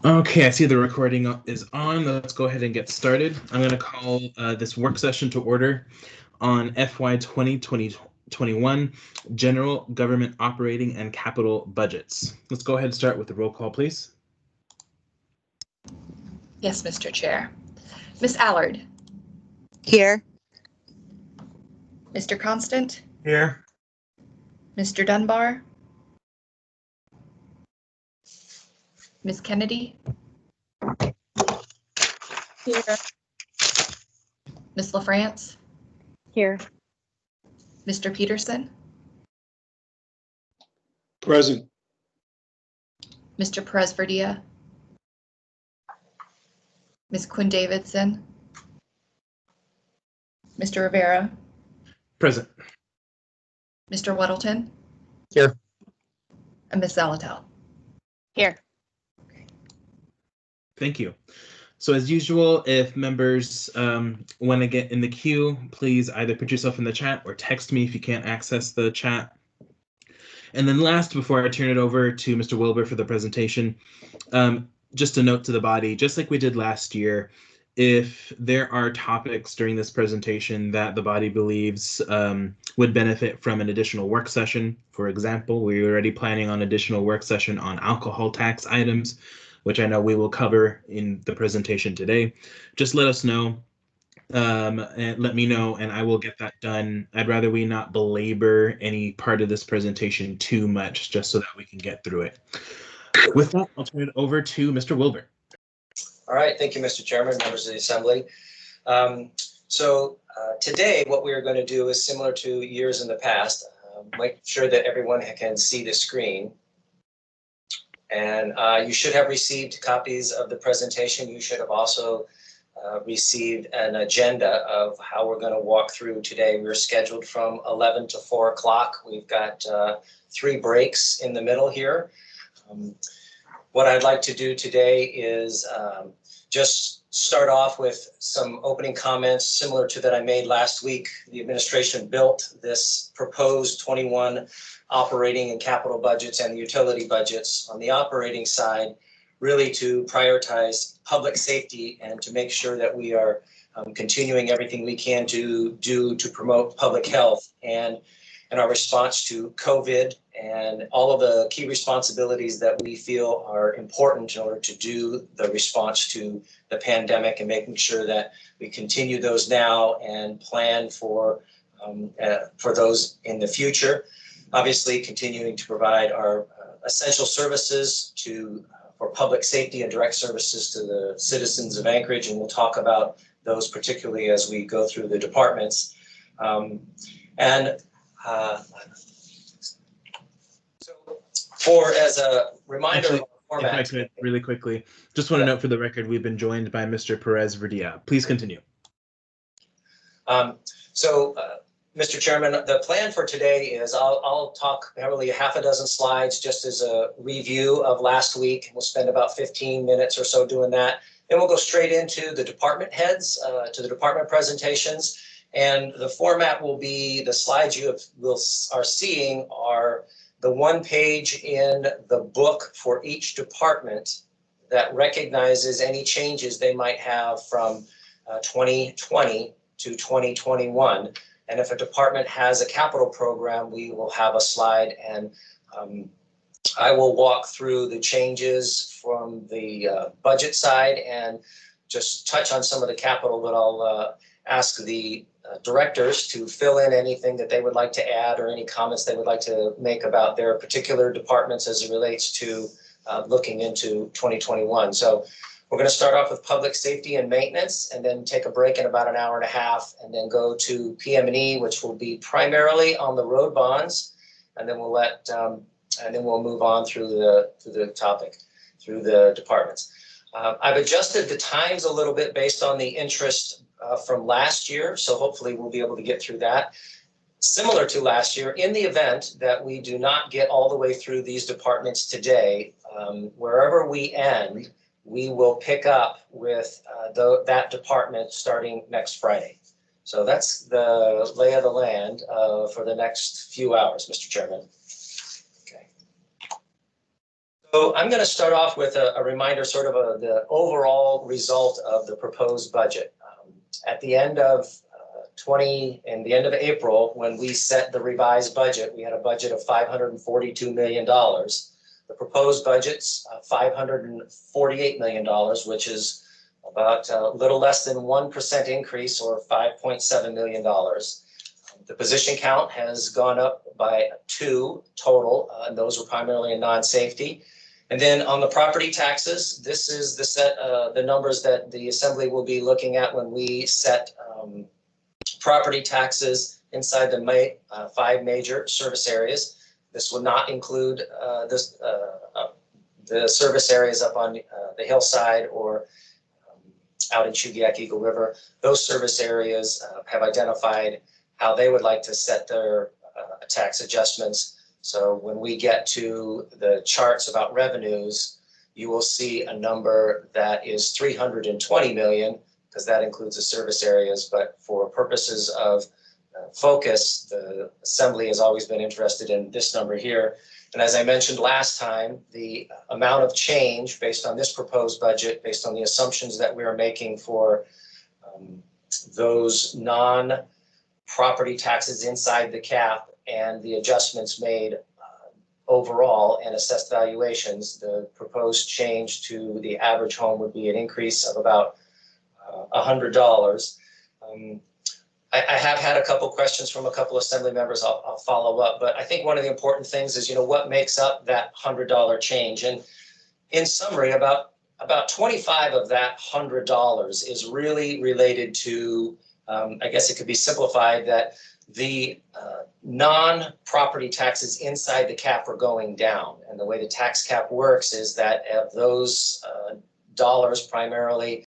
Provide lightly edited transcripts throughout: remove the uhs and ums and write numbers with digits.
Okay, I see the recording is on. Let's go ahead and get started. I'm going to call this work session to order on FY 2021 General Government Operating and Capital Budgets. Let's go ahead and start with the roll call, please. Yes, Mr. Chair. Ms. Allard. Here. Mr. Constant. Here. Mr. Dunbar. Ms. Kennedy. Here. Ms. LaFrance. Here. Mr. Peterson. Present. Mr. Perez-Verdia. Ms. Quinn Davidson. Mr. Rivera. Present. Mr. Weddleton. Here. And Ms. Zalatel. Here. Thank you. So as usual, if members want to get in the queue, please either put yourself in the chat or text me if you can't access the chat. And then last, before I turn it over to Mr. Wilbur for the presentation, just a note to the body, just like we did last year, if there are topics during this presentation that the body believes would benefit from an additional work session, for example, we're already planning on additional work session on alcohol tax items, which I know we will cover in the presentation today. Just let us know and let me know, and I will get that done. I'd rather we not belabor any part of this presentation too much, just so that we can get through it. With that, I'll turn it over to Mr. Wilbur. All right, thank you, Mr. Chairman, members of the Assembly. Today, what we're going to do is similar to years in the past. Make sure that everyone can see the screen. And you should have received copies of the presentation. You should have also received an agenda of how we're going to walk through today. We're scheduled from 11 to 4 o'clock. We've got 3 breaks in the middle here. What I'd like to do today is just start off with some opening comments similar to that I made last week. The administration built this proposed 21 operating and capital budgets and the utility budgets on the operating side, really to prioritize public safety and to make sure that we are continuing everything we can to do to promote public health and our response to COVID and all of the key responsibilities that we feel are important in order to do the response to the pandemic and making sure that we continue those now and plan for those in the future. Obviously, continuing to provide our essential services for public safety and direct services to the citizens of Anchorage, and we'll talk about those particularly as we go through the departments. As a reminder, Actually, format, if I could really quickly, just want to note for the record, we've been joined by Mr. Perez-Verdia. Please continue. Mr. Chairman, the plan for today is I'll talk probably half a dozen slides just as a review of last week. We'll spend about 15 minutes or so doing that. Then we'll go straight into the department heads, to the department presentations. And the format will be the slides you are seeing are the one page in the book for each department that recognizes any changes they might have from 2020 to 2021. And if a department has a capital program, we will have a slide, and I will walk through the changes from the budget side and just touch on some of the capital, but I'll ask the directors to fill in anything that they would like to add or any comments they would like to make about their particular departments as it relates to looking into 2021. So we're going to start off with public safety and maintenance, and then take a break in about an hour and a half, and then go to PM&E, which will be primarily on the road bonds, and then we'll move on through the topic, through the departments. I've adjusted the times a little bit based on the interest from last year, so hopefully we'll be able to get through that. Similar to last year, in the event that we do not get all the way through these departments today, wherever we end, we will pick up with that department starting next Friday. So that's the lay of the land for the next few hours, Mr. Chairman. Okay. So I'm going to start off with a reminder, sort of the overall result of the proposed budget. At the end of the end of April, when we set the revised budget, we had a budget of $542 million. The proposed budget's $548 million, which is about a little less than 1% increase, or $5.7 million. The position count has gone up by 2 total, and those were primarily in non-safety. And then on the property taxes, this is the numbers that the Assembly will be looking at when we set property taxes inside the 5 major service areas. This will not include the service areas up on the hillside or out in Chugiak Eagle River. Those service areas have identified how they would like to set their tax adjustments. So when we get to the charts about revenues, you will see a number that is 320 million, because that includes the service areas. But for purposes of focus, the Assembly has always been interested in this number here. And as I mentioned last time, the amount of change based on this proposed budget, based on the assumptions that we are making for those non-property taxes inside the cap and the adjustments made overall and assessed valuations, the proposed change to the average home would be an increase of about $100. I have had a couple questions from a couple of Assembly members. I'll follow up, but I think one of the important things is, what makes up that $100 change? And in summary, about 25 of that $100 is really related to, I guess it could be simplified, that the non-property taxes inside the cap are going down. And the way the tax cap works is that of those dollars primarily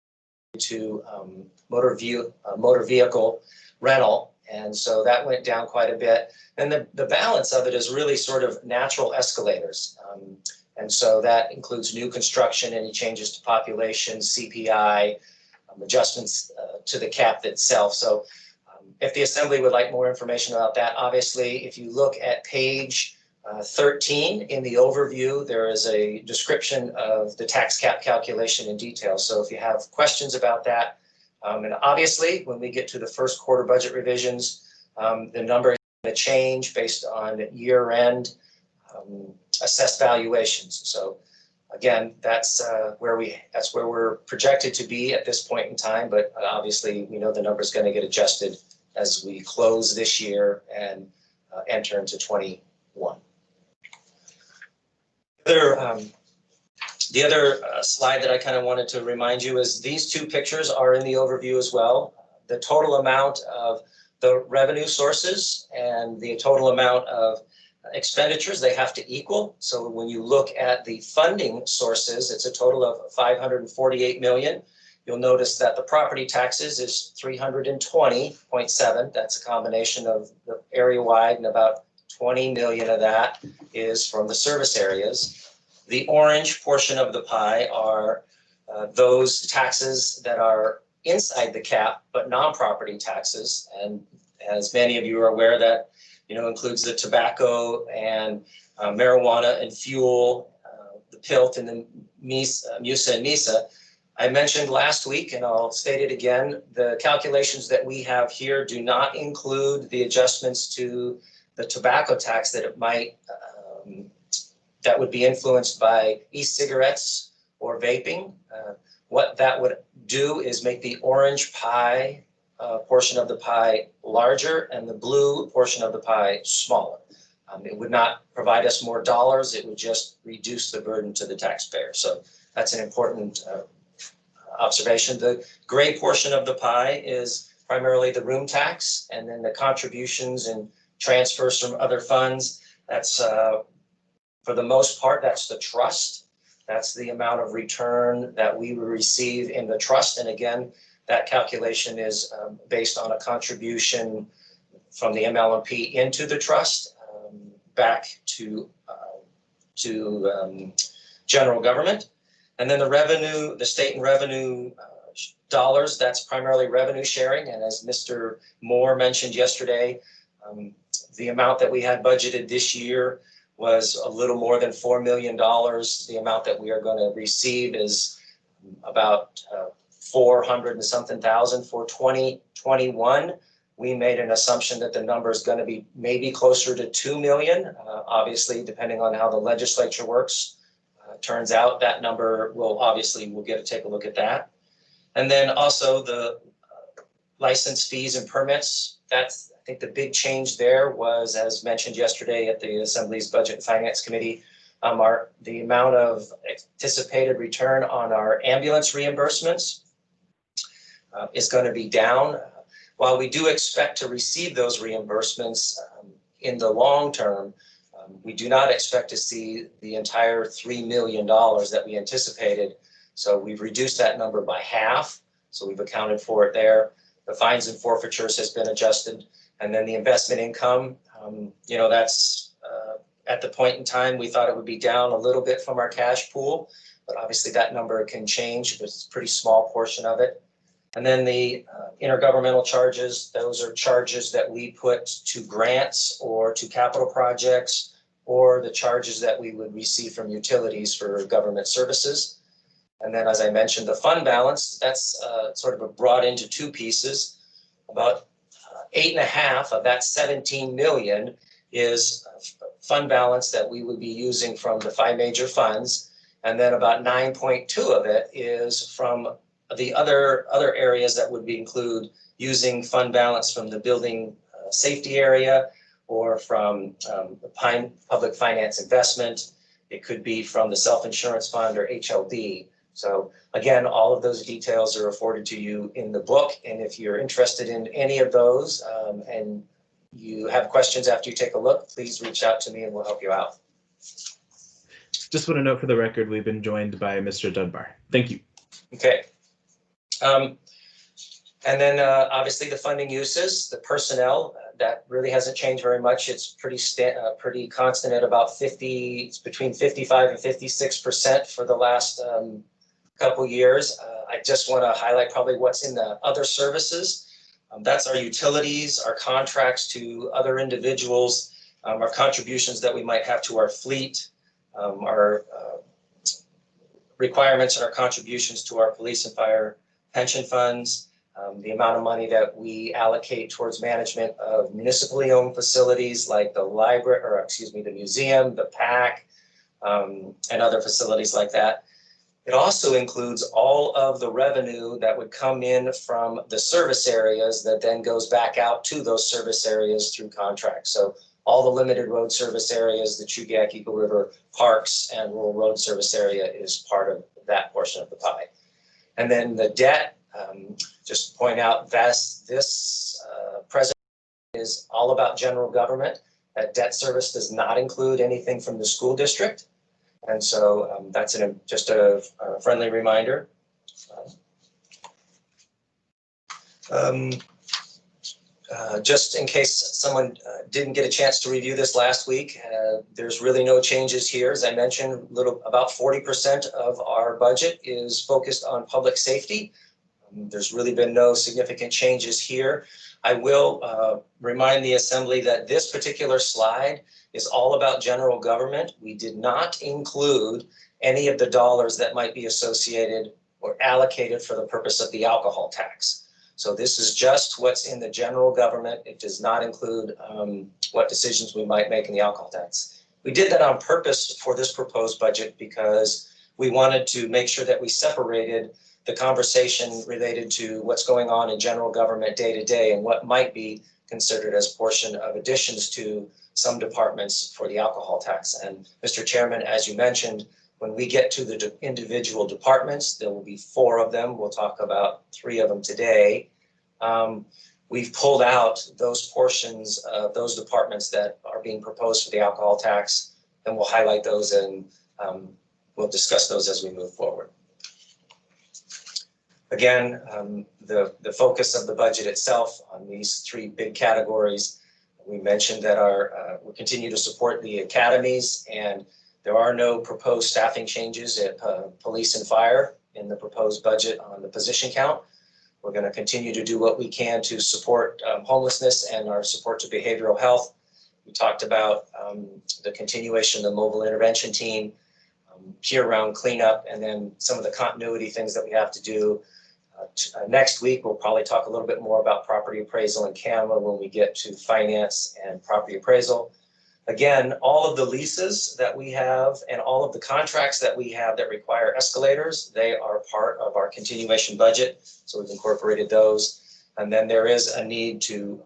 to motor vehicle rental. And so that went down quite a bit. And the balance of it is really sort of natural escalators. And so that includes new construction, any changes to population, CPI, adjustments to the cap itself. So if the Assembly would like more information about that, obviously, if you look at page 13 in the overview, there is a description of the tax cap calculation in detail. So if you have questions about that, and obviously, when we get to the first quarter budget revisions, the number is going to change based on year-end assessed valuations. So again, that's where we're projected to be at this point in time. But obviously, we know the number is going to get adjusted as we close this year and enter into 21. The other slide that I kind of wanted to remind you is these 2 pictures are in the overview as well. The total amount of the revenue sources and the total amount of expenditures, they have to equal. So when you look at the funding sources, it's a total of 548 million. You'll notice that the property taxes is 320.7. That's a combination of the area-wide, and about 20 million of that is from the service areas. The orange portion of the pie are those taxes that are inside the cap, but non-property taxes. And as many of you are aware, that includes the tobacco and marijuana and fuel, the PILT and the MUSA and MISA. I mentioned last week, and I'll state it again, the calculations that we have here do not include the adjustments to the tobacco tax that it might that would be influenced by e-cigarettes or vaping. What that would do is make the orange pie portion of the pie larger and the blue portion of the pie smaller. It would not provide us more dollars. It would just reduce the burden to the taxpayer. So that's an important observation. The gray portion of the pie is primarily the room tax, and then the contributions and transfers from other funds. That's for the most part, that's the trust. That's the amount of return that we will receive in the trust. And again, that calculation is based on a contribution from the MLMP into the trust back to general government. And then the revenue, the state and revenue dollars, that's primarily revenue sharing. And as Mr. Moore mentioned yesterday, the amount that we had budgeted this year was a little more than $4 million. The amount that we are going to receive is about 400 and something thousand for 2021. We made an assumption that the number is going to be maybe closer to 2 million. Obviously, depending on how the legislature works, turns out that number we'll get to take a look at that. And then also the license fees and permits. That's, I think the big change there was, as mentioned yesterday at the Assembly's Budget and Finance Committee, the amount of anticipated return on our ambulance reimbursements is going to be down. While we do expect to receive those reimbursements in the long term, we do not expect to see the entire $3 million that we anticipated. So we've reduced that number by half. So we've accounted for it there. The fines and forfeitures has been adjusted. And then the investment income, that's at the point in time, we thought it would be down a little bit from our cash pool, but obviously that number can change. It's a pretty small portion of it. And then the intergovernmental charges, those are charges that we put to grants or to capital projects, or the charges that we would receive from utilities for government services. And then, as I mentioned, the fund balance, that's sort of brought into two pieces. About 8.5 of that 17 million is fund balance that we would be using from the 5 major funds. And then about 9.2 of it is from the other areas that would include using fund balance from the building safety area, or from the public finance investment. It could be from the self-insurance fund or HLD. So again, all of those details are afforded to you in the book. And if you're interested in any of those and you have questions after you take a look, please reach out to me and we'll help you out. Just want to note for the record, we've been joined by Mr. Dunbar. Thank you. Okay. And then obviously the funding uses, the personnel, that really hasn't changed very much. It's pretty constant at about 50, it's between 55 and 56% for the last couple years. I just want to highlight probably what's in the other services. That's our utilities, our contracts to other individuals, our contributions that we might have to our fleet, our requirements and our contributions to our police and fire pension funds, the amount of money that we allocate towards management of municipally owned facilities like the library, or excuse me, the museum, the PAC, and other facilities like that. It also includes all of the revenue that would come in from the service areas that then goes back out to those service areas through contracts. So all the limited road service areas, the Chugiak, Eagle River Parks and Rural Road Service area is part of that portion of the pie. And then the debt, just point out that this presentation is all about general government. That debt service does not include anything from the school district. And so that's just a friendly reminder. Just in case someone didn't get a chance to review this last week, there's really no changes here. As I mentioned, about 40% of our budget is focused on public safety. There's really been no significant changes here. I will remind the Assembly that this particular slide is all about general government. We did not include any of the dollars that might be associated or allocated for the purpose of the alcohol tax. So this is just what's in the general government. It does not include what decisions we might make in the alcohol tax. We did that on purpose for this proposed budget because we wanted to make sure that we separated the conversation related to what's going on in general government day to day and what might be considered as portion of additions to some departments for the alcohol tax. And Mr. Chairman, as you mentioned, when we get to the individual departments, there will be 4 of them. We'll talk about 3 of them today. We've pulled out those portions of those departments that are being proposed for the alcohol tax, and we'll highlight those and we'll discuss those as we move forward. Again, the focus of the budget itself on these 3 big categories. We mentioned that we continue to support the academies, and there are no proposed staffing changes at police and fire in the proposed budget on the position count. We're going to continue to do what we can to support homelessness and our support to behavioral health. We talked about the continuation of the mobile intervention team, year-round cleanup, and then some of the continuity things that we have to do. Next week, we'll probably talk a little bit more about property appraisal and CAMA when we get to finance and property appraisal. Again, all of the leases that we have and all of the contracts that we have that require escalators, they are part of our continuation budget. So we've incorporated those. And then there is a need to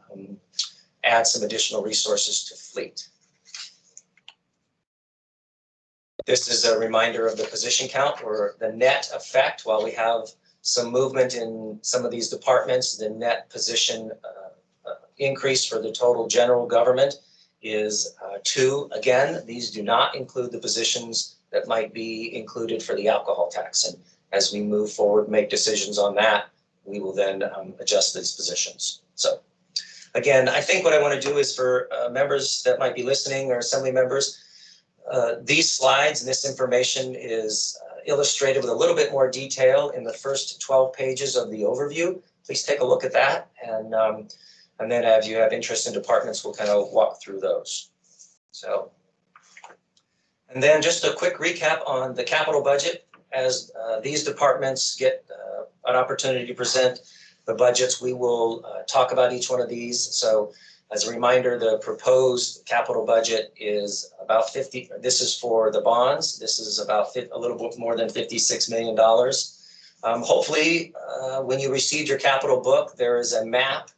add some additional resources to fleet. This is a reminder of the position count, or the net effect. While we have some movement in some of these departments, the net position increase for the total general government is 2. Again, these do not include the positions that might be included for the alcohol tax. And as we move forward, make decisions on that, we will then adjust these positions. So again, I think what I want to do is for members that might be listening, or assembly members, these slides and this information is illustrated with a little bit more detail in the first 12 pages of the overview. Please take a look at that. And then if you have interest in departments, we'll kind of walk through those. So, and then just a quick recap on the capital budget. As these departments get an opportunity to present the budgets, we will talk about each one of these. So as a reminder, the proposed capital budget is about 50. This is for the bonds. This is about a little bit more than $56 million. Hopefully, when you received your capital book, there is a map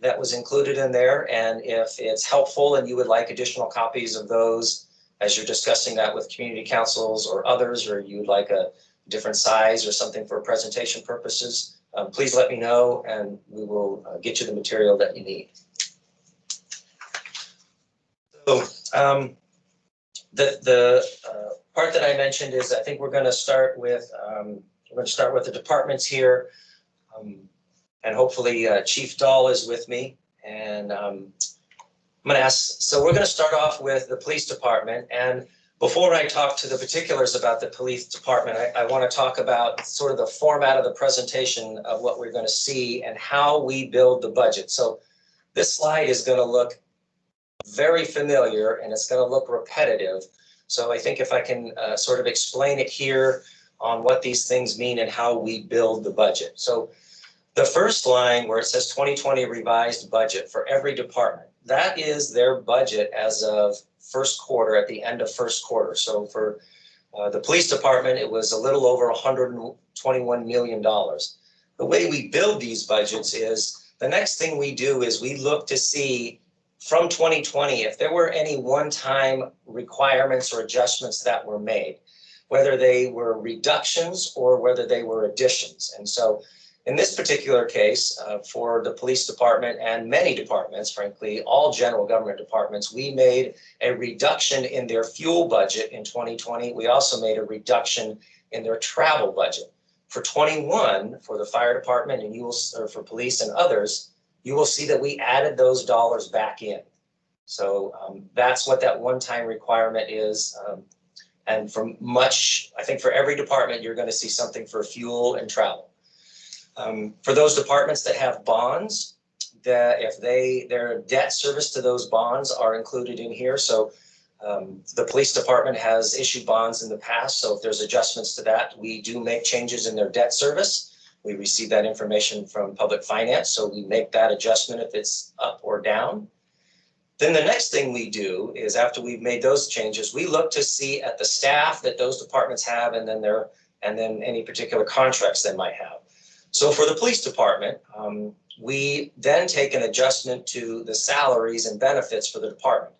that was included in there. And if it's helpful and you would like additional copies of those as you're discussing that with community councils or others, or you would like a different size or something for presentation purposes, please let me know and we will get you the material that you need. So the part that I mentioned is, I think we're going to start with the departments here, and hopefully Chief Dahl is with me. And I'm going to ask. So we're going to start off with the police department. And before I talk to the particulars about the police department, I want to talk about sort of the format of the presentation of what we're going to see and how we build the budget. So this slide is going to look very familiar and it's going to look repetitive. So I think if I can sort of explain it here on what these things mean and how we build the budget. So the first line where it says 2020 revised budget for every department, that is their budget as of first quarter, at the end of first quarter. So for the police department, it was a little over $121 million. The way we build these budgets is, the next thing we do is we look to see from 2020 if there were any one-time requirements or adjustments that were made, whether they were reductions or whether they were additions. And so in this particular case, for the police department and many departments, frankly, all general government departments, we made a reduction in their fuel budget in 2020. We also made a reduction in their travel budget. For 21, for the fire department and or for police and others, you will see that we added those dollars back in. So that's what that one-time requirement is. And for I think for every department, you're going to see something for fuel and travel. For those departments that have bonds, if their debt service to those bonds are included in here. So the police department has issued bonds in the past. So if there's adjustments to that, we do make changes in their debt service. We receive that information from public finance. So we make that adjustment if it's up or down. Then the next thing we do is, after we've made those changes, we look to see at the staff that those departments have, and then any particular contracts they might have. So for the police department, we then take an adjustment to the salaries and benefits for the department.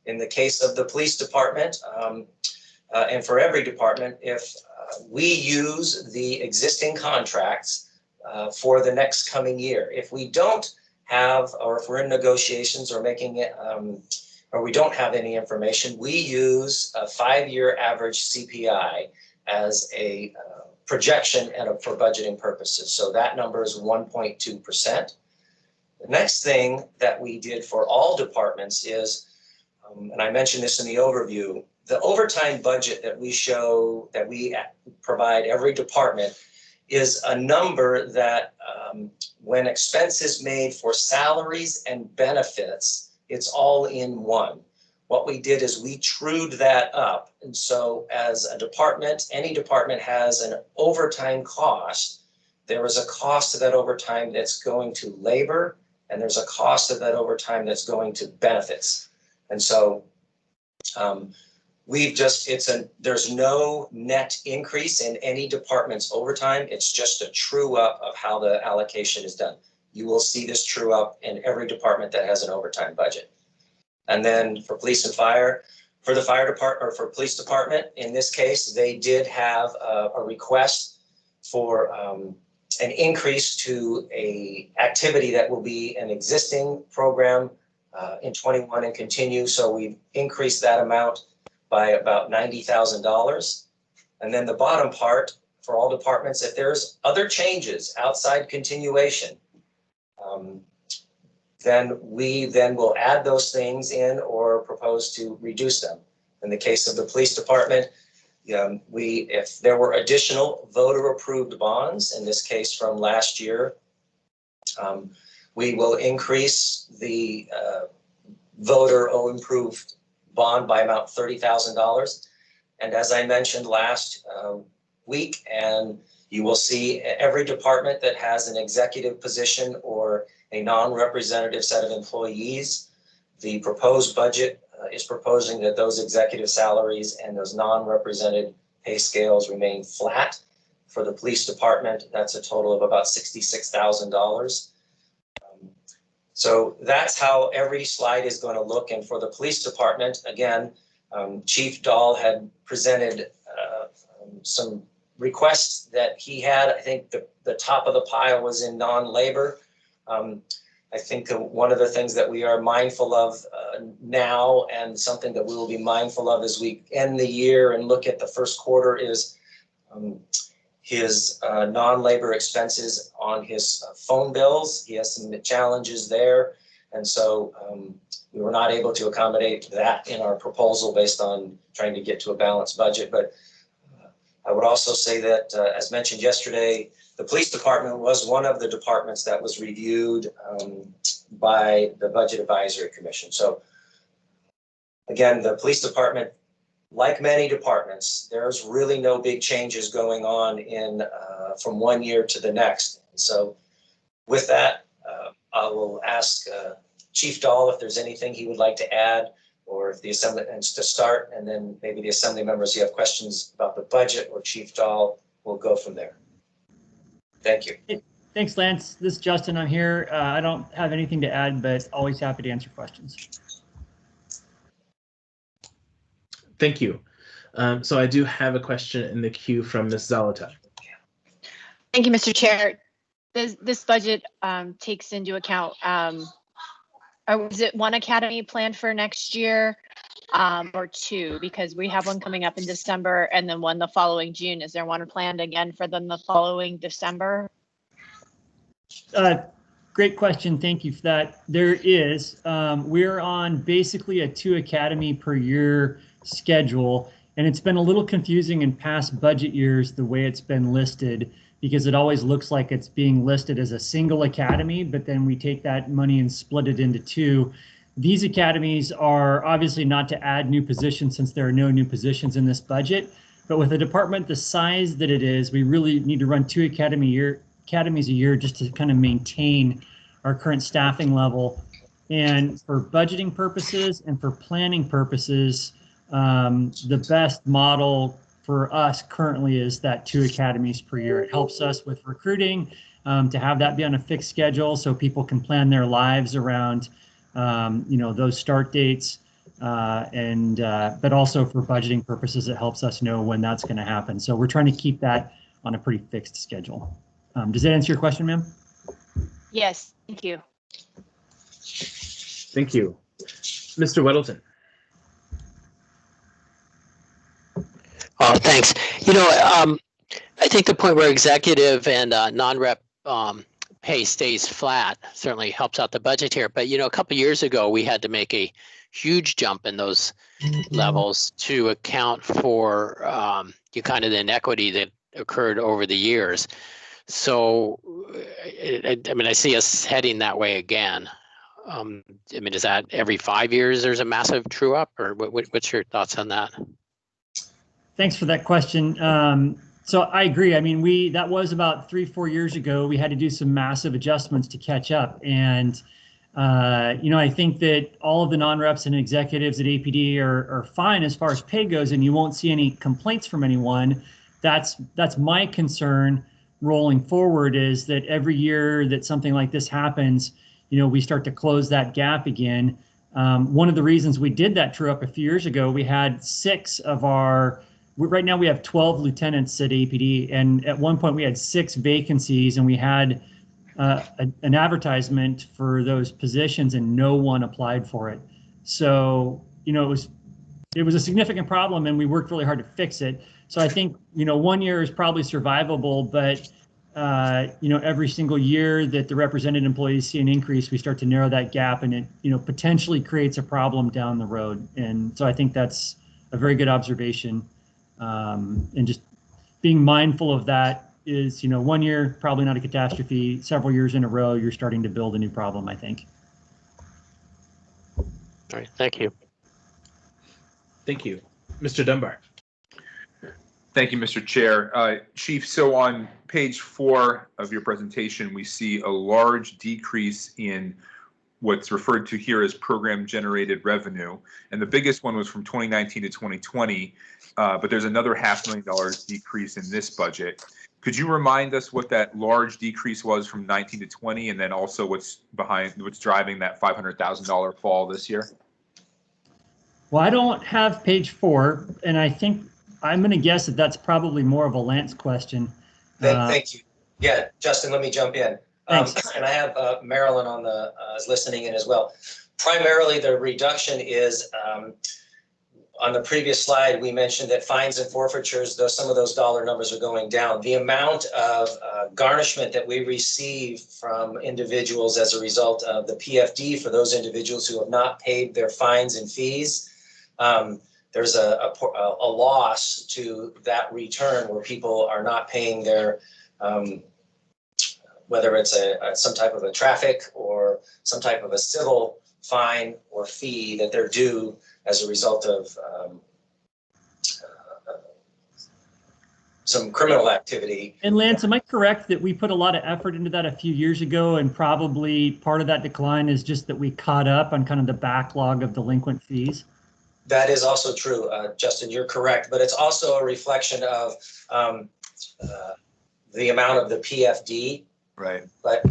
In the case of the police department, and for every department, if we use the existing contracts for the next coming year, if we don't have, or if we're in negotiations or making it, or we don't have any information, we use a 5-year average CPI as a projection and for budgeting purposes. So that number is 1.2%. The next thing that we did for all departments is, and I mentioned this in the overview, the overtime budget that we show, that we provide every department, is a number that when expenses made for salaries and benefits, it's all in one. what we did is we trued that up. And so as a department, any department has an overtime cost. There is a cost to that overtime that's going to labor, and there's a cost of that overtime that's going to benefits. And so there's no net increase in any department's overtime. It's just a true up of how the allocation is done. You will see this true up in every department that has an overtime budget. And then for police and fire, for the fire department or for police department, in this case, they did have a request for an increase to a activity that will be an existing program in 21 and continue. So we've increased that amount by about $90,000. And then the bottom part for all departments, if there's other changes outside continuation, then we will add those things in or propose to reduce them. In the case of the police department, if there were additional voter approved bonds, in this case from last year, we will increase the voter approved bond by about $30,000. And as I mentioned last week, and you will see every department that has an executive position or a non-representative set of employees, the proposed budget is proposing that those executive salaries and those non-represented pay scales remain flat. For the police department, that's a total of about $66,000. So that's how every slide is going to look. And for the police department, again, Chief Dahl had presented some requests that he had. I think the top of the pile was in non-labor. I think one of the things that we are mindful of now, and something that we will be mindful of as we end the year and look at the first quarter, is his non-labor expenses on his phone bills. He has some challenges there. And so we were not able to accommodate that in our proposal based on trying to get to a balanced budget. But I would also say that, as mentioned yesterday, the police department was one of the departments that was reviewed by the Budget Advisory Commission. So again, the police department, like many departments, there's really no big changes going on from one year to the next. And so with that, I will ask Chief Dahl if there's anything he would like to add, or if the assembly ends to start, and then maybe the assembly members, you have questions about the budget, or Chief Dahl will go from there. Thank you. Hey, thanks, Lance. This is Justin. I'm here. I don't have anything to add, but always happy to answer questions. Thank you. So I do have a question in the queue from Ms. Zalata. Thank you, Mr. Chair. This budget takes into account, is it one academy planned for next year or two? Because we have one coming up in December and then one the following June. Is there one planned again for then the following December? Great question. Thank you for that. There is. We're on basically a 2 academy per year schedule, and it's been a little confusing in past budget years the way it's been listed, because it always looks like it's being listed as a single academy, but then we take that money and split it into 2. These academies are obviously not to add new positions, since there are no new positions in this budget, but with a department the size that it is, we really need to run 2 academies a year just to kind of maintain our current staffing level. And for budgeting purposes and for planning purposes, the best model for us currently is that 2 academies per year. It helps us with recruiting, to have that be on a fixed schedule so people can plan their lives around those start dates, but also for budgeting purposes, it helps us know when that's going to happen. So we're trying to keep that on a pretty fixed schedule. Does that answer your question, ma'am? Yes, thank you. Thank you. Mr. Weddleton. Thanks. I think the point where executive and non-rep pay stays flat certainly helps out the budget here. But, a couple of years ago, we had to make a huge jump in those levels to account for kind of the inequity that occurred over the years. So, I see us heading that way again. I mean, is that every 5 years there's a massive true up, or what's your thoughts on that? Thanks for that question. So I agree. I mean, that was about 3-4 years ago. We had to do some massive adjustments to catch up. And, I think that all of the non-reps and executives at APD are fine as far as pay goes, and you won't see any complaints from anyone. That's my concern rolling forward, is that every year that something like this happens, we start to close that gap again. One of the reasons we did that true up a few years ago, we had right now we have 12 lieutenants at APD, and at one point we had 6 vacancies, and we had an advertisement for those positions, and no one applied for it. So, it was a significant problem, and we worked really hard to fix it. So I think, 1 year is probably survivable, but every single year that the represented employees see an increase, we start to narrow that gap, and it, potentially creates a problem down the road. And so I think that's a very good observation. And just being mindful of that is, 1 year, probably not a catastrophe. Several years in a row, you're starting to build a new problem, I think. All right, thank you. Thank you. Mr. Dunbar. Thank you, Mr. Chair. Chief, so on page 4 of your presentation, we see a large decrease in what's referred to here as program generated revenue. And the biggest one was from 2019 to 2020, but there's another $500,000 decrease in this budget. Could you remind us what that large decrease was from 19 to 20, and then also what's driving that $500,000 fall this year? Well, I don't have page 4, and I think I'm going to guess that that's probably more of a Lance question. Thank you. Yeah, Justin, let me jump in. Thanks. And I have Marilyn on is listening in as well. Primarily, the reduction is on the previous slide. We mentioned that fines and forfeitures, though some of those dollar numbers are going down. The amount of garnishment that we receive from individuals as a result of the PFD for those individuals who have not paid their fines and fees. There's a loss to that return where people are not paying their, whether it's some type of a traffic or some type of a civil fine or fee that they're due as a result of some criminal activity. And Lance, am I correct that we put a lot of effort into that a few years ago, and probably part of that decline is just that we caught up on kind of the backlog of delinquent fees? That is also true, Justin, you're correct, but it's also a reflection of the amount of the PFD. Right. But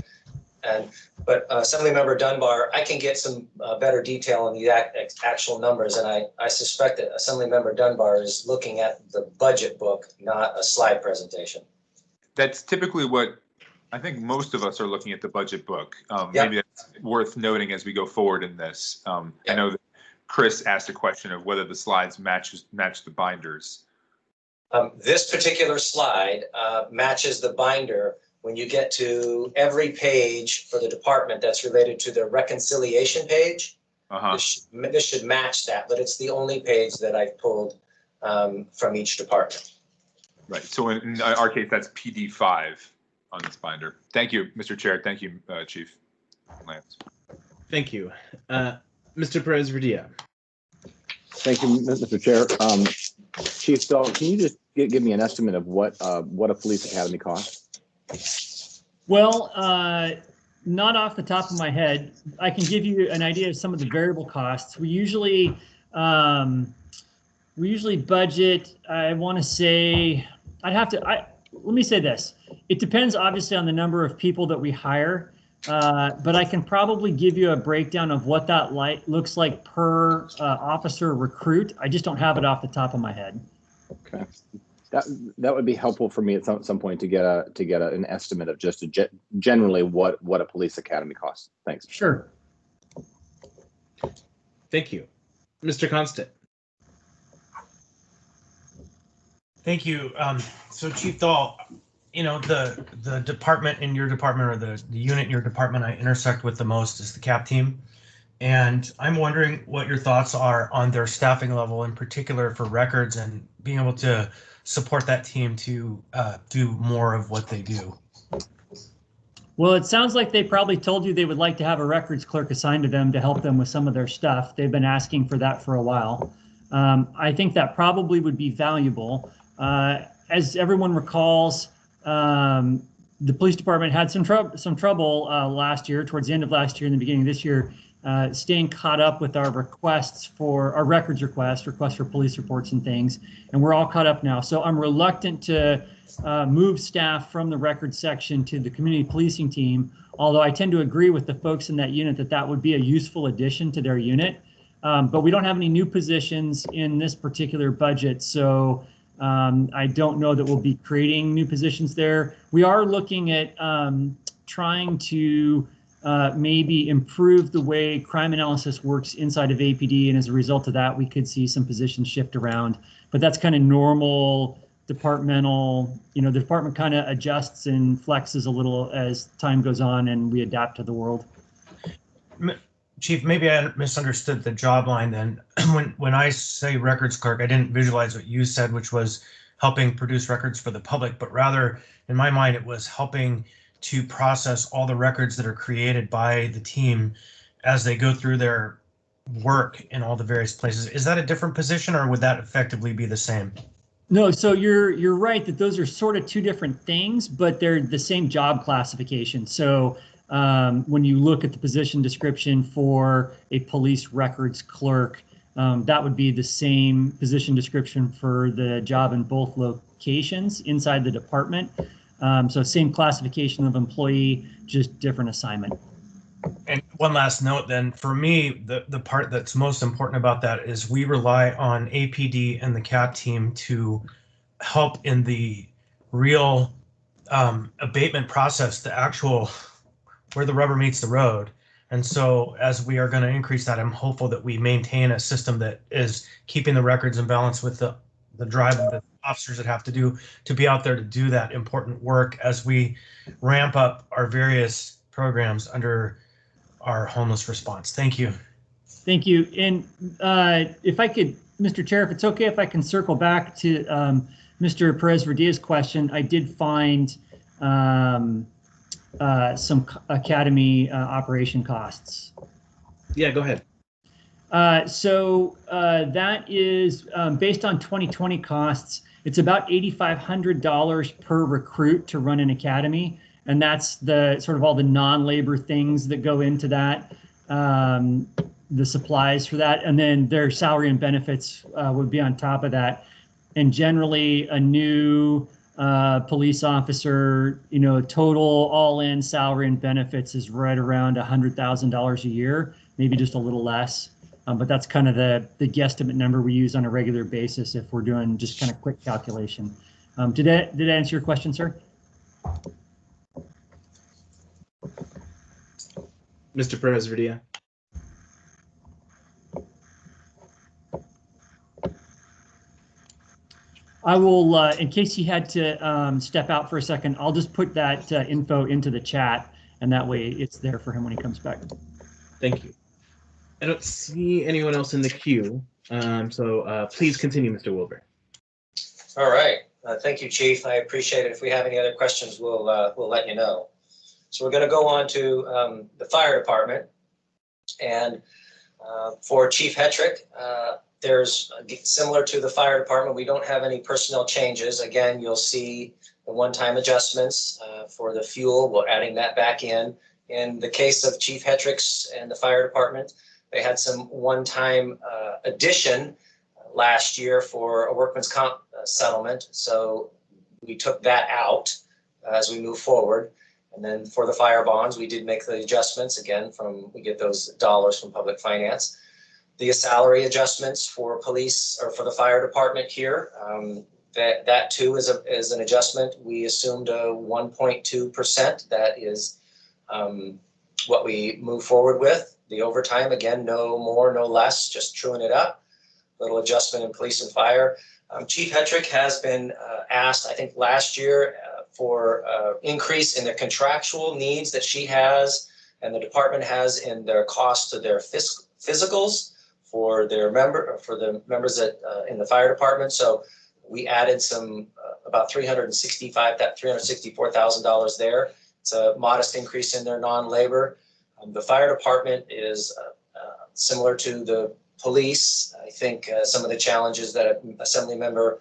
Assemblymember Dunbar, I can get some better detail on the actual numbers, and I suspect that Assemblymember Dunbar is looking at the budget book, not a slide presentation. That's typically what I think most of us are looking at, the budget book. Yeah. Maybe that's worth noting as we go forward in this. Yeah. I know that Chris asked a question of whether the slides match the binders. This particular slide matches the binder when you get to every page for the department that's related to the reconciliation page. This should match that, but it's the only page that I've pulled from each department. Right. So in our case, that's PD5 on this binder. Thank you, Mr. Chair. Thank you, Chief Lance. Thank you. Mr. Perez-Revilla. Thank you, Mr. Chair. Chief Stahl, can you just give me an estimate of what a police academy costs? Well, not off the top of my head. I can give you an idea of some of the variable costs. We usually budget, I want to say, let me say this. It depends obviously on the number of people that we hire. But I can probably give you a breakdown of what that looks like per officer recruit. I just don't have it off the top of my head. Okay, that would be helpful for me at some point to get an estimate of just generally what a police academy costs. Thanks. Sure. Thank you, Mr. Constant. Thank you. So Chief Dahl, the department in your department, or the unit in your department I intersect with the most is the CAP team. And I'm wondering what your thoughts are on their staffing level, in particular for records, and being able to support that team to do more of what they do. Well, it sounds like they probably told you they would like to have a records clerk assigned to them to help them with some of their stuff. They've been asking for that for a while. I think that probably would be valuable. As everyone recalls, the police department had some trouble last year, towards the end of last year and the beginning of this year, staying caught up with our requests for our records requests for police reports and things. And we're all caught up now. So I'm reluctant to move staff from the records section to the community policing team, although I tend to agree with the folks in that unit that that would be a useful addition to their unit. But we don't have any new positions in this particular budget, so I don't know that we'll be creating new positions there. We are looking at trying to maybe improve the way crime analysis works inside of APD, and as a result of that, we could see some positions shift around. But that's kind of normal departmental, the department kind of adjusts and flexes a little as time goes on and we adapt to the world. Chief, maybe I misunderstood the job line then. When I say records clerk, I didn't visualize what you said, which was helping produce records for the public, but rather in my mind, it was helping to process all the records that are created by the team as they go through their work in all the various places. Is that a different position, or would that effectively be the same? No, so you're right that those are sort of two different things, but they're the same job classification. So when you look at the position description for a police records clerk, that would be the same position description for the job in both locations inside the department. So same classification of employee, just different assignment. And one last note then, for me, the part that's most important about that is we rely on APD and the CAP team to help in the real abatement process, the actual where the rubber meets the road. And so as we are going to increase that, I'm hopeful that we maintain a system that is keeping the records in balance with the drive of the officers that have to be out there to do that important work as we ramp up our various programs under our homeless response. Thank you. Thank you. And if I could, Mr. Chair, if it's okay, if I can circle back to Mr. Perez-Verdia's question, I did find some academy operation costs. Yeah, go ahead. So that is based on 2020 costs. It's about $8,500 per recruit to run an academy. And that's the sort of all the non-labor things that go into that, the supplies for that. And then their salary and benefits would be on top of that. And generally a new police officer, total all-in salary and benefits is right around $100,000 a year, maybe just a little less. But that's kind of the guesstimate number we use on a regular basis if we're doing just kind of quick calculation. Did that answer your question, sir? Mr. Perez-Verdia. I will, in case he had to step out for a second, I'll just put that info into the chat, and that way it's there for him when he comes back. Thank you. I don't see anyone else in the queue, so please continue, Mr. Wilbur. All right. Thank you, Chief. I appreciate it. If we have any other questions, we'll let you know. So we're going to go on to the fire department. And for Chief Hetrick, there's similar to the fire department, we don't have any personnel changes. Again, you'll see the one-time adjustments for the fuel. We're adding that back in. In the case of Chief Hetrick's and the fire department, they had some one-time addition last year for a workman's comp settlement. So we took that out as we move forward. And then for the fire bonds, we did make the adjustments again we get those dollars from public finance. The salary adjustments for police or for the fire department here, that too is an adjustment. We assumed a 1.2%. That is what we move forward with. The overtime, again, no more, no less, just truing it up. Little adjustment in police and fire. Chief Hetrick has been asked, I think last year, for increase in the contractual needs that she has and the department has in their costs to their physicals for the members that in the fire department. So we added some about $364,000 there. It's a modest increase in their non-labor. The fire department is similar to the police. I think some of the challenges that Assembly Member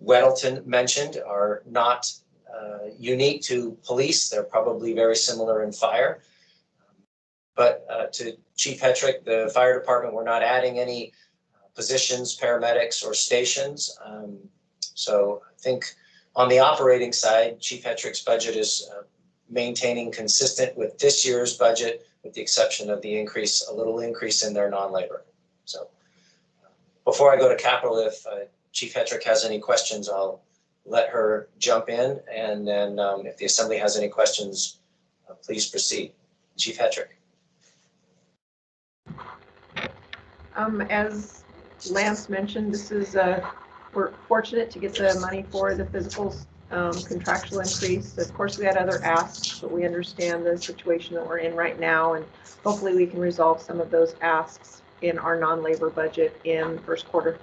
Weddleton mentioned are not unique to police. They're probably very similar in fire. But to Chief Hetrick, the fire department, we're not adding any positions, paramedics, or stations. So I think on the operating side, Chief Hetrick's budget is maintaining consistent with this year's budget, with the exception of the increase, a little increase in their non-labor. So before I go to capital, if Chief Hetrick has any questions, I'll let her jump in. And then if the Assembly has any questions, please proceed. Chief Hetrick. As Lance mentioned, this is we're fortunate to get the money for the physical contractual increase. Of course, we had other asks, but we understand the situation that we're in right now, and hopefully we can resolve some of those asks in our non-labor budget in first quarter.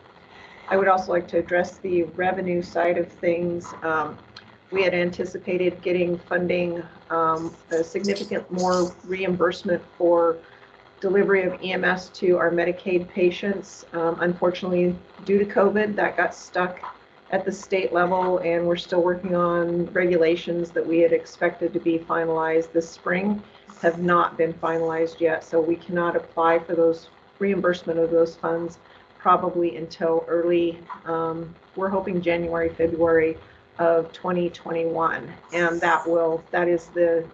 I would also like to address the revenue side of things. We had anticipated getting funding, a significant more reimbursement for delivery of EMS to our Medicaid patients. Unfortunately, due to COVID, that got stuck at the state level, and we're still working on regulations that we had expected to be finalized this spring have not been finalized yet. So we cannot apply for those reimbursement of those funds probably until early, we're hoping January, February of 2021. And that is the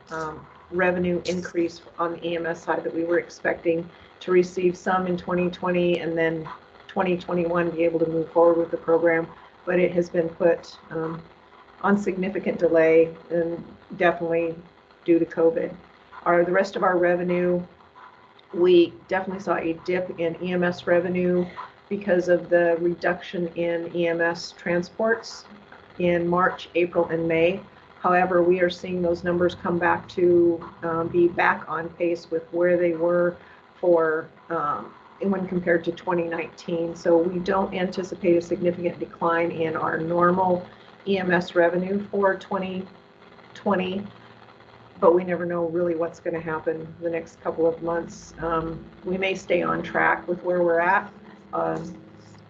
revenue increase on the EMS side that we were expecting to receive some in 2020 and then 2021 be able to move forward with the program. But it has been put on significant delay, and definitely due to COVID. The rest of our revenue, we definitely saw a dip in EMS revenue because of the reduction in EMS transports in March, April, and May. However, we are seeing those numbers come back to be back on pace with where they were for when compared to 2019. So we don't anticipate a significant decline in our normal EMS revenue for 2020, but we never know really what's going to happen the next couple of months. We may stay on track with where we're at,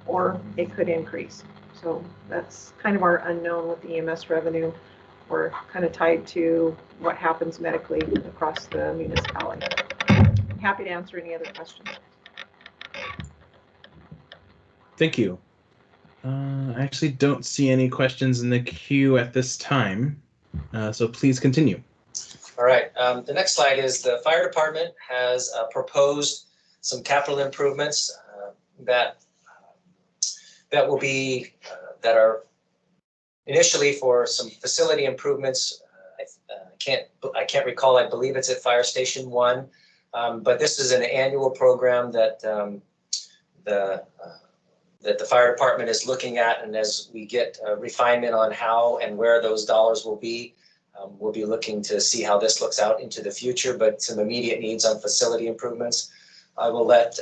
or it could increase. So that's kind of our unknown with the EMS revenue. We're kind of tied to what happens medically across the municipality. I'm happy to answer any other questions. Thank you. I actually don't see any questions in the queue at this time, so please continue. All right. The next slide is the fire department has proposed some capital improvements that will be that are initially for some facility improvements. I can't recall. I believe it's at Fire Station 1, but this is an annual program that that the fire department is looking at, and as we get refinement on how and where those dollars will be, we'll be looking to see how this looks out into the future, but some immediate needs on facility improvements. I will let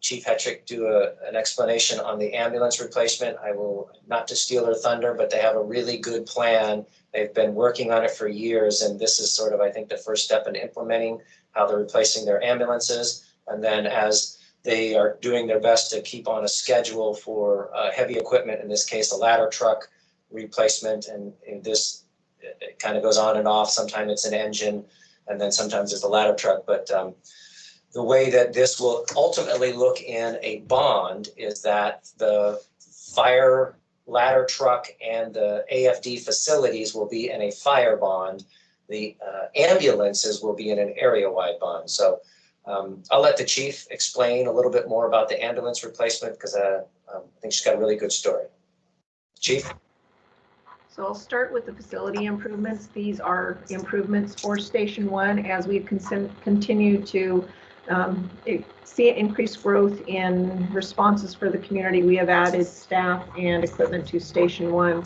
Chief Hetrick do an explanation on the ambulance replacement. I will, not to steal her thunder, but they have a really good plan. They've been working on it for years, and this is sort of, I think, the first step in implementing how they're replacing their ambulances. And then as they are doing their best to keep on a schedule for heavy equipment, in this case, a ladder truck replacement, and this it kind of goes on and off. Sometimes it's an engine, and then sometimes it's a ladder truck. But the way that this will ultimately look in a bond is that the fire ladder truck and the AFD facilities will be in a fire bond. The ambulances will be in an area-wide bond. So I'll let the chief explain a little bit more about the ambulance replacement, because I think she's got a really good story. Chief? So I'll start with the facility improvements. These are improvements for Station 1 as we've continued to see increased growth in responses for the community. We have added staff and equipment to Station 1.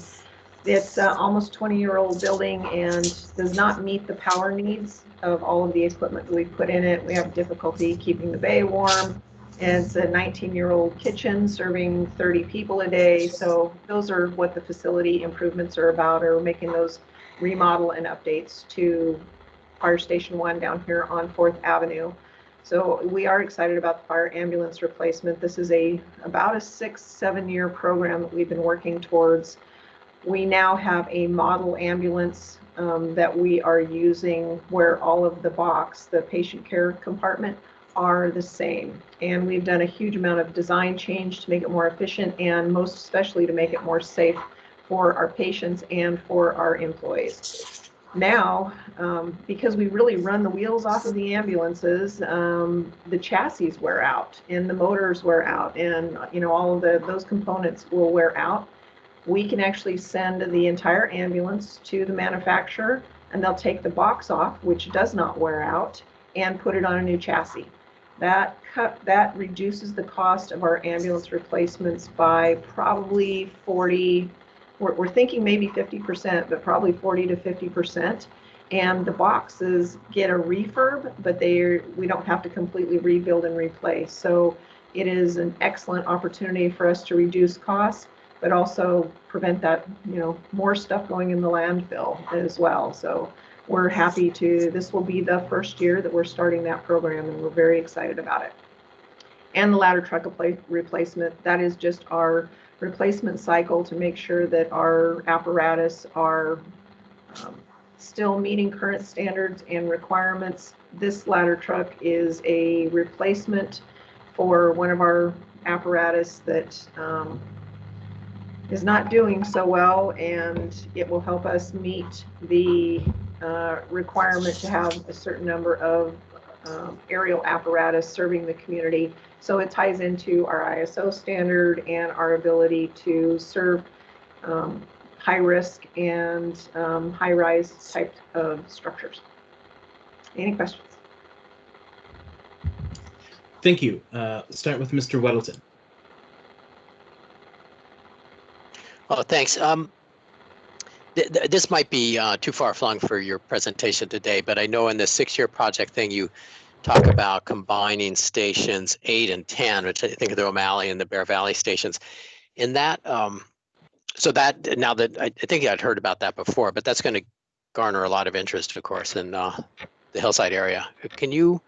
It's almost 20-year-old building and does not meet the power needs of all of the equipment that we put in it. We have difficulty keeping the bay warm, and it's a 19-year-old kitchen serving 30 people a day. So those are what the facility improvements are about, are making those remodel and updates to Fire Station 1 down here on 4th Avenue. So we are excited about the fire ambulance replacement. This is about a 6-7 year program that we've been working towards. We now have a model ambulance that we are using where all of the the patient care compartment, are the same. And we've done a huge amount of design change to make it more efficient and most especially to make it more safe for our patients and for our employees. Now, because we really run the wheels off of the ambulances, the chassis wear out and the motors wear out, and all of those components will wear out. We can actually send the entire ambulance to the manufacturer and they'll take the box off, which does not wear out, and put it on a new chassis. That reduces the cost of our ambulance replacements by probably 40, we're thinking maybe 50%, but probably 40 to 50%. And the boxes get a refurb, but we don't have to completely rebuild and replace. So it is an excellent opportunity for us to reduce costs, but also prevent that, more stuff going in the landfill as well. So we're happy this will be the first year that we're starting that program, and we're very excited about it. And the ladder truck replacement, that is just our replacement cycle to make sure that our apparatus are still meeting current standards and requirements. This ladder truck is a replacement for one of our apparatus that is not doing so well, and it will help us meet the requirement to have a certain number of aerial apparatus serving the community. So it ties into our ISO standard and our ability to serve high risk and high rise type of structures. Any questions? Thank you. Start with Mr. Weddleton. Oh, thanks. This might be too far flung for your presentation today, but I know in the 6-year project thing, you talk about combining stations 8 and 10, which I think are the O'Malley and the Bear Valley stations. In that, so that now that I think I'd heard about that before, but that's going to garner a lot of interest, of course, in the Hillside area. Can you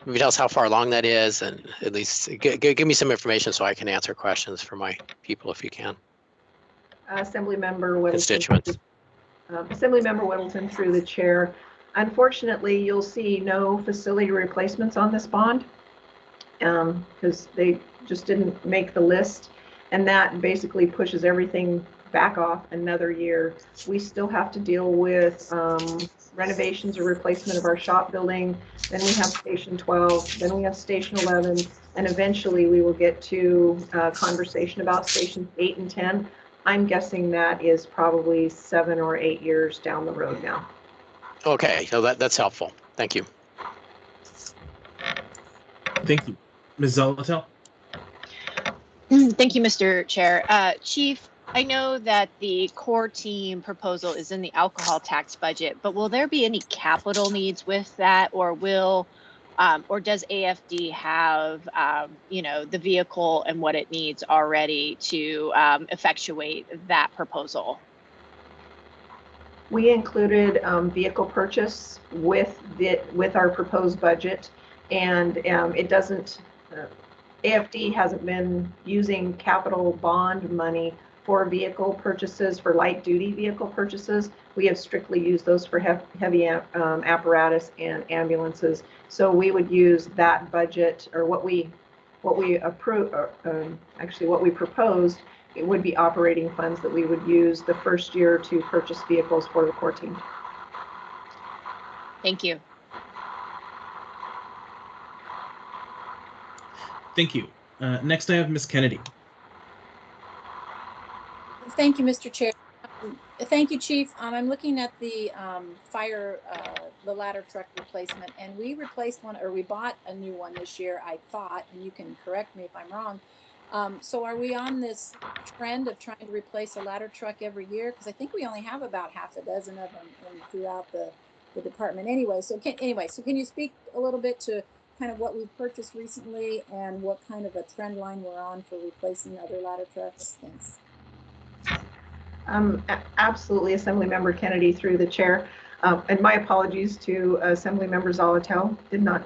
maybe tell us how far along that is, and at least give me some information so I can answer questions for my people if you can. Assemblymember Whittleton. Constituents. Assemblymember Whittleton through the chair. Unfortunately, you'll see no facility replacements on this bond because they just didn't make the list, and that basically pushes everything back off another year. We still have to deal with renovations or replacement of our shop building. Then we have Station 12, then we have Station 11, and eventually we will get to a conversation about Stations 8 and 10. I'm guessing that is probably 7 or 8 years down the road now. Okay, so that's helpful. Thank you. Thank you. Ms. Zolotel? Thank you, Mr. Chair. Chief, I know that the core team proposal is in the alcohol tax budget, but will there be any capital needs with that, or or does AFD have, the vehicle and what it needs already to effectuate that proposal? We included vehicle purchase with our proposed budget, and it doesn't. AFD hasn't been using capital bond money for vehicle purchases, for light duty vehicle purchases. We have strictly used those for heavy apparatus and ambulances. So we would use that budget, or what we approve, actually what we proposed, it would be operating funds that we would use the first year to purchase vehicles for the core team. Thank you. Thank you. Next I have Ms. Kennedy. Thank you, Mr. Chair. Thank you, Chief. I'm looking at the the ladder truck replacement, and we replaced one, or we bought a new one this year, I thought, and you can correct me if I'm wrong. So are we on this trend of trying to replace a ladder truck every year? Because I think we only have about half a dozen of them throughout the department anyway. So can you speak a little bit to kind of what we've purchased recently and what kind of a trend line we're on for replacing other ladder trucks? Thanks. Absolutely, Assemblymember Kennedy through the chair. And my apologies to Assemblymember Zalatel. Did not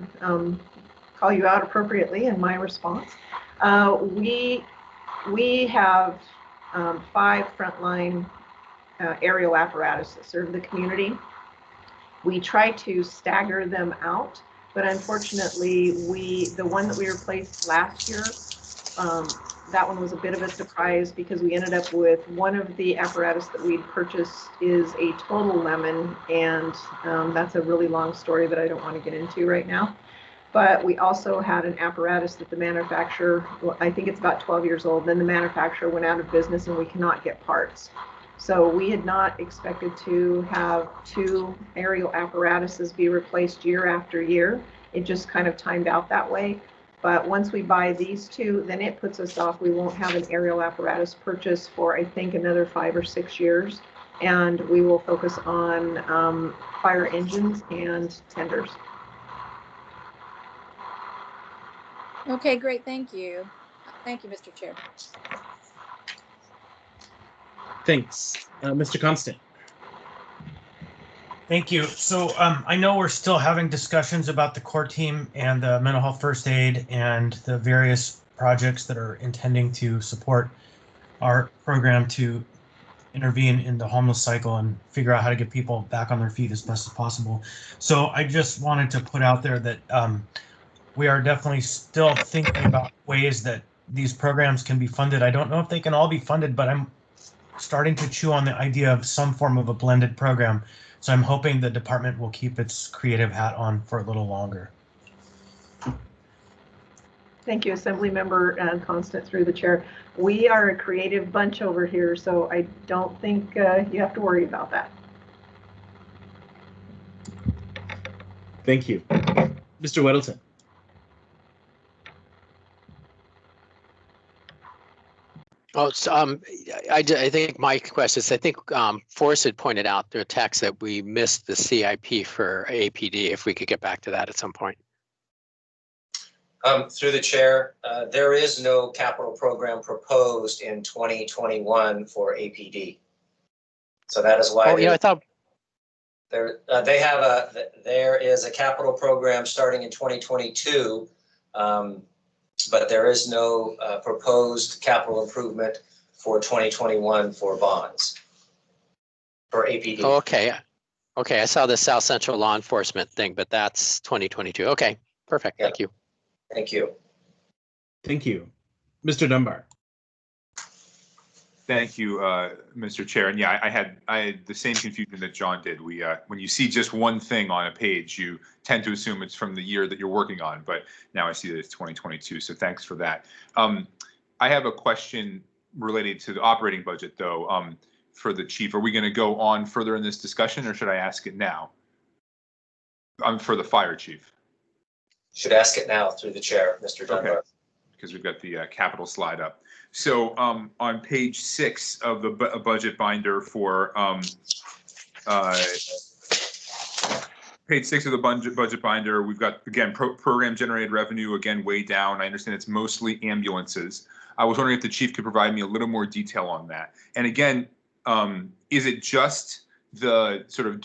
call you out appropriately in my response. We have 5 frontline aerial apparatus that serve the community. We try to stagger them out, but unfortunately, the one that we replaced last year, that one was a bit of a surprise because we ended up with one of the apparatus that we'd purchased is a total lemon, and that's a really long story that I don't want to get into right now. But we also had an apparatus that the manufacturer, well, I think it's about 12 years old, then the manufacturer went out of business and we cannot get parts. So we had not expected to have 2 aerial apparatuses be replaced year after year. It just kind of timed out that way. But once we buy these 2, then it puts us off. We won't have an aerial apparatus purchase for, I think, another 5 or 6 years. And we will focus on fire engines and tenders. Okay, great. Thank you. Thank you, Mr. Chair. Thanks. Mr. Constant. Thank you. So I know we're still having discussions about the core team and the mental health first aid and the various projects that are intending to support our program to intervene in the homeless cycle and figure out how to get people back on their feet as best as possible. So I just wanted to put out there that we are definitely still thinking about ways that these programs can be funded. I don't know if they can all be funded, but I'm starting to chew on the idea of some form of a blended program. So I'm hoping the department will keep its creative hat on for a little longer. Thank you, Assemblymember Constant through the chair. We are a creative bunch over here, so I don't think you have to worry about that. Thank you. Mr. Weddleton. Oh, so, I think my question is, I think Forrest had pointed out through a text that we missed the CIP for APD, if we could get back to that at some point. Through the chair, there is no capital program proposed in 2021 for APD. So that is why I thought there is a capital program starting in 2022. But there is no proposed capital improvement for 2021 for bonds for APD. Oh, okay. Okay, I saw the South Central law enforcement thing, but that's 2022. Okay, perfect. Yeah. Thank you. Thank you. Thank you. Mr. Dunbar. Thank you, Mr. Chair. And yeah, I had the same confusion that John did. We when you see just one thing on a page, you tend to assume it's from the year that you're working on, but now I see that it's 2022. So thanks for that. I have a question related to the operating budget, though, for the chief. Are we going to go on further in this discussion, or should I ask it now? For the fire chief. Should ask it now through the chair, Mr. Dunbar. Okay, because we've got the capital slide up. So on page 6 of the budget binder for page 6 of the budget binder, we've got, again, program generated revenue, again, way down. I understand it's mostly ambulances. I was wondering if the chief could provide me a little more detail on that. And again, is it just the sort of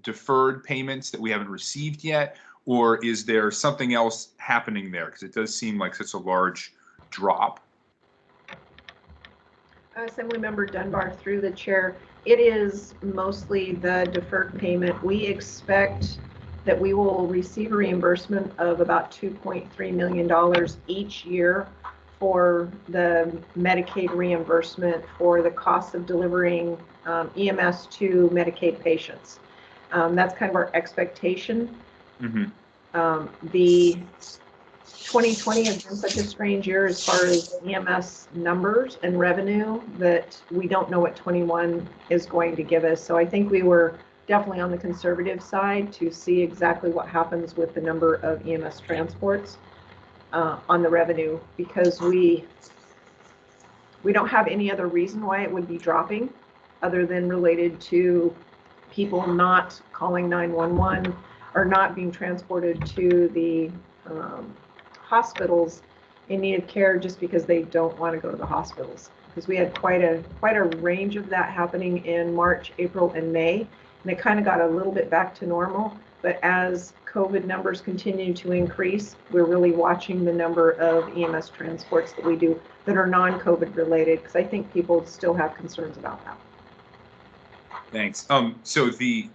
deferred payments that we haven't received yet, or is there something else happening there? Because it does seem like such a large drop. Assemblymember Dunbar through the chair. It is mostly the deferred payment. We expect that we will receive a reimbursement of about $2.3 million each year for the Medicaid reimbursement for the cost of delivering EMS to Medicaid patients. That's kind of our expectation. Mm-hmm. The 2020 has been such a strange year as far as EMS numbers and revenue that we don't know what 21 is going to give us. So I think we were definitely on the conservative side to see exactly what happens with the number of EMS transports on the revenue, because we don't have any other reason why it would be dropping other than related to people not calling 911 or not being transported to the hospitals in need of care just because they don't want to go to the hospitals. because we had quite a range of that happening in March, April, and May, and it kind of got a little bit back to normal. But as COVID numbers continue to increase, we're really watching the number of EMS transports that we do that are non-COVID related, because I think people still have concerns about that. Thanks. So the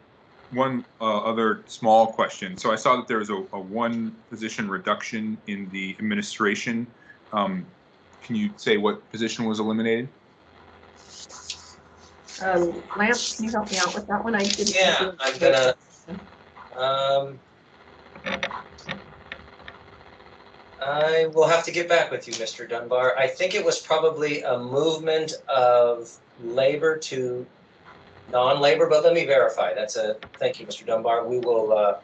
one other small question. So I saw that there was a one position reduction in the administration. Can you say what position was eliminated? Lance, can you help me out with that one? I didn't. Yeah, I'm gonna. I will have to get back with you, Mr. Dunbar. I think it was probably a movement of labor to non-labor, but let me verify. Thank you, Mr. Dunbar. We will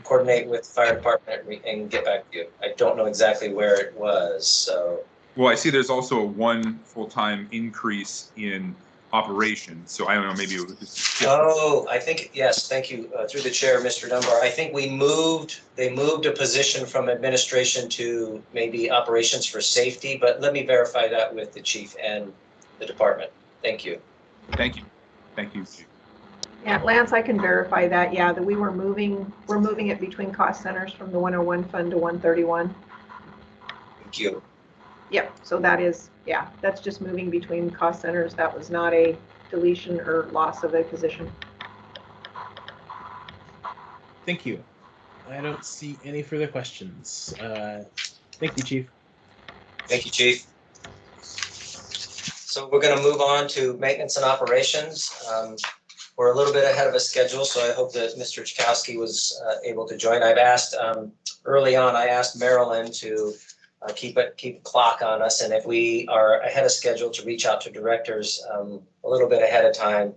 coordinate with the fire department and get back to you. I don't know exactly where it was, so. Well, I see there's also a one full-time increase in operations, so I don't know, maybe it was just. Oh, I think, yes, thank you. Through the chair, Mr. Dunbar. I think they moved a position from administration to maybe operations for safety, but let me verify that with the chief and the department. Thank you. Thank you. Thank you. Yeah, Lance, I can verify that. Yeah, that we're moving it between cost centers from the 101 fund to 131. Thank you. Yep, so that is, yeah, that's just moving between cost centers. That was not a deletion or loss of a position. Thank you. I don't see any further questions. Thank you, Chief. Thank you, Chief. So we're going to move on to maintenance and operations. We're a little bit ahead of a schedule, so I hope that Mr. Chakowski was able to join. I've asked, early on, I asked Marilyn to keep a clock on us, and if we are ahead of schedule, to reach out to directors a little bit ahead of time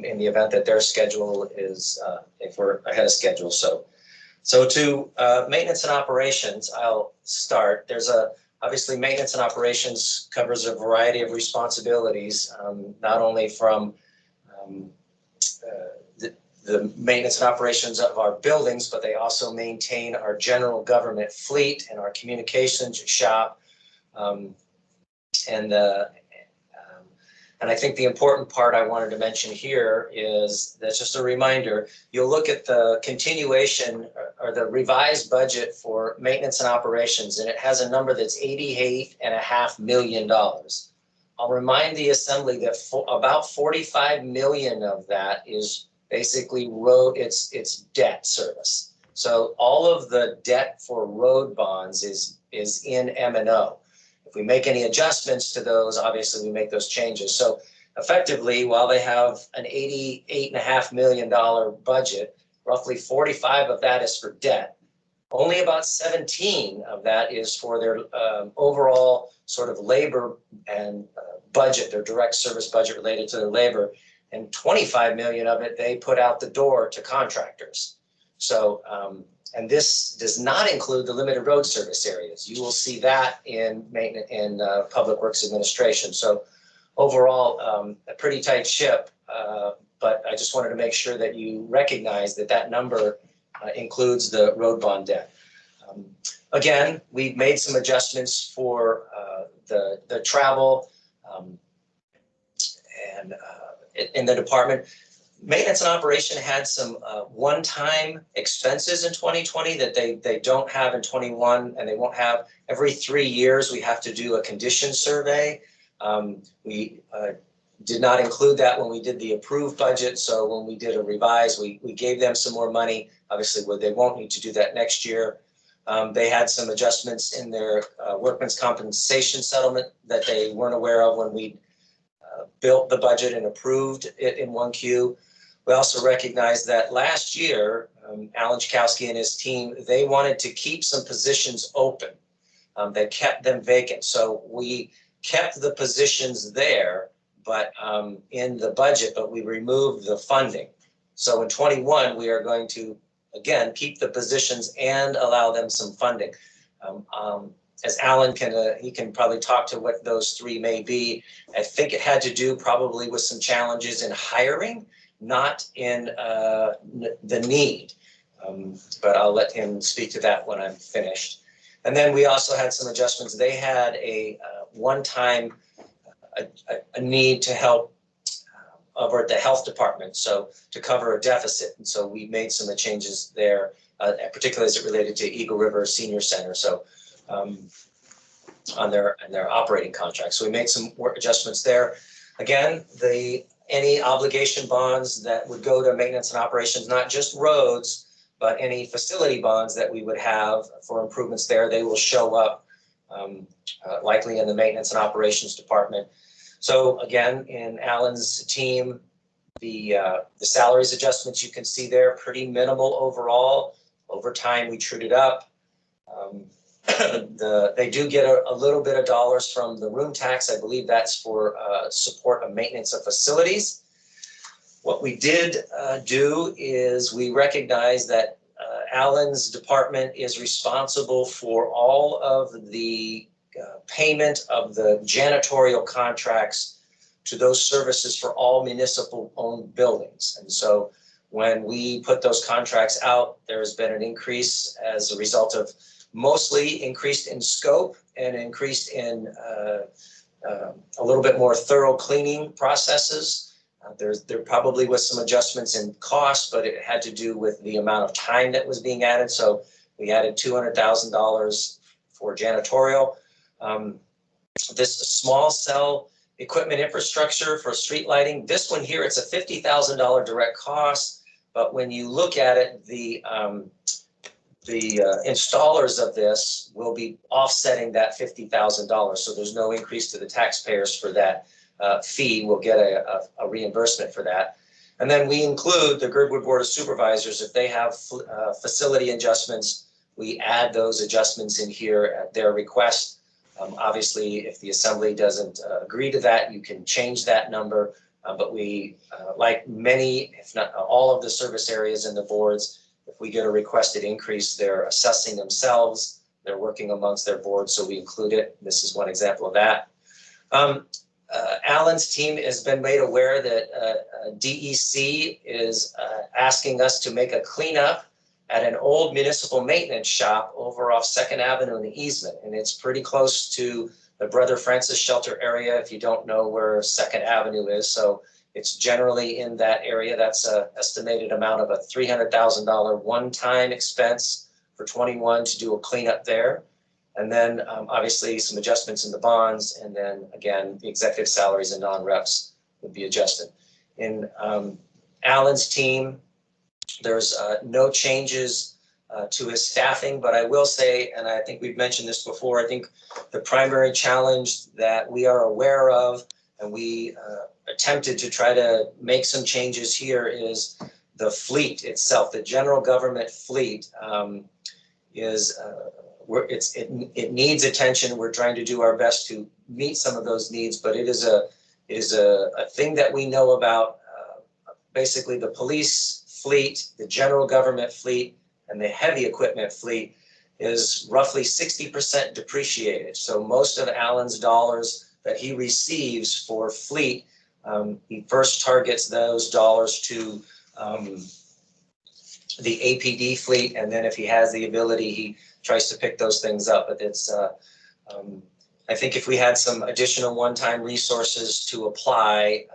in the event that their schedule is, if we're ahead of schedule. So to maintenance and operations, I'll start. There's obviously maintenance and operations covers a variety of responsibilities, not only from the maintenance and operations of our buildings, but they also maintain our general government fleet and our communications shop. And I think the important part I wanted to mention here is that's just a reminder. You'll look at the continuation or the revised budget for maintenance and operations, and it has a number that's $88.5 million. I'll remind the assembly that about 45 million of that is basically road, it's debt service. So all of the debt for road bonds is in M&O. If we make any adjustments to those, obviously we make those changes. So effectively, while they have an $88.5 million budget, roughly 45 of that is for debt. Only about 17 of that is for their overall sort of labor and budget, their direct service budget related to their labor. And 25 million of it they put out the door to contractors. So, and this does not include the limited road service areas. You will see that in maintenance in Public Works Administration. So overall, a pretty tight ship, but I just wanted to make sure that you recognize that number includes the road bond debt. Again, we've made some adjustments for the travel and in the department. Maintenance and operation had some one-time expenses in 2020 that they don't have in 21, and they won't have. Every 3 years we have to do a condition survey. We did not include that when we did the approved budget, so when we did a revise, we gave them some more money. Obviously, they won't need to do that next year. They had some adjustments in their workman's compensation settlement that they weren't aware of when we built the budget and approved it in 1Q. We also recognized that last year, Alan Chakowski and his team, they wanted to keep some positions open. They kept them vacant. So we kept the positions there, but in the budget, but we removed the funding. So in 21, we are going to, again, keep the positions and allow them some funding. As Alan he can probably talk to what those three may be. I think it had to do probably with some challenges in hiring, not in the need. But I'll let him speak to that when I'm finished. And then we also had some adjustments. They had a one-time a need to help over at the health department, so to cover a deficit. And so we made some changes there, particularly as it related to Eagle River Senior Center. So on their operating contract. So we made some work adjustments there. Again, any obligation bonds that would go to maintenance and operations, not just roads, but any facility bonds that we would have for improvements there, they will show up likely in the maintenance and operations department. So again, in Alan's team, the salaries adjustments you can see there, pretty minimal overall. Over time, we trued it up. They do get a little bit of dollars from the room tax. I believe that's for support of maintenance of facilities. What we did do is we recognize that Alan's department is responsible for all of the payment of the janitorial contracts to those services for all municipal owned buildings. And so when we put those contracts out, there's been an increase as a result of mostly increased in scope and increased in a little bit more thorough cleaning processes. There probably was some adjustments in cost, but it had to do with the amount of time that was being added. So we added $200,000 for janitorial. This small cell equipment infrastructure for street lighting, this one here, it's a $50,000 direct cost. But when you look at it, the installers of this will be offsetting that $50,000. So there's no increase to the taxpayers for that fee. We'll get a reimbursement for that. And then we include the Girdwood Board of Supervisors. If they have facility adjustments, we add those adjustments in here at their request. Obviously, if the assembly doesn't agree to that, you can change that number. But we, like many, if not all of the service areas in the boards, if we get a requested increase, they're assessing themselves. They're working amongst their boards, so we include it. This is one example of that. Alan's team has been made aware that DEC is asking us to make a cleanup at an old municipal maintenance shop over off 2nd Avenue in the easement. And it's pretty close to the Brother Francis Shelter area, if you don't know where 2nd Avenue is. So it's generally in that area. That's an estimated amount of a $300,000 one-time expense for 21 to do a cleanup there. And then obviously some adjustments in the bonds. And then again, the executive salaries and non-reps would be adjusted. In Alan's team, there's no changes to his staffing, but I will say, and I think we've mentioned this before, I think the primary challenge that we are aware of, and we attempted to try to make some changes here, is the fleet itself. The general government fleet it needs attention. We're trying to do our best to meet some of those needs, but it is a thing that we know about. Basically, the police fleet, the general government fleet, and the heavy equipment fleet is roughly 60% depreciated. So most of Alan's dollars that he receives for fleet, he first targets those dollars to the APD fleet, and then if he has the ability, he tries to pick those things up. But it's, I think if we had some additional one-time resources to apply,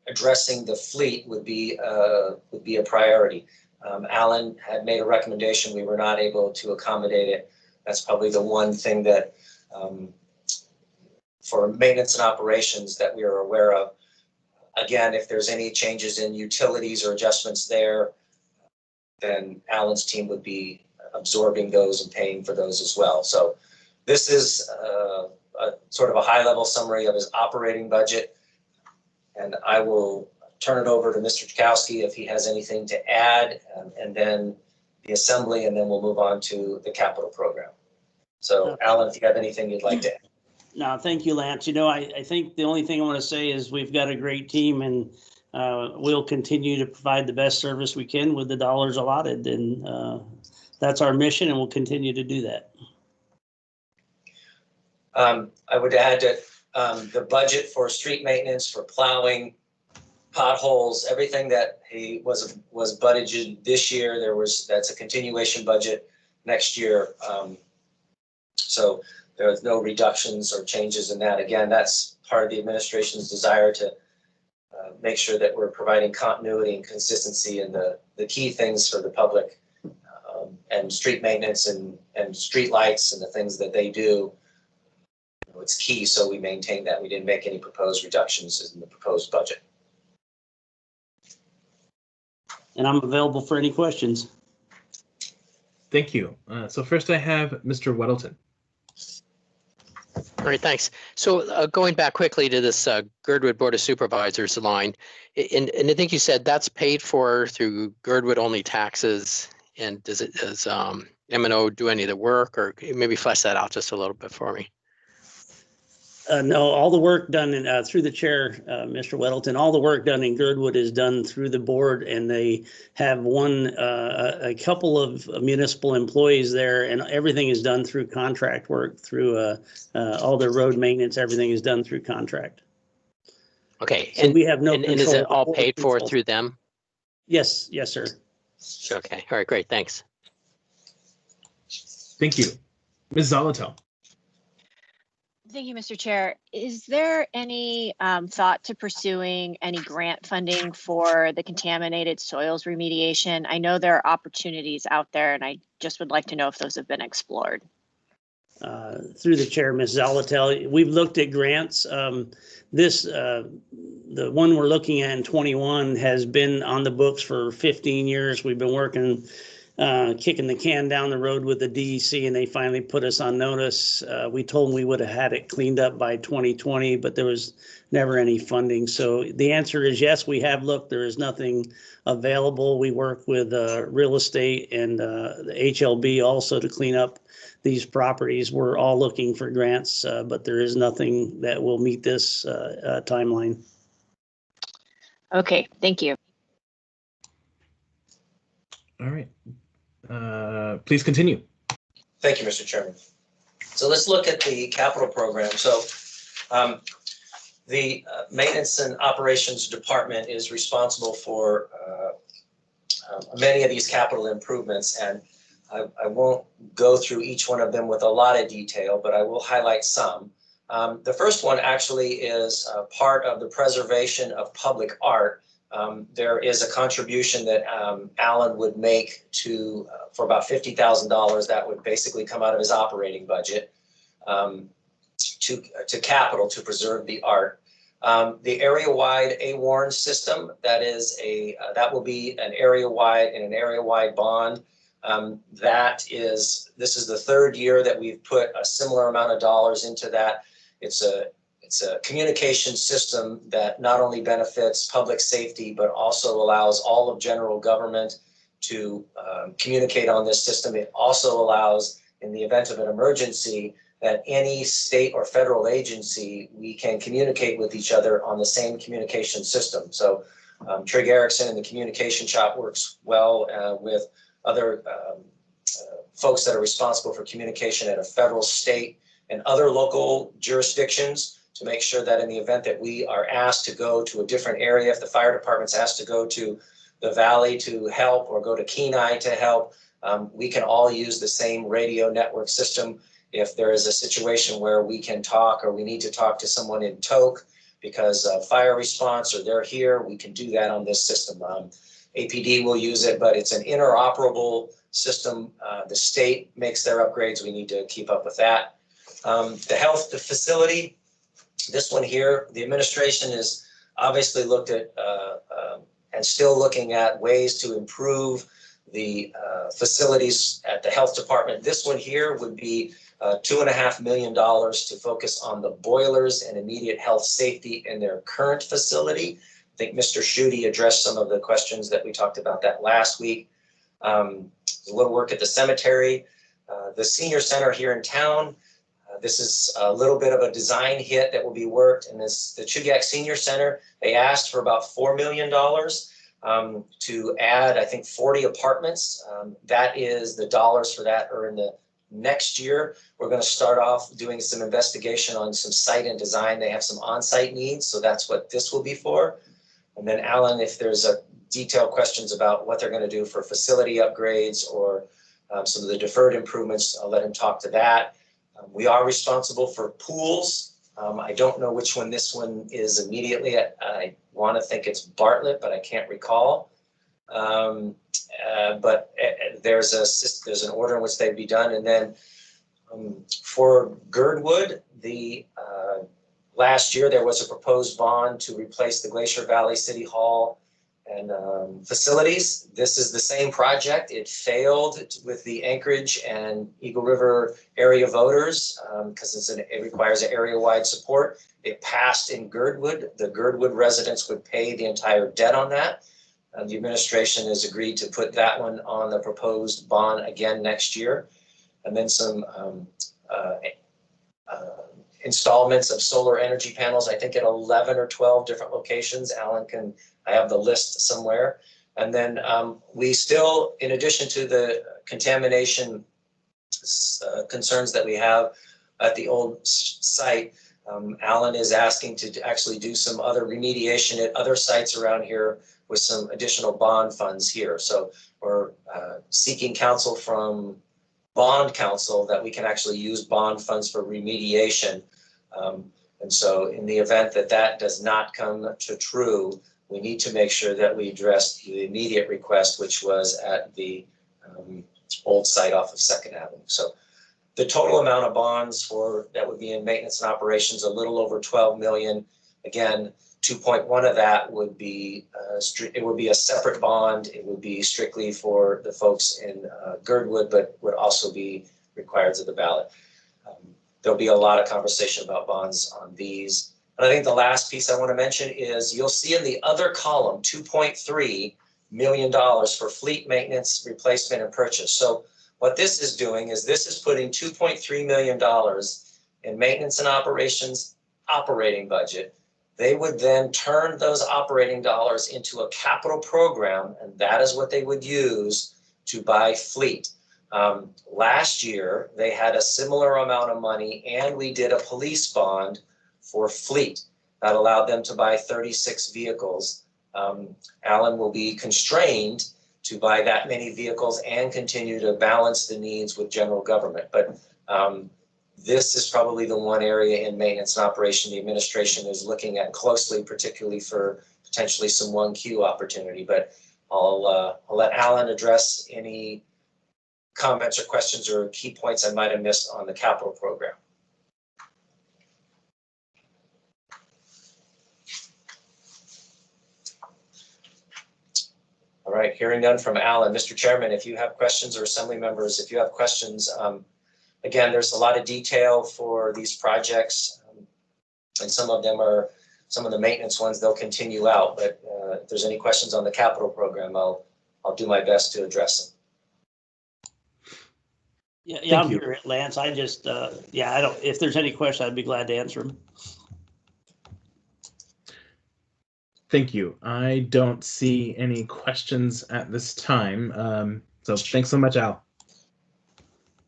addressing the fleet would be a priority. Alan had made a recommendation. We were not able to accommodate it. That's probably the one thing that for maintenance and operations that we are aware of. Again, if there's any changes in utilities or adjustments there, then Alan's team would be absorbing those and paying for those as well. So this is a sort of a high-level summary of his operating budget. And I will turn it over to Mr. Chakowski if he has anything to add, and then the assembly, and then we'll move on to the capital program. So Alan, if you have anything you'd like to add. No, thank you, Lance. You know, I think the only thing I want to say is we've got a great team, and we'll continue to provide the best service we can with the dollars allotted. And that's our mission, and we'll continue to do that. I would add that the budget for street maintenance, for plowing, potholes, everything that he was budgeted this year, that's a continuation budget next year. So There's no reductions or changes in that. Again, that's part of the administration's desire to make sure that we're providing continuity and consistency in the key things for the public, and street maintenance and street lights and the things that they do. It's key, so we maintain that. We didn't make any proposed reductions in the proposed budget. And I'm available for any questions. Thank you. So first I have Mr. Weddleton. All right, thanks. So going back quickly to this Girdwood Board of Supervisors line, and I think you said that's paid for through Girdwood only taxes. And does M&O do any of the work, or maybe flesh that out just a little bit for me? No, all the work done through the chair, Mr. Weddleton, all the work done in Girdwood is done through the board, and they have a couple of municipal employees there, and everything is done through contract work, through all their road maintenance, everything is done through contract. Okay, so we have no and is it all paid for through them? Yes, sir. Okay, all right, great, thanks. Thank you. Ms. Zolotel. Thank you, Mr. Chair. Is there any thought to pursuing any grant funding for the contaminated soils remediation? I know there are opportunities out there, and I just would like to know if those have been explored. Through the chair, Ms. Zolotel, we've looked at grants. The one we're looking at in 21 has been on the books for 15 years. We've been working, kicking the can down the road with the DEC, and they finally put us on notice. We told them we would have had it cleaned up by 2020, but there was never any funding. So the answer is yes, we have looked. There is nothing available. We work with real estate and the HLB also to clean up these properties. We're all looking for grants, but there is nothing that will meet this timeline. Okay, thank you. All right. Please continue. Thank you, Mr. Chairman. So let's look at the capital program. So the Maintenance and Operations Department is responsible for many of these capital improvements, and I won't go through each one of them with a lot of detail, but I will highlight some. The first one actually is part of the preservation of public art. There is a contribution that Alan would make to for about $50,000 that would basically come out of his operating budget to capital to preserve the art. The area-wide A-Warren system, this is an area-wide bond. This is the third year that we've put a similar amount of dollars into that. It's a communication system that not only benefits public safety, but also allows all of general government to communicate on this system. It also allows, in the event of an emergency, that any state or federal agency, we can communicate with each other on the same communication system. So Trig Erickson and the communication shop works well with other folks that are responsible for communication at a federal, state, and other local jurisdictions to make sure that in the event that we are asked to go to a different area, if the fire department's asked to go to the valley to help or go to Kenai to help, we can all use the same radio network system. If there is a situation where we can talk or we need to talk to someone in Tok because of fire response or they're here, we can do that on this system. APD will use it, but it's an interoperable system. The state makes their upgrades. We need to keep up with that. The facility, this one here, the administration is obviously looked at and still looking at ways to improve the facilities at the health department. This one here would be $2.5 million to focus on the boilers and immediate health safety in their current facility. I think Mr. Schutte addressed some of the questions that we talked about that last week. A little work at the cemetery. The senior center here in town, this is a little bit of a design hit that will be worked. And the Chugach Senior Center, they asked for about $4 million to add, I think, 40 apartments. That is the dollars for that are in the next year. We're going to start off doing some investigation on some site and design. They have some on-site needs, so that's what this will be for. And then Alan, if there's detailed questions about what they're going to do for facility upgrades or some of the deferred improvements, I'll let him talk to that. We are responsible for pools. I don't know which one this one is immediately. I want to think it's Bartlett, but I can't recall. But there's an order in which they'd be done. And then for Girdwood, last year there was a proposed bond to replace the Glacier Valley City Hall and facilities. This is the same project. It failed with the Anchorage and Eagle River area voters because it requires an area-wide support. It passed in Girdwood. The Girdwood residents would pay the entire debt on that. The administration has agreed to put that one on the proposed bond again next year. And then some installments of solar energy panels, I think at 11 or 12 different locations. Alan I have the list somewhere. And then we still, in addition to the contamination concerns that we have at the old site, Alan is asking to actually do some other remediation at other sites around here with some additional bond funds here. So we're seeking counsel from bond counsel that we can actually use bond funds for remediation. And so in the event that that does not come to true, we need to make sure that we address the immediate request, which was at the old site off of 2nd Avenue. So the total amount of bonds that would be in maintenance and operations, a little over 12 million. Again, 2.1 of that would be, it would be a separate bond. It would be strictly for the folks in Girdwood, but would also be required to the ballot. There'll be a lot of conversation about bonds on these. And I think the last piece I want to mention is you'll see in the other column, $2.3 million for fleet maintenance, replacement, and purchase. So what this is doing is this is putting $2.3 million in maintenance and operations operating budget. They would then turn those operating dollars into a capital program, and that is what they would use to buy fleet. Last year, they had a similar amount of money, and we did a police bond for fleet that allowed them to buy 36 vehicles. Alan will be constrained to buy that many vehicles and continue to balance the needs with general government. But this is probably the one area in maintenance and operation the administration is looking at closely, particularly for potentially some 1Q opportunity. But I'll let Alan address any comments or questions or key points I might have missed on the capital program. All right, hearing none from Alan. Mr. Chairman, if you have questions, or assembly members, if you have questions, again, there's a lot of detail for these projects, and some of the maintenance ones, they'll continue out. But if there's any questions on the capital program, I'll do my best to address them. Yeah, I'm here, Lance. I just, if there's any question, I'd be glad to answer them. Thank you. I don't see any questions at this time. So thanks so much, Al.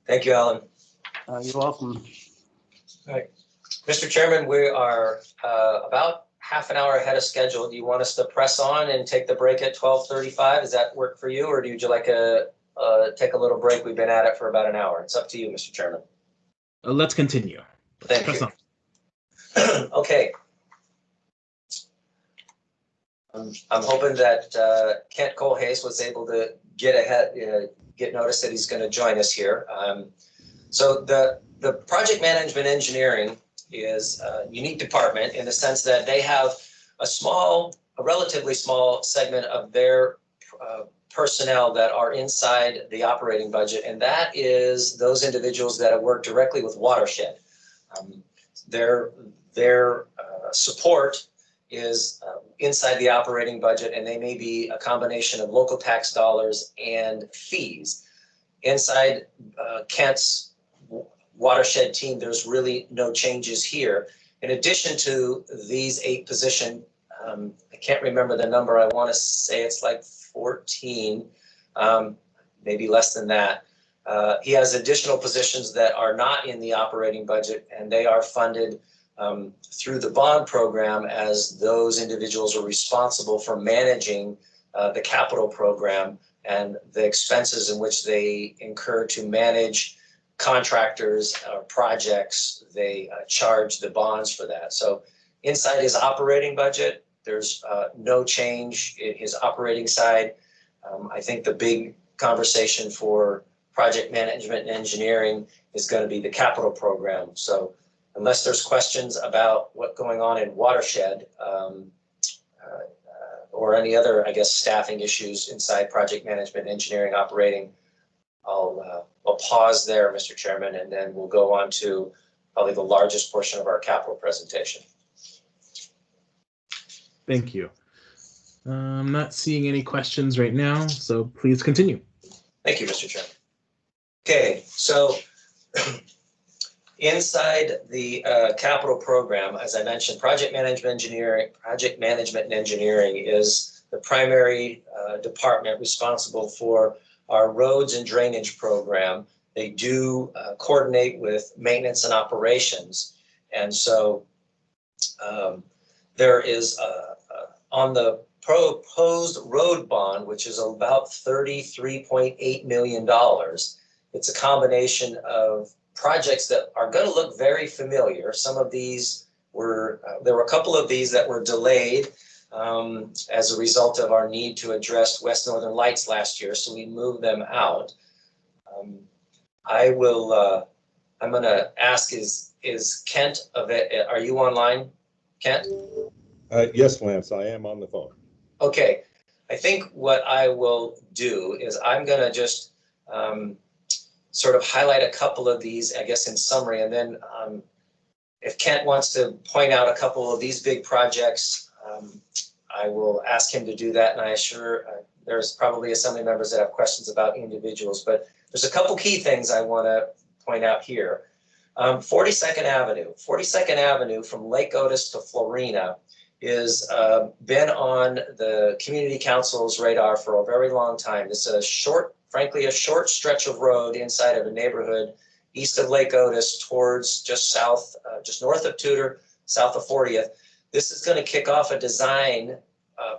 Thank you, Alan. You're welcome. All right. Mr. Chairman, we are about half an hour ahead of schedule. Do you want us to press on and take the break at 12:35? Does that work for you, or would you like take a little break? We've been at it for about an hour. It's up to you, Mr. Chairman. Let's continue. Thank you. Okay. I'm hoping that Kent Colhase was able to get notice that he's going to join us here. So the project management engineering is a unique department in the sense that they have a relatively small segment of their personnel that are inside the operating budget, and that is those individuals that have worked directly with watershed. Their support is inside the operating budget, and they may be a combination of local tax dollars and fees. Inside Kent's watershed team, there's really no changes here. In addition to these 8 positions, I can't remember the number. I want to say it's like 14, maybe less than that. He has additional positions that are not in the operating budget, and they are funded through the bond program, as those individuals are responsible for managing the capital program and the expenses in which they incur to manage contractors or projects, they charge the bonds for that. So inside his operating budget, there's no change in his operating side. I think the big conversation for project management and engineering is going to be the capital program. So unless there's questions about what's going on in watershed or any other, I guess, staffing issues inside project management, engineering, operating, I'll pause there, Mr. Chairman, and then we'll go on to probably the largest portion of our capital presentation. Thank you. I'm not seeing any questions right now, so please continue. Thank you, Mr. Chairman. Okay, so inside the capital program, as I mentioned, project management and engineering is the primary department responsible for our roads and drainage program. They do coordinate with maintenance and operations. And so there is on the proposed road bond, which is about $33.8 million. It's a combination of projects that are going to look very familiar. Some of these were, there were a couple of these that were delayed as a result of our need to address West Northern Lights last year, so we moved them out. I'm going to ask, is Kent, are you online, Kent? Yes, Lance, I am on the phone. Okay, I think what I will do is I'm going to just sort of highlight a couple of these, I guess, in summary, and then if Kent wants to point out a couple of these big projects, I will ask him to do that, and I assure there's probably assembly members that have questions about individuals, but there's a couple key things I want to point out here. 42nd Avenue. 42nd Avenue from Lake Otis to Florina is been on the community council's radar for a very long time. It's a short, frankly, a short stretch of road inside of a neighborhood east of Lake Otis towards just south, just north of Tudor, south of 40th. This is going to kick off a design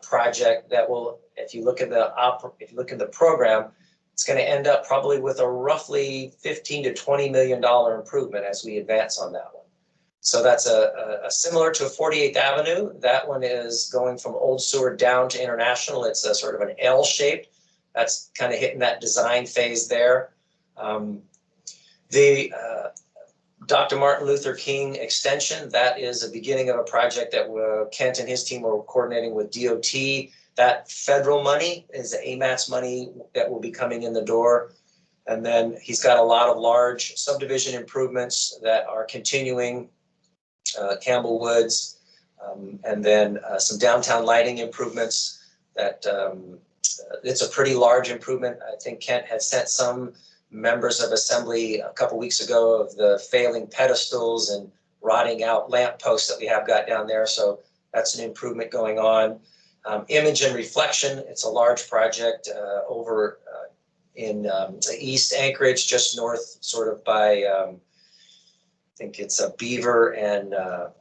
project that will, if you look at the program, it's going to end up probably with a roughly $15 to $20 million improvement as we advance on that one. So that's a similar to 48th Avenue. That one is going from Old Seward down to International. It's a sort of an L shaped. That's kind of hitting that design phase there. Dr. Martin Luther King extension, that is the beginning of a project that Kent and his team were coordinating with DOT. That federal money is the AMATS money that will be coming in the door. And then he's got a lot of large subdivision improvements that are continuing, Campbell Woods, and then some downtown lighting improvements that it's a pretty large improvement. I think Kent had sent some members of Assembly a couple weeks ago of the failing pedestals and rotting out lamp posts that we have got down there. So that's an improvement going on. Image and reflection, it's a large project over in East Anchorage, just north sort of by, I think it's a Beaver and a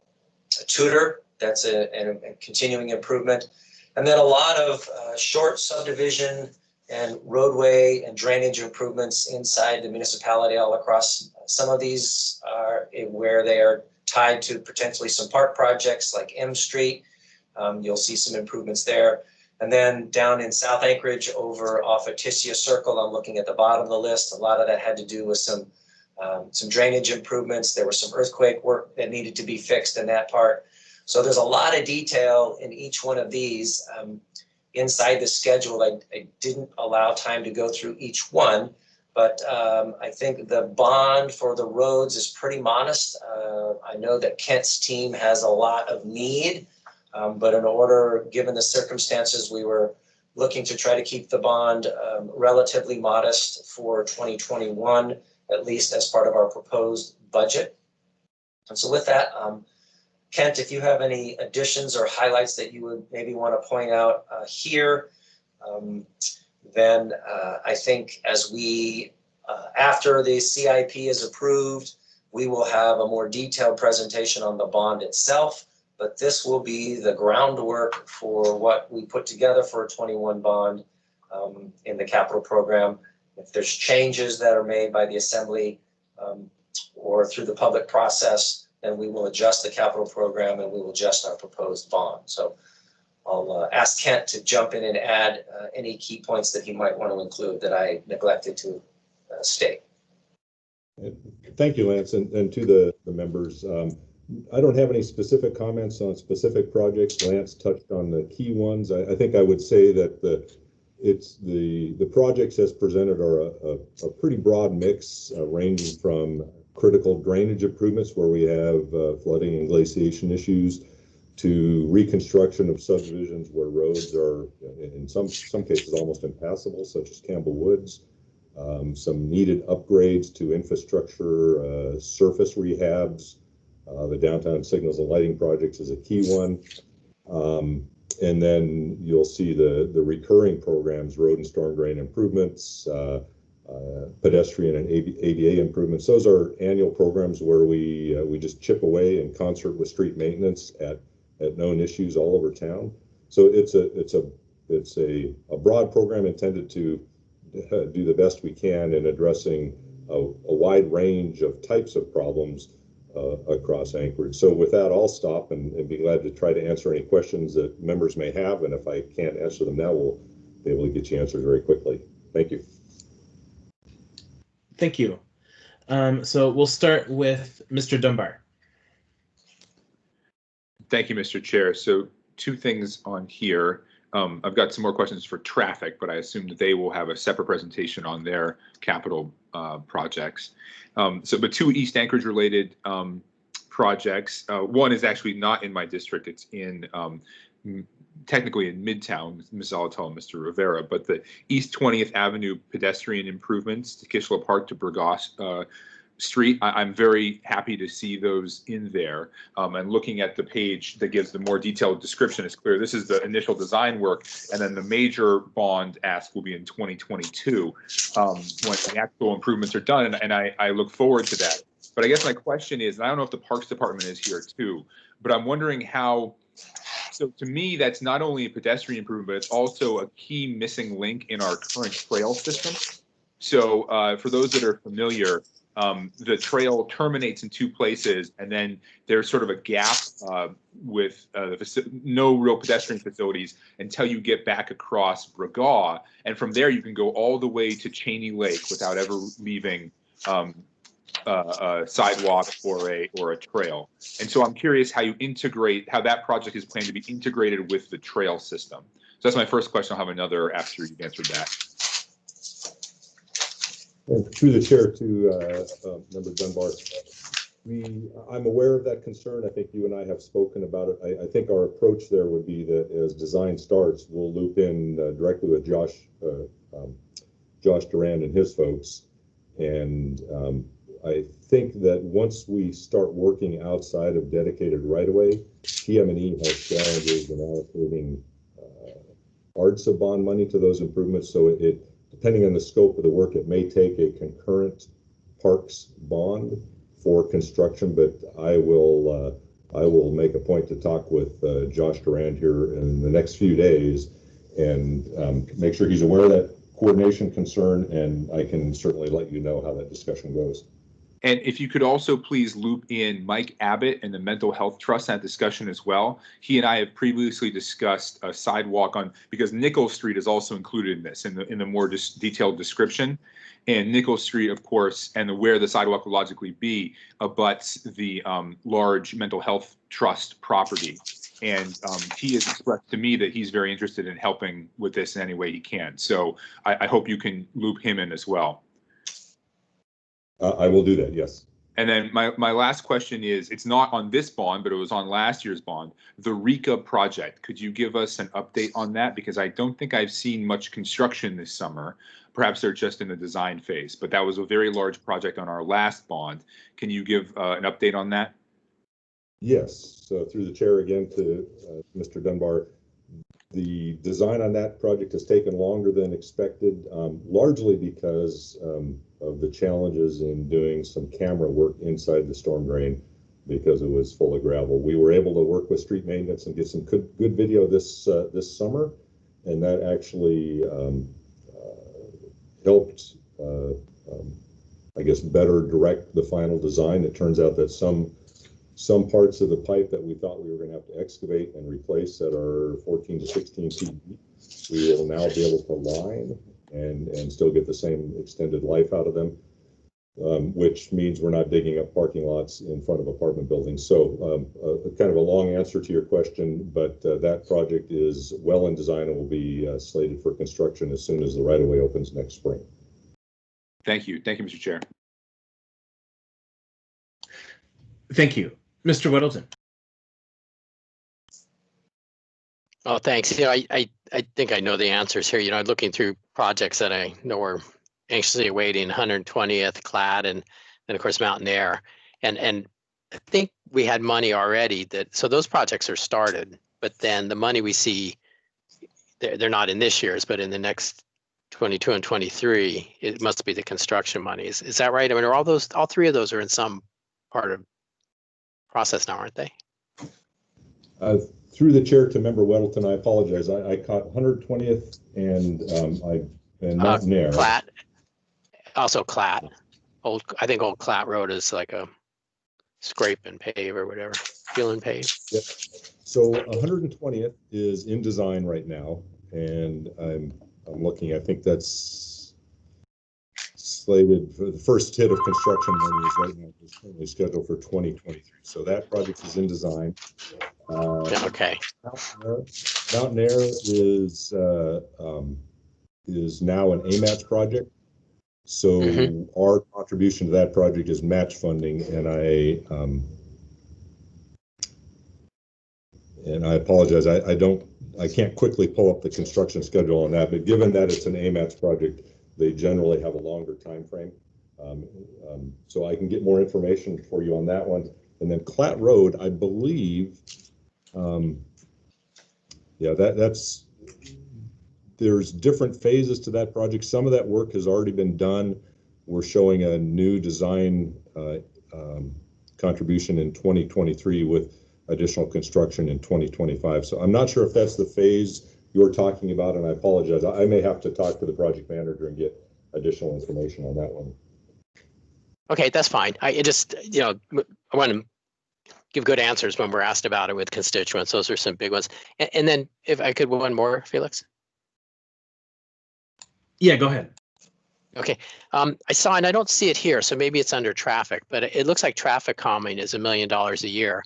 Tudor. That's a continuing improvement. And then a lot of short subdivision and roadway and drainage improvements inside the municipality all across. Some of these are where they are tied to potentially some park projects like M Street. You'll see some improvements there. And then down in South Anchorage over off of Tissia Circle, I'm looking at the bottom of the list. A lot of that had to do with some drainage improvements. There was some earthquake work that needed to be fixed in that part. So there's a lot of detail in each one of these. Inside the schedule, I didn't allow time to go through each one, but I think the bond for the roads is pretty modest. I know that Kent's team has a lot of need, but in order, given the circumstances, we were looking to try to keep the bond relatively modest for 2021, at least as part of our proposed budget. And so with that, Kent, if you have any additions or highlights that you would maybe want to point out here, then I think as we, after the CIP is approved, we will have a more detailed presentation on the bond itself, but this will be the groundwork for what we put together for a 21 bond in the capital program. If there's changes that are made by the Assembly, or through the public process, then we will adjust the capital program and we will adjust our proposed bond. So I'll ask Kent to jump in and add any key points that he might want to include that I neglected to state. Thank you, Lance, and to the members. I don't have any specific comments on specific projects. Lance touched on the key ones. I think I would say that the projects as presented are a pretty broad mix, ranging from critical drainage improvements where we have flooding and glaciation issues, to reconstruction of subdivisions where roads are in some cases almost impassable, such as Campbell Woods. Some needed upgrades to infrastructure, surface rehabs. The downtown signals and lighting projects is a key one. And then you'll see the recurring programs, road and storm drain improvements, pedestrian and ADA improvements. Those are annual programs where we just chip away in concert with street maintenance at known issues all over town. So it's a broad program intended to do the best we can in addressing a wide range of types of problems across Anchorage. So with that, I'll stop and be glad to try to answer any questions that members may have. And if I can't answer them now, we'll be able to get you answers very quickly. Thank you. Thank you. So we'll start with Mr. Dunbar. Thank you, Mr. Chair. So 2 things on here. I've got some more questions for traffic, but I assume that they will have a separate presentation on their capital projects. But 2 East Anchorage related projects. One is actually not in my district. It's in technically in Midtown, Ms. Zalatel and Mr. Rivera, but the East 20th Avenue pedestrian improvements to Kishla Park to Burgos Street. I'm very happy to see those in there. And looking at the page that gives the more detailed description, it's clear this is the initial design work, and then the major bond ask will be in 2022 when the actual improvements are done. And I look forward to that. But I guess my question is, and I don't know if the Parks Department is here too, but I'm wondering how. So to me, that's not only a pedestrian improvement, but it's also a key missing link in our current trail system. So for those that are familiar, the trail terminates in 2 places, and then there's sort of a gap with no real pedestrian facilities until you get back across Burgos, and from there you can go all the way to Cheney Lake without ever leaving a sidewalk or a trail. And so I'm curious how how that project is planned to be integrated with the trail system. So that's my first question. I'll have another after you've answered that. And through the chair to Member Dunbar, I'm aware of that concern. I think you and I have spoken about it. I think our approach there would be that as design starts, we'll loop in directly with Josh Durand and his folks. And I think that once we start working outside of dedicated right-of-way, TM&E has challenges in allocating parts of bond money to those improvements. So depending on the scope of the work, it may take a concurrent parks bond for construction, but I will make a point to talk with Josh Durand here in the next few days and make sure he's aware of that coordination concern, and I can certainly let you know how that discussion goes. And if you could also please loop in Mike Abbott and the Mental Health Trust in that discussion as well. He and I have previously discussed a sidewalk because Nichols Street is also included in this in the more detailed description. And Nichols Street, of course, and where the sidewalk will logically be abuts the large Mental Health Trust property. And he has expressed to me that he's very interested in helping with this in any way he can. So I hope you can loop him in as well. I will do that, yes. And then my last question is, it's not on this bond, but it was on last year's bond, the RECA project. Could you give us an update on that? Because I don't think I've seen much construction this summer. Perhaps they're just in the design phase, but that was a very large project on our last bond. Can you give an update on that? Yes, so through the chair again to Mr. Dunbar, the design on that project has taken longer than expected, largely because of the challenges in doing some camera work inside the storm drain because it was full of gravel. We were able to work with street maintenance and get some good video this summer, and that actually helped I guess, better direct the final design. It turns out that some parts of the pipe that we thought we were going to have to excavate and replace that are 14 to 16 feet deep, we will now be able to line and still get the same extended life out of them, which means we're not digging up parking lots in front of apartment buildings. So kind of a long answer to your question, but that project is well in design and will be slated for construction as soon as the right-of-way opens next spring. Thank you. Thank you, Mr. Chair. Thank you. Mr. Weddleton. Oh, thanks. I think I know the answers here. Looking through projects that I know we're anxiously awaiting, 120th, Clad, and of course Mountain Air. And I think we had money already so those projects are started, but then the money we see, they're not in this year's, but in the next 22 and 23, it must be the construction monies. Is that right? I mean, all three of those are in some part of process now, aren't they? Through the chair to Member Weddleton, I apologize. I caught 120th and Mountain Air. Clat. Also Clat. I think Old Clat Road is like a scrape and pave or whatever. Peel and pave. Yep. So 120th is in design right now, and I'm looking. I think that's slated for the first hit of construction money is right now is currently scheduled for 2023. So that project is in design. Okay. Mountain Air is now an AMATS project. So our contribution to that project is match funding, and I apologize. I can't quickly pull up the construction schedule on that, but given that it's an AMATS project, they generally have a longer time frame. So I can get more information for you on that one. And then Clat Road, I believe, there's different phases to that project. Some of that work has already been done. We're showing a new design contribution in 2023 with additional construction in 2025. So I'm not sure if that's the phase you're talking about, and I apologize. I may have to talk to the project manager and get additional information on that one. Okay, that's fine. I want to give good answers when we're asked about it with constituents. Those are some big ones. And then if I could, one more, Felix. Yeah, go ahead. Okay, I saw, and I don't see it here, so maybe it's under traffic, but it looks like traffic calming is $1 million a year,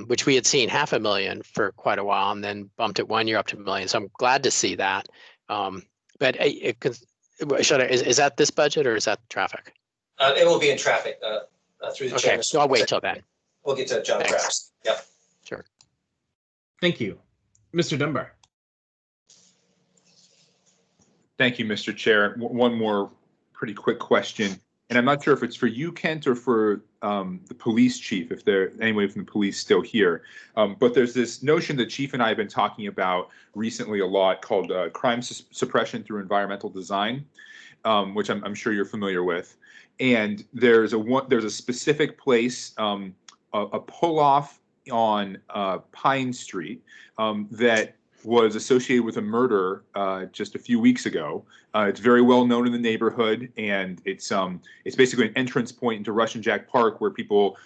which we had seen $500,000 for quite a while, and then bumped it 1 year up to $1 million. So I'm glad to see that. But is that this budget or is that traffic? It will be in traffic through the chair. Okay, so I'll wait till then. We'll get to John Krabs. Yep. Sure. Thank you. Mr. Dunbar. Thank you, Mr. Chair. One more pretty quick question, and I'm not sure if it's for you, Kent, or for the police chief, if there anyone from the police still here. But there's this notion that Chief and I have been talking about recently a lot called crime suppression through environmental design, which I'm sure you're familiar with. And there's a specific place, a pull-off on Pine Street that was associated with a murder just a few weeks ago. It's very well known in the neighborhood, and it's basically an entrance point into Russian Jack Park where people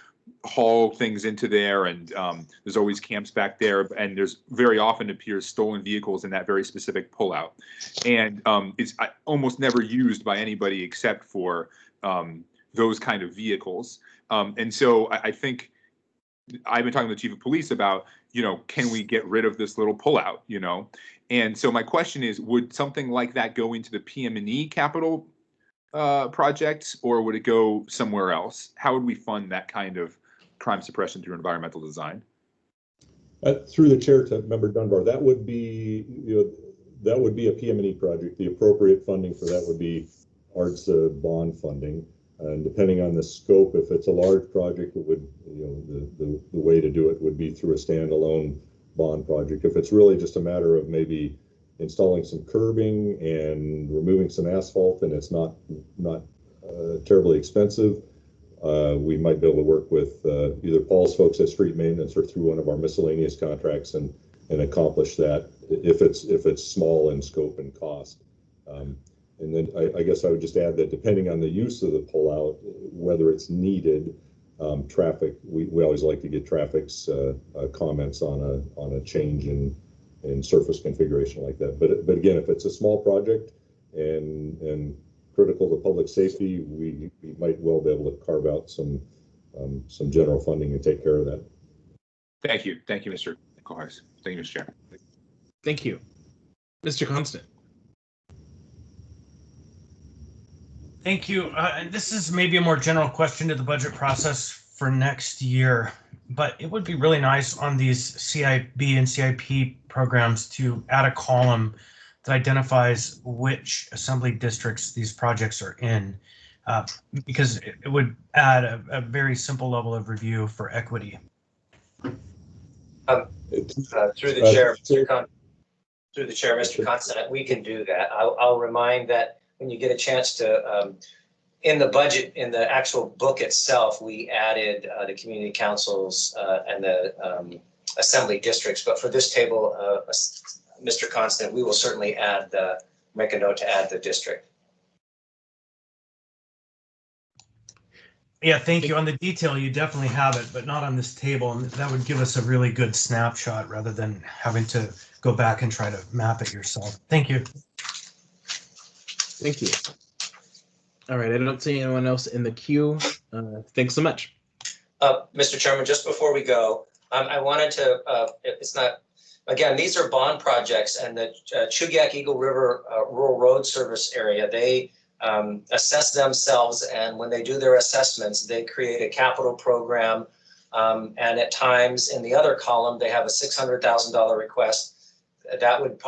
haul things into there, and there's always camps back there, and there's very often appears stolen vehicles in that very specific pullout, and it's almost never used by anybody except for those kind of vehicles, and so I think I've been talking to the chief of police about, can we get rid of this little pullout, and so my question is, would something like that go into the PM&E capital projects, or would it go somewhere else? How would we fund that kind of crime suppression through environmental design? Through the chair to Member Dunbar, that would be a PM&E project. The appropriate funding for that would be ARTSA bond funding, and depending on the scope, if it's a large project, it would, the way to do it would be through a standalone bond project. If it's really just a matter of maybe installing some curbing and removing some asphalt, and it's not terribly expensive, we might be able to work with either Paul's folks at street maintenance or through one of our miscellaneous contracts and accomplish that if it's small in scope and cost. And then I guess I would just add that depending on the use of the pullout, whether it's needed, traffic, we always like to get traffic's comments on a change in surface configuration like that. But again, if it's a small project and critical to public safety, we might well be able to carve out some general funding and take care of that. Thank you, Mr. Cohas. Thank you, Mr. Chair. Thank you, Mr. Constant. Thank you. And this is maybe a more general question to the budget process for next year, but it would be really nice on these CIB and CIP programs to add a column that identifies which assembly districts these projects are in, because it would add a very simple level of review for equity. Through the chair, Mr. Constant, we can do that. I'll remind that when you get a chance to, in the budget, in the actual book itself, we added the community councils and the assembly districts. But for this table, Mr. Constant, we will certainly make a note to add the district. Yeah, thank you. On the detail, you definitely have it, but not on this table. And that would give us a really good snapshot rather than having to go back and try to map it yourself. Thank you. Thank you. All right, I don't see anyone else in the queue. Thanks so much. Mr. Chairman, just before we go, I wanted to, it's not, again, these are bond projects, and the Chugiak Eagle River Rural Road Service area, they assess themselves, and when they do their assessments, they create a capital program, and at times in the other column, they have a $600,000 request. That would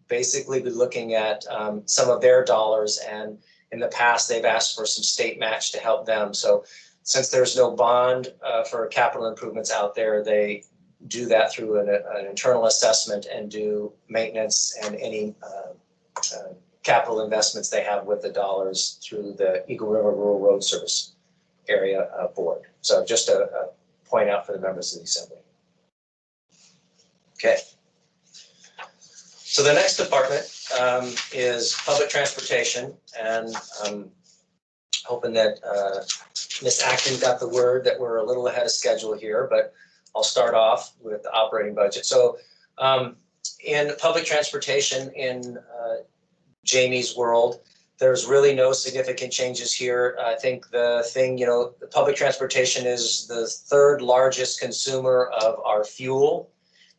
basically be looking at some of their dollars, and in the past, they've asked for some state match to help them. So since there's no bond for capital improvements out there, they do that through an internal assessment and do maintenance and any capital investments they have with the dollars through the Eagle River Rural Road Service area board. So just a point out for the members of the Assembly. Okay. So the next department is public transportation, and I'm hoping that Ms. Acton got the word that we're a little ahead of schedule here, but I'll start off with the operating budget. So in public transportation in Jamie's world, there's really no significant changes here. I think the thing, the public transportation is the third largest consumer of our fuel,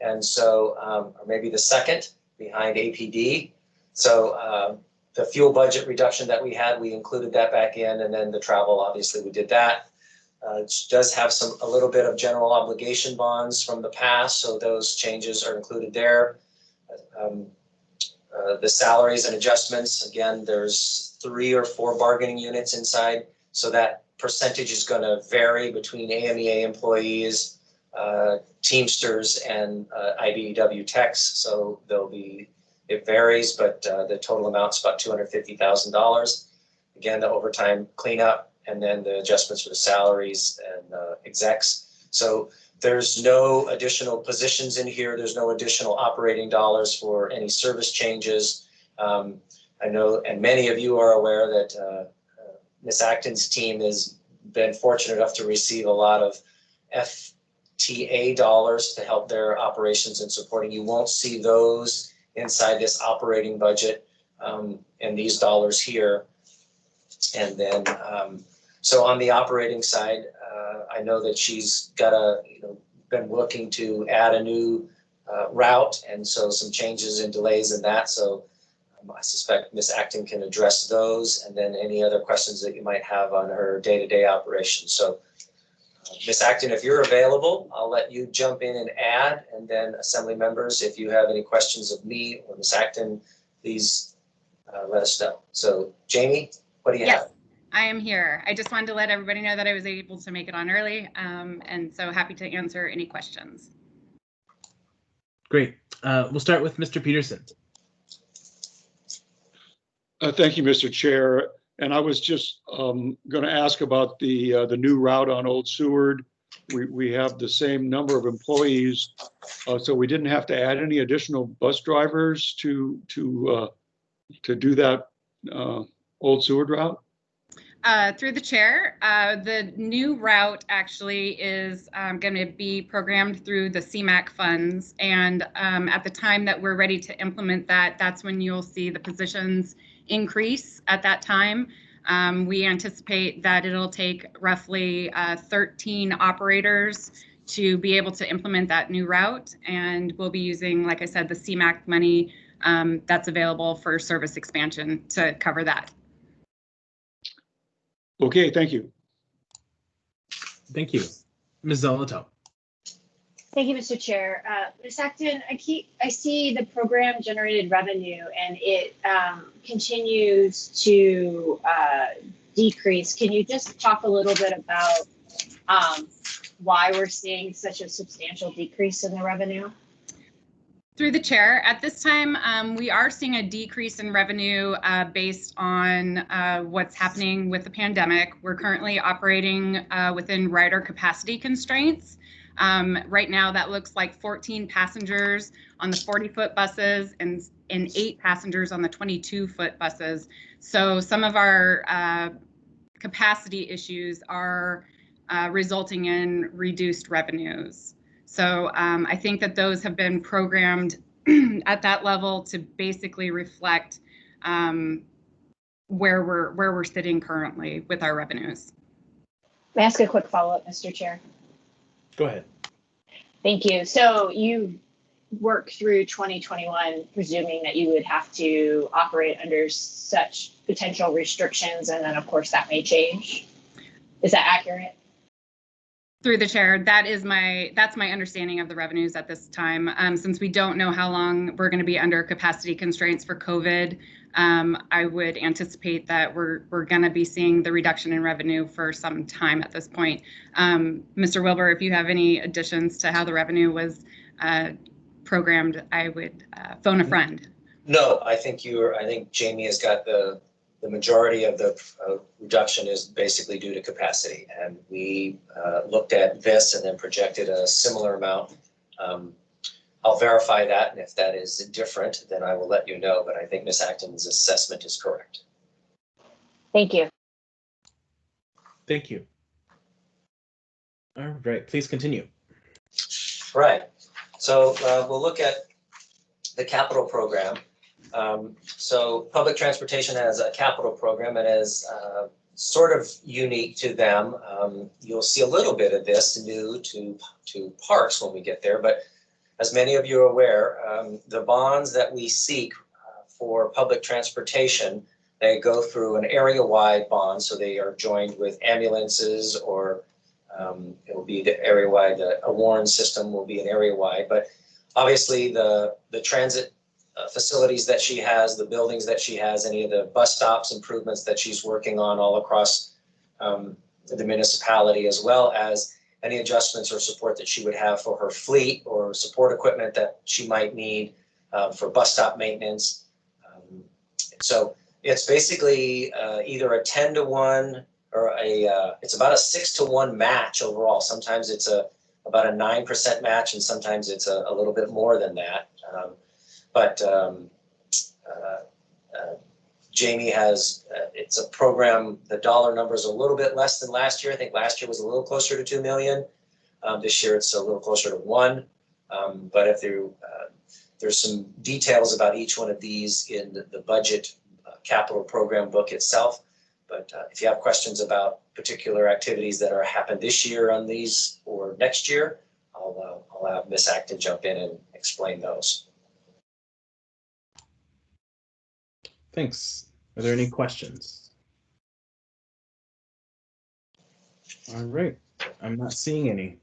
and so, or maybe the second behind APD. So the fuel budget reduction that we had, we included that back in, and then the travel, obviously we did that. It does have a little bit of general obligation bonds from the past, so those changes are included there. The salaries and adjustments, again, there's 3 or 4 bargaining units inside, so that percentage is going to vary between AMEA employees, Teamsters, and IBEW techs. So it varies, but the total amount is about $250,000. Again, the overtime cleanup, and then the adjustments for the salaries and execs. So there's no additional positions in here. There's no additional operating dollars for any service changes. I know, and many of you are aware that Ms. Acton's team has been fortunate enough to receive a lot of FTA dollars to help their operations and supporting. You won't see those inside this operating budget and these dollars here. And then, so on the operating side, I know that she's got been looking to add a new route, and so some changes and delays in that. So I suspect Ms. Acton can address those, and then any other questions that you might have on her day-to-day operations. So Ms. Acton, if you're available, I'll let you jump in and add, and then Assembly members, if you have any questions of me or Ms. Acton, please let us know. So Jamie, what do you have? I am here. I just wanted to let everybody know that I was able to make it on early, and so happy to answer any questions. Great. We'll start with Mr. Peterson. Thank you, Mr. Chair. And I was just going to ask about the new route on Old Seward. We have the same number of employees, so we didn't have to add any additional bus drivers to do that Old Seward route? Through the chair, the new route actually is going to be programmed through the CMAQ funds. And at the time that we're ready to implement that, that's when you'll see the positions increase at that time. We anticipate that it'll take roughly 13 operators to be able to implement that new route. And we'll be using, like I said, the CMAQ money that's available for service expansion to cover that. Okay, thank you. Thank you. Ms. Zolotow. Thank you, Mr. Chair. Ms. Acton, I see the program generated revenue and it continues to decrease. Can you just talk a little bit about why we're seeing such a substantial decrease in the revenue? Through the chair, at this time, we are seeing a decrease in revenue based on what's happening with the pandemic. We're currently operating within rider capacity constraints. Right now, that looks like 14 passengers on the 40-foot buses and 8 passengers on the 22-foot buses. So some of our capacity issues are resulting in reduced revenues. So I think that those have been programmed at that level to basically reflect where we're sitting currently with our revenues. May I ask a quick follow-up, Mr. Chair? Go ahead. Thank you. So you worked through 2021, presuming that you would have to operate under such potential restrictions, and then of course that may change. Is that accurate? Through the chair, that's my understanding of the revenues at this time. Since we don't know how long we're going to be under capacity constraints for COVID, I would anticipate that we're going to be seeing the reduction in revenue for some time at this point. Mr. Wilbur, if you have any additions to how the revenue was programmed, I would phone a friend. No, I think Jamie has got the majority of the reduction is basically due to capacity. And we looked at this and then projected a similar amount. I'll verify that, and if that is different, then I will let you know, but I think Ms. Acton's assessment is correct. Thank you. Thank you. All right, please continue. Right. So we'll look at the capital program. So public transportation has a capital program and is sort of unique to them. You'll see a little bit of this new to parks when we get there, but as many of you are aware, the bonds that we seek for public transportation, they go through an area-wide bond, so they are joined with ambulances, or it will be the area-wide, a Warren system will be an area-wide, but obviously the transit facilities that she has, the buildings that she has, any of the bus stops improvements that she's working on all across the municipality, as well as any adjustments or support that she would have for her fleet or support equipment that she might need for bus stop maintenance. So it's basically either a 10-to-1 or it's about a 6-to-1 match overall. Sometimes it's about a 9% match, and sometimes it's a little bit more than that. Jamie has, it's a program, the dollar number is a little bit less than last year. I think last year was a little closer to 2 million. This year it's a little closer to 1. But if there's some details about each one of these in the budget capital program book itself. But if you have questions about particular activities that are happened this year on these or next year, I'll have Ms. Acton jump in and explain those. Thanks. Are there any questions? All right, I'm not seeing any.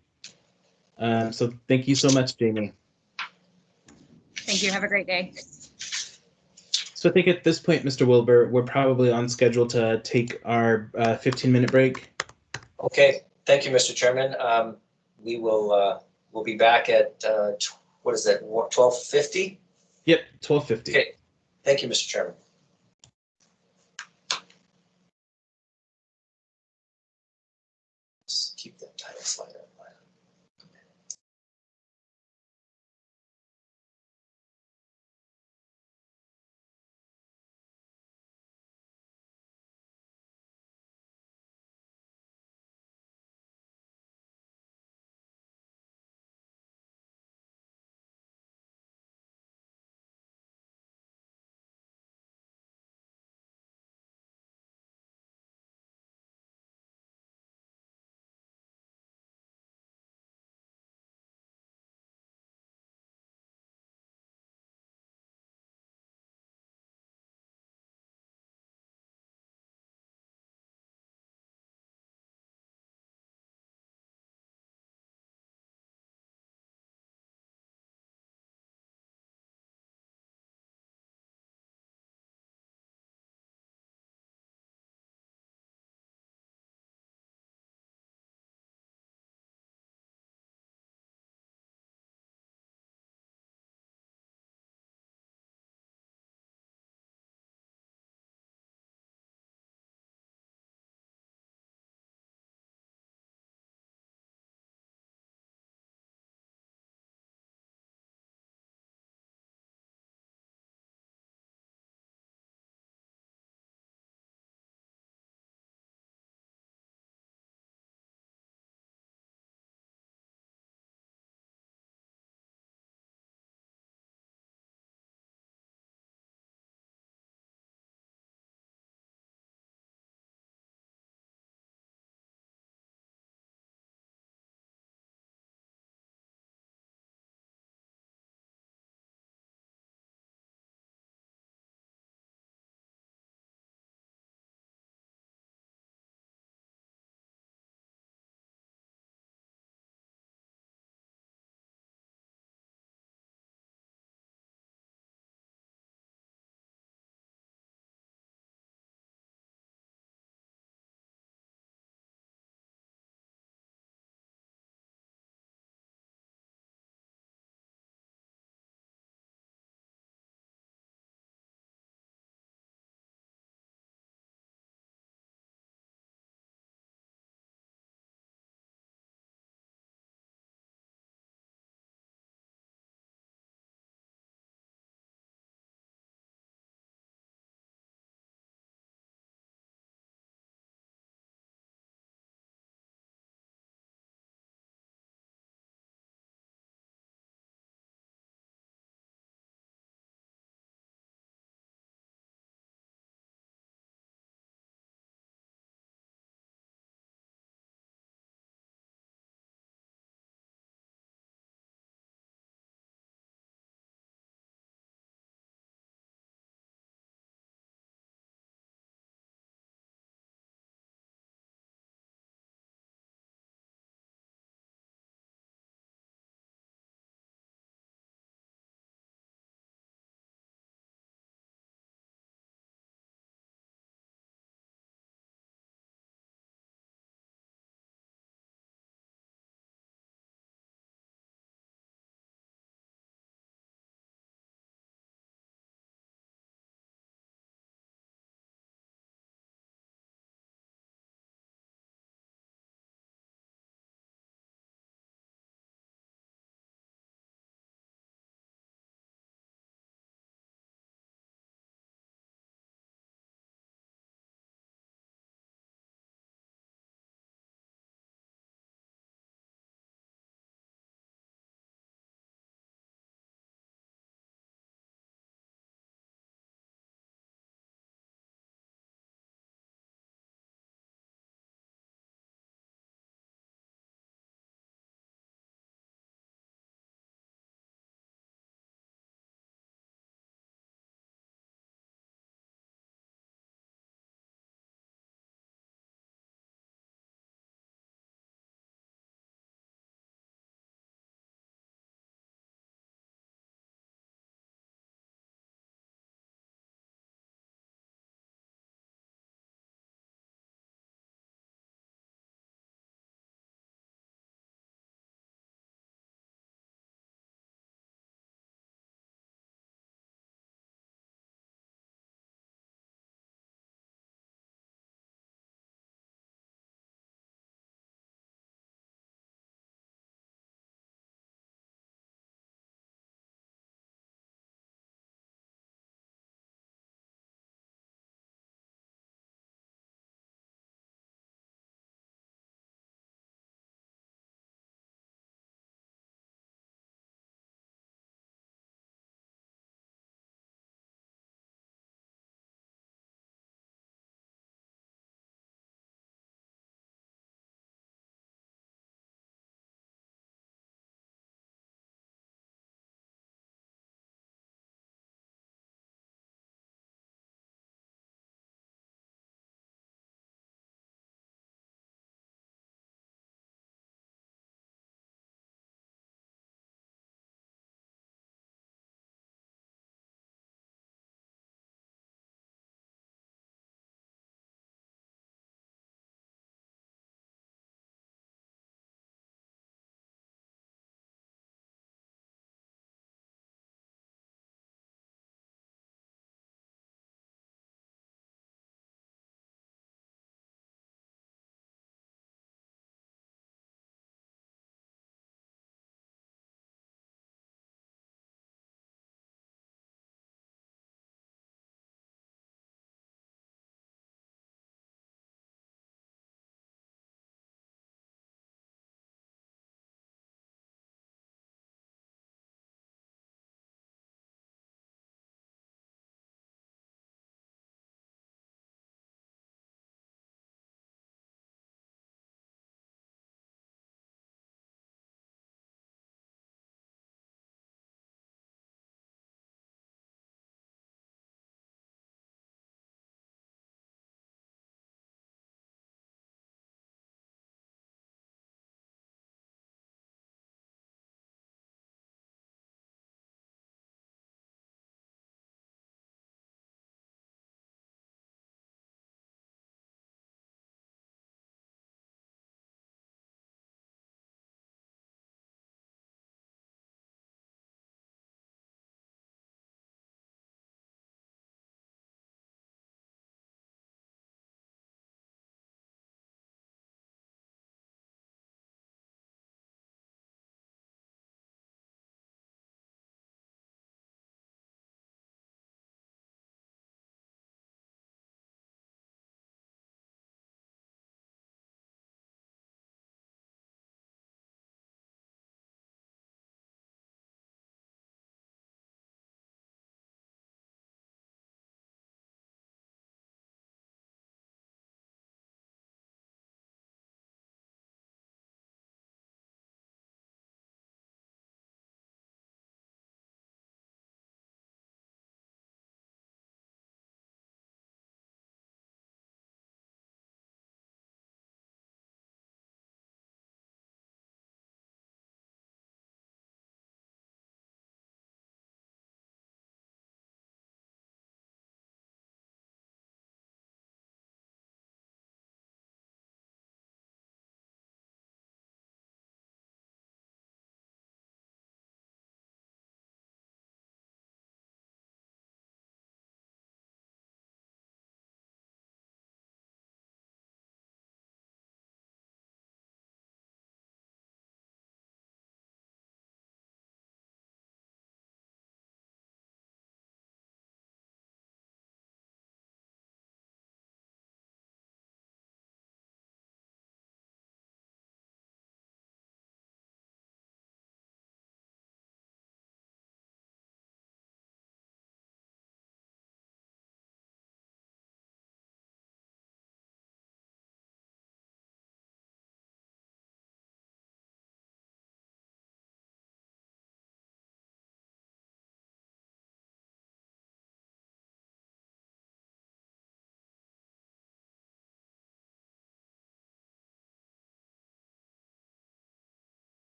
So thank you so much, Jamie. Thank you. Have a great day. So I think at this point, Mr. Wilbur, we're probably on schedule to take our 15-minute break. Okay, thank you, Mr. Chairman. We'll be back at what is that, 12:50? Yep, 12:50. Okay, thank you, Mr. Chairman. Let's keep that title slide up.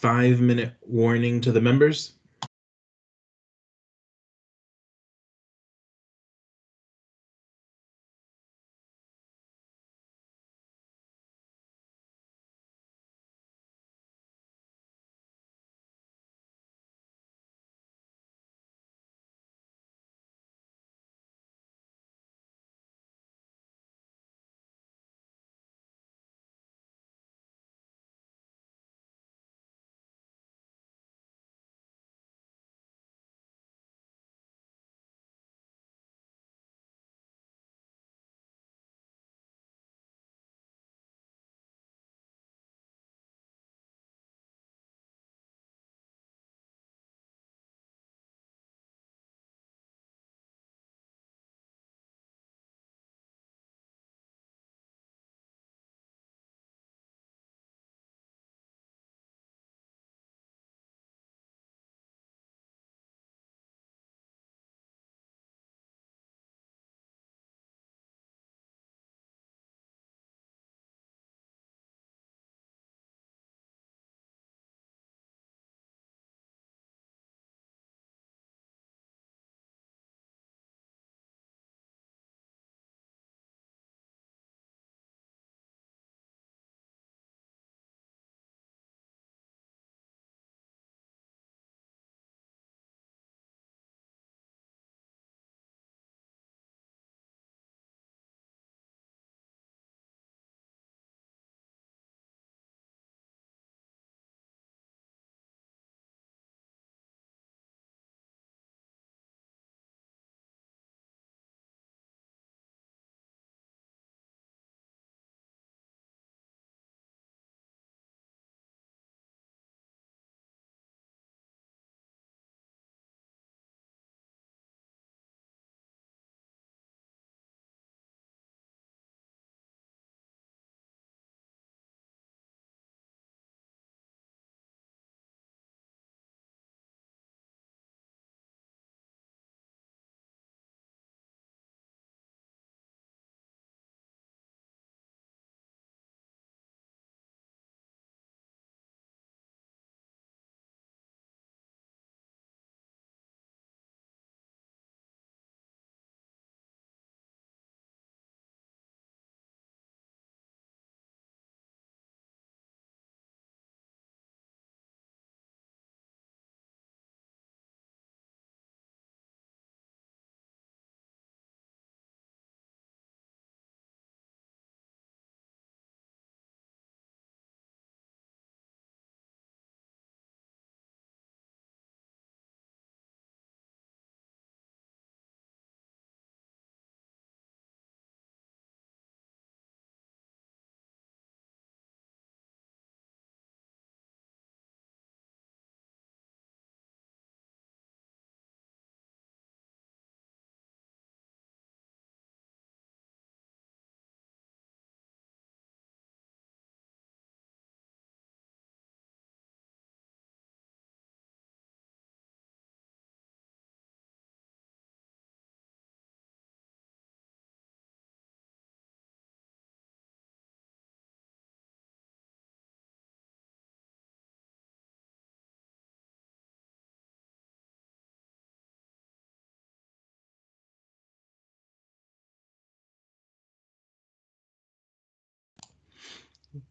5-minute warning to the members.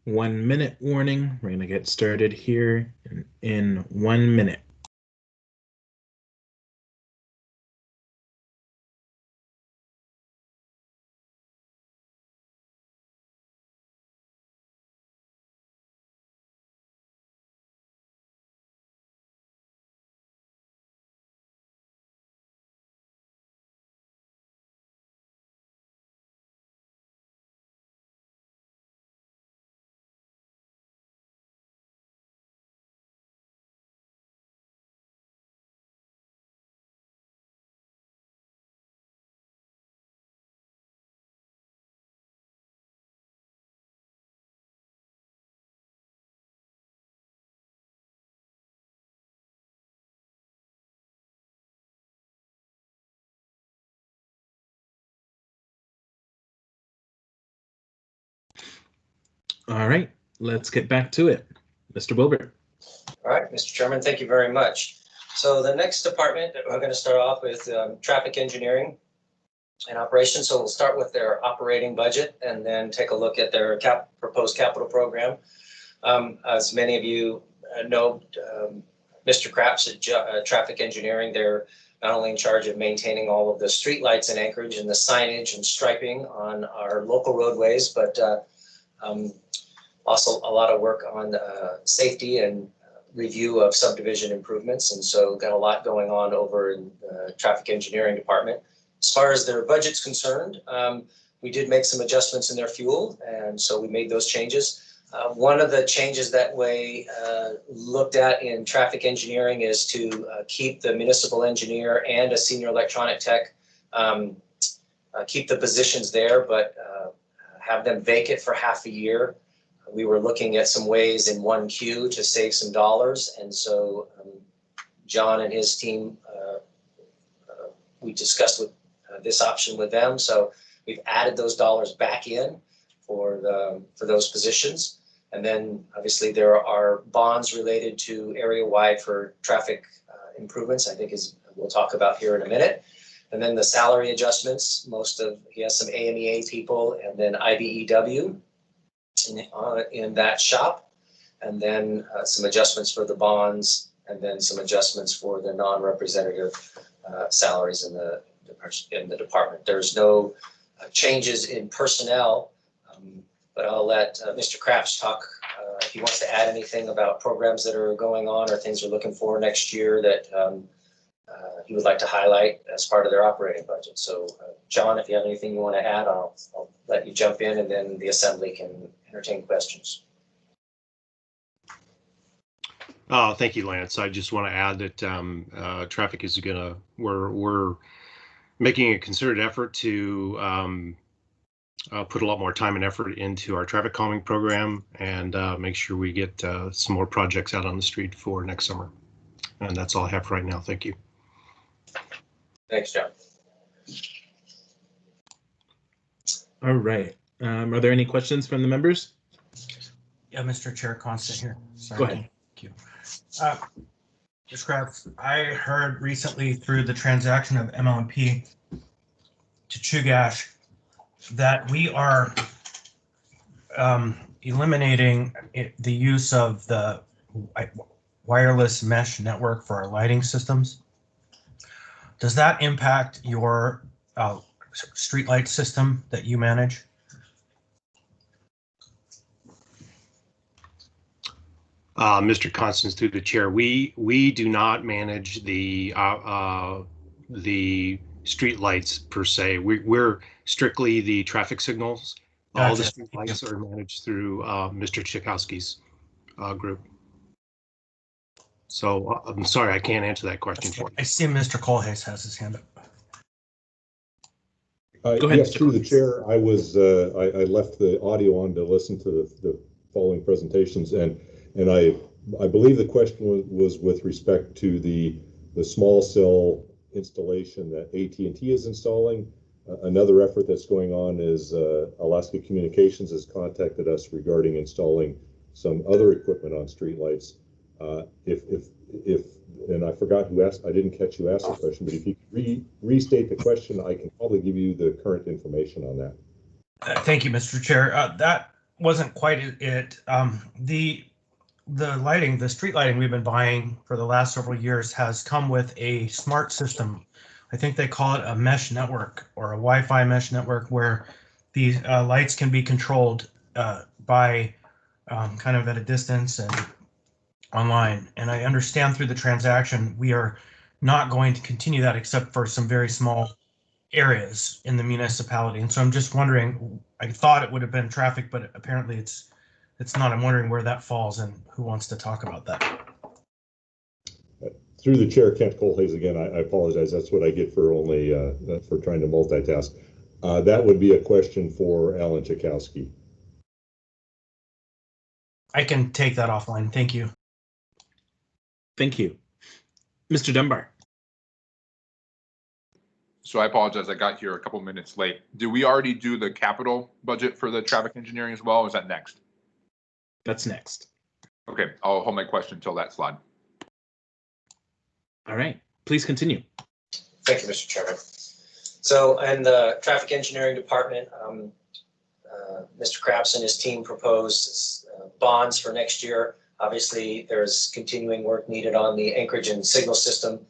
One-minute warning. We're going to get started here in 1 minute. All right, let's get back to it. Mr. Wilbert. All right, Mr. Chairman, thank you very much. So the next department, we're going to start off with traffic engineering and operations. So we'll start with their operating budget and then take a look at their proposed capital program. As many of you know, Mr. Kraps at traffic engineering, they're not only in charge of maintaining all of the street lights in Anchorage and the signage and striping on our local roadways, but also a lot of work on safety and review of subdivision improvements. And so got a lot going on over in the traffic engineering department. As far as their budget's concerned, we did make some adjustments in their fuel, and so we made those changes. One of the changes that we looked at in traffic engineering is to keep the municipal engineer and a senior electronic tech, keep the positions there, but have them vacant for half a year. We were looking at some ways in 1Q to save some dollars, and so John and his team, we discussed with this option with them. So we've added those dollars back in for those positions. And then obviously there are bonds related to area-wide for traffic improvements, I think we'll talk about here in a minute. And then the salary adjustments, he has some AMEA people and then IBEW in that shop. And then some adjustments for the bonds, and then some adjustments for the non-representative salaries in the department. There's no changes in personnel, but I'll let Mr. Kraps talk if he wants to add anything about programs that are going on or things they're looking for next year that he would like to highlight as part of their operating budget. So John, if you have anything you want to add, I'll let you jump in, and then the assembly can entertain questions. Thank you, Lance. I just want to add that traffic is we're making a concerted effort to put a lot more time and effort into our traffic calming program and make sure we get some more projects out on the street for next summer. And that's all I have for right now. Thank you. Thanks, John. All right. Are there any questions from the members? Yeah, Mr. Chair, Constant here. Sorry. Go ahead. Thank you. Mr. Kraps, I heard recently through the transaction of MLMP to Chugach that we are eliminating the use of the wireless mesh network for our lighting systems. Does that impact your streetlight system that you manage? Mr. Constance, through the chair, we do not manage the street lights per se. We're strictly the traffic signals. Gotcha. All the street lights are managed through Mr. Tchaikovsky's group. So I'm sorry, I can't answer that question for you. I see Mr. Colhase has his hand up. Go ahead, yes, through the chair, I left the audio on to listen to the following presentations, and I believe the question was with respect to the small cell installation that AT&T is installing. Another effort that's going on is Alaska Communications has contacted us regarding installing some other equipment on streetlights. And I forgot who asked, I didn't catch who asked the question, but if you could restate the question, I can probably give you the current information on that. Thank you, Mr. Chair. That wasn't quite it. The lighting, the street lighting we've been buying for the last several years has come with a smart system. I think they call it a mesh network or a Wi-Fi mesh network, where the lights can be controlled by kind of at a distance and online. And I understand through the transaction, we are not going to continue that except for some very small areas in the municipality. And so I'm just wondering, I thought it would have been traffic, but apparently it's not. I'm wondering where that falls and who wants to talk about that. Through the chair, Kent Colhase again, I apologize. That's what I get for only for trying to multitask. That would be a question for Alan Tchaikovsky. I can take that offline. Thank you. Thank you. Mr. Dunbar. So I apologize, I got here a couple minutes late. Did we already do the capital budget for the traffic engineering as well, or is that next? That's next. Okay, I'll hold my question until that slide. All right, please continue. Thank you, Mr. Chairman. So in the traffic engineering department, Mr. Krabs and his team proposed bonds for next year. Obviously, there's continuing work needed on the Anchorage and signal system,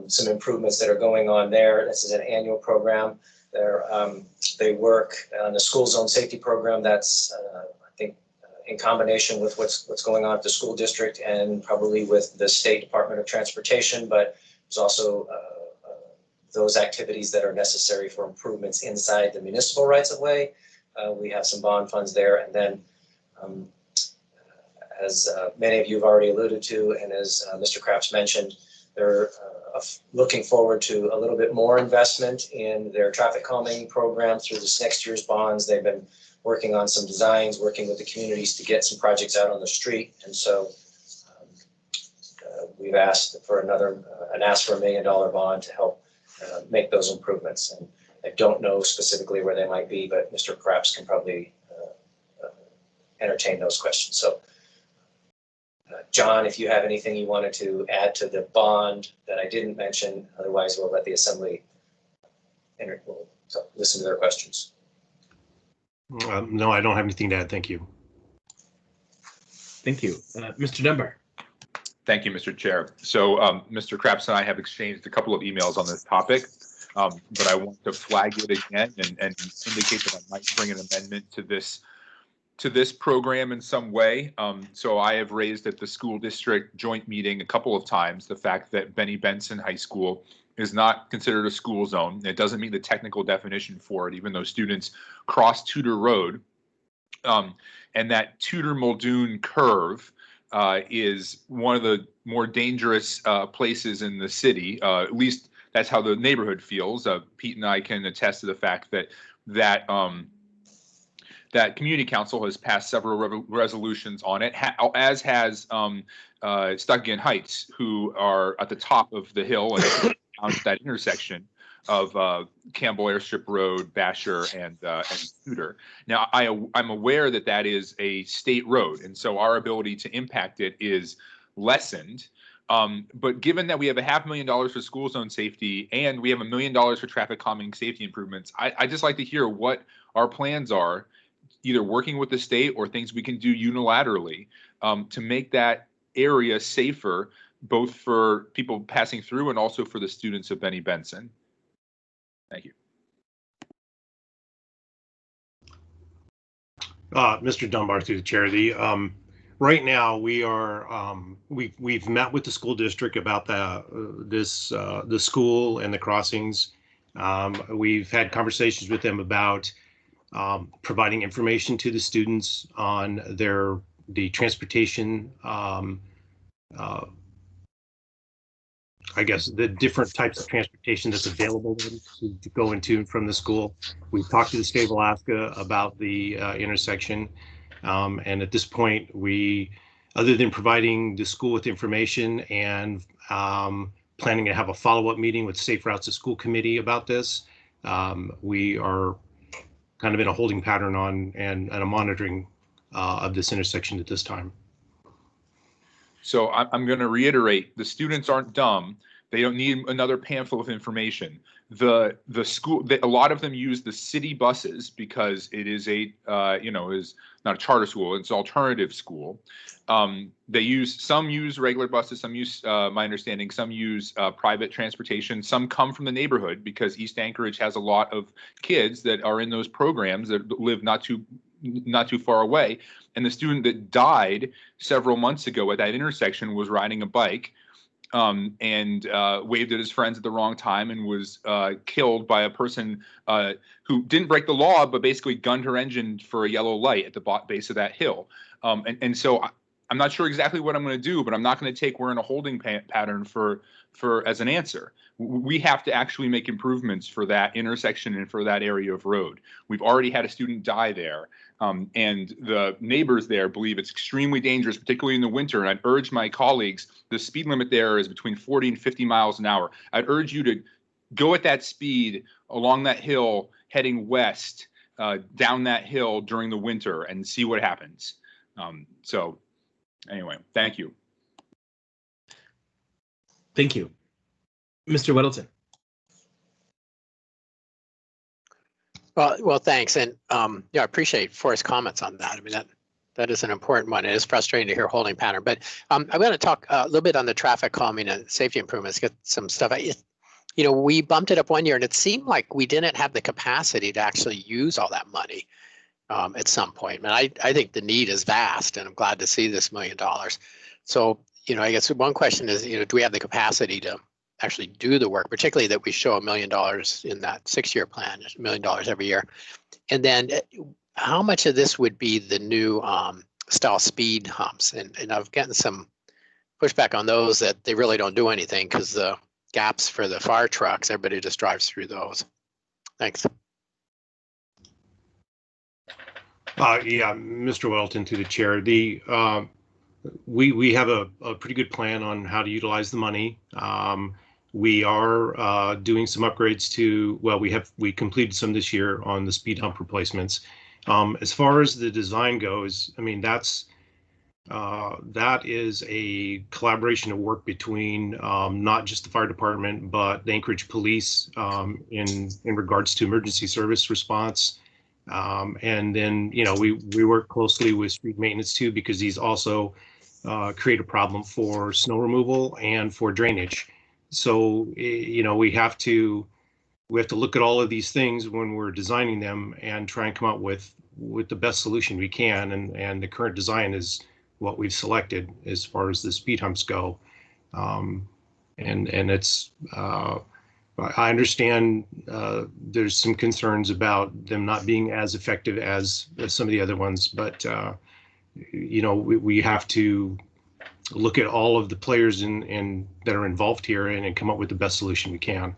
some improvements that are going on there. This is an annual program. They work on the school zone safety program. That's, I think, in combination with what's going on at the school district and probably with the State Department of Transportation, but there's also those activities that are necessary for improvements inside the municipal rights of way. We have some bond funds there. And then as many of you have already alluded to, and as Mr. Krabs mentioned, they're looking forward to a little bit more investment in their traffic calming program through this next year's bonds. They've been working on some designs, working with the communities to get some projects out on the street. And so we've asked for ask for $1 million bond to help make those improvements. And I don't know specifically where they might be, but Mr. Krabs can probably entertain those questions. So John, if you have anything you wanted to add to the bond that I didn't mention, otherwise we'll let the assembly listen to their questions. No, I don't have anything to add. Thank you. Thank you. Mr. Dunbar. Thank you, Mr. Chair. So Mr. Krabs and I have exchanged a couple of emails on this topic, but I want to flag it again and indicate that I might bring an amendment to this program in some way. So I have raised at the school district joint meeting a couple of times the fact that Benny Benson High School is not considered a school zone. It doesn't meet the technical definition for it, even though students cross Tudor Road. And that Tudor Muldoon curve is one of the more dangerous places in the city. At least that's how the neighborhood feels. Pete and I can attest to the fact that that community council has passed several resolutions on it, as has Stuckgin Heights, who are at the top of the hill and on that intersection of Campbell Airstrip Road, Basher, and Tudor. Now, I'm aware that that is a state road, and so our ability to impact it is lessened. But given that we have $500,000 for school zone safety and we have $1 million for traffic calming safety improvements, I just like to hear what our plans are, either working with the state or things we can do unilaterally to make that area safer, both for people passing through and also for the students of Benny Benson. Thank you. Mr. Dunbar, through the chair. Right now we are we've met with the school district about the school and the crossings. We've had conversations with them about providing information to the students on the transportation, I guess the different types of transportation that's available to go into and from the school. We've talked to the state of Alaska about the intersection. And at this point, other than providing the school with information and planning to have a follow-up meeting with Safe Routes to School Committee about this, we are kind of in a holding pattern on and a monitoring of this intersection at this time. So I'm going to reiterate: the students aren't dumb. They don't need another pamphlet of information. The school, a lot of them use the city buses because it is is not a charter school; it's an alternative school. Some use regular buses. Some use, my understanding, some use private transportation. Some come from the neighborhood because East Anchorage has a lot of kids that are in those programs that live not too far away. And the student that died several months ago at that intersection was riding a bike and waved at his friends at the wrong time and was killed by a person who didn't break the law, but basically gunned her engine for a yellow light at the base of that hill. And so I'm not sure exactly what I'm going to do, but I'm not going to take we're in a holding pattern for as an answer. We have to actually make improvements for that intersection and for that area of road. We've already had a student die there. And the neighbors there believe it's extremely dangerous, particularly in the winter. And I'd urge my colleagues, the speed limit there is between 40 and 50 miles an hour. I'd urge you to go at that speed along that hill, heading west, down that hill during the winter and see what happens. So Anyway, thank you. Thank you. Mr. Weddleton. Well, thanks. And yeah, I appreciate Forrest's comments on that. I mean, that is an important one. It is frustrating to hear holding pattern, but I'm going to talk a little bit on the traffic calming and safety improvements, get some stuff. You know, we bumped it up one year and it seemed like we didn't have the capacity to actually use all that money at some point. And I think the need is vast, and I'm glad to see this $1 million. So, you know, I guess one question is, you know, do we have the capacity to actually do the work, particularly that we show $1 million in that 6-year plan, $1 million every year. And then how much of this would be the new style speed humps? And I've gotten some pushback on those that they really don't do anything because the gaps for the fire trucks, everybody just drives through those. Thanks. Yeah, Mr. Welton, to the chair. We have a pretty good plan on how to utilize the money. We are doing some upgrades to, well, we completed some this year on the speed hump replacements. As far as the design goes, I mean, that is a collaboration of work between not just the fire department, but the Anchorage Police in regards to emergency service response. And then, you know, we work closely with street maintenance too, because these also create a problem for snow removal and for drainage. So, you know, we have to look at all of these things when we're designing them and try and come up with the best solution we can. And the current design is what we've selected as far as the speed humps go. And it's, I understand there's some concerns about them not being as effective as some of the other ones, but you know, we have to look at all of the players that are involved here and come up with the best solution we can.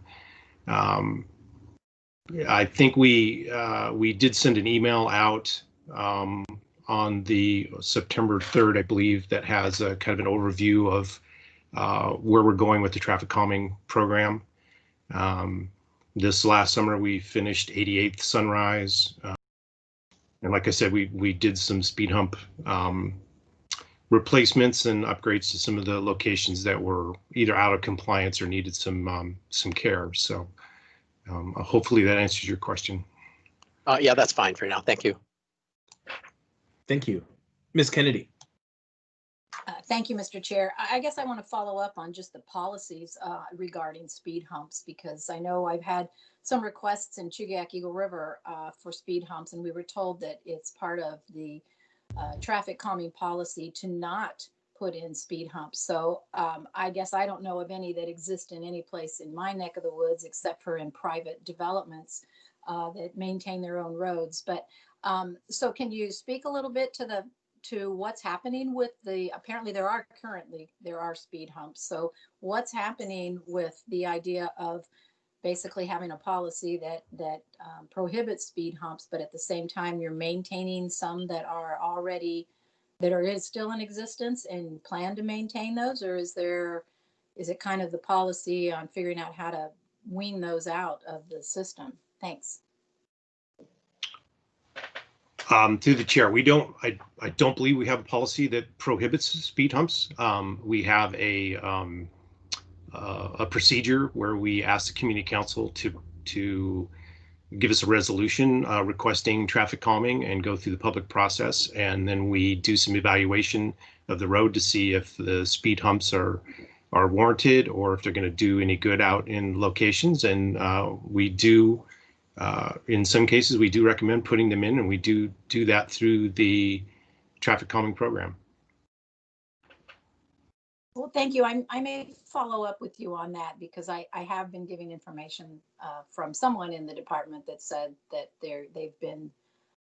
I think we did send an email out on the September 3rd, I believe, that has a kind of an overview of where we're going with the traffic calming program. This last summer, we finished 88th Sunrise. And like I said, we did some speed hump replacements and upgrades to some of the locations that were either out of compliance or needed some care. So hopefully that answers your question. Yeah, that's fine for now. Thank you. Thank you. Ms. Kennedy. Thank you, Mr. Chair. I guess I want to follow up on just the policies regarding speed humps, because I know I've had some requests in Chugach Eagle River for speed humps, and we were told that it's part of the traffic calming policy to not put in speed humps. So I guess I don't know of any that exist in any place in my neck of the woods except for in private developments that maintain their own roads. But so can you speak a little bit to what's happening with apparently there are speed humps. So what's happening with the idea of basically having a policy that prohibits speed humps, but at the same time you're maintaining some that are still in existence and plan to maintain those? Or is it kind of the policy on figuring out how to wean those out of the system? Thanks. Through the chair, I don't believe we have a policy that prohibits speed humps. We have a procedure where we ask the community council to give us a resolution requesting traffic calming and go through the public process, and then we do some evaluation of the road to see if the speed humps are warranted or if they're going to do any good out in locations. And we do. In some cases, we do recommend putting them in, and we do that through the traffic calming program. Well, thank you. I may follow up with you on that, because I have been giving information from someone in the department that said that they've been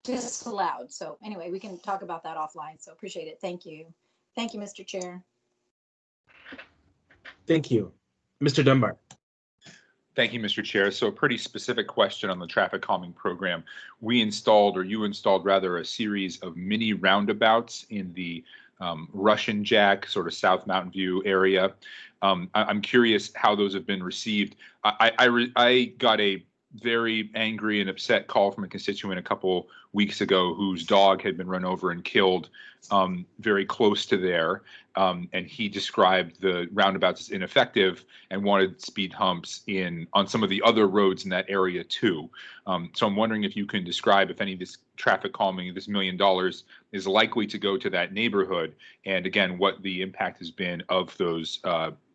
disallowed. So anyway, we can talk about that offline. So appreciate it. Thank you. Thank you, Mr. Chair. Thank you. Mr. Dunbar. Thank you, Mr. Chair. So a pretty specific question on the traffic calming program. You installed rather, a series of mini roundabouts in the Russian Jack, sort of South Mountain View area. I'm curious how those have been received. I got a very angry and upset call from a constituent a couple weeks ago whose dog had been run over and killed very close to there. And he described the roundabouts as ineffective and wanted speed humps on some of the other roads in that area too. So I'm wondering if you can describe if any of this traffic calming, this $1 million, is likely to go to that neighborhood, and again, what the impact has been of those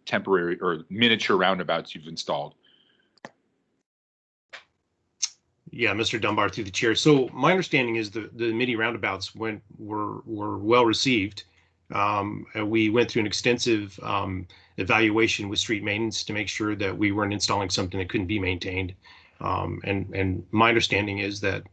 temporary or miniature roundabouts you've installed. Yeah, Mr. Dunbar, through the chair. So my understanding is the mini roundabouts were well received. And we went through an extensive evaluation with street maintenance to make sure that we weren't installing something that couldn't be maintained. And my understanding is that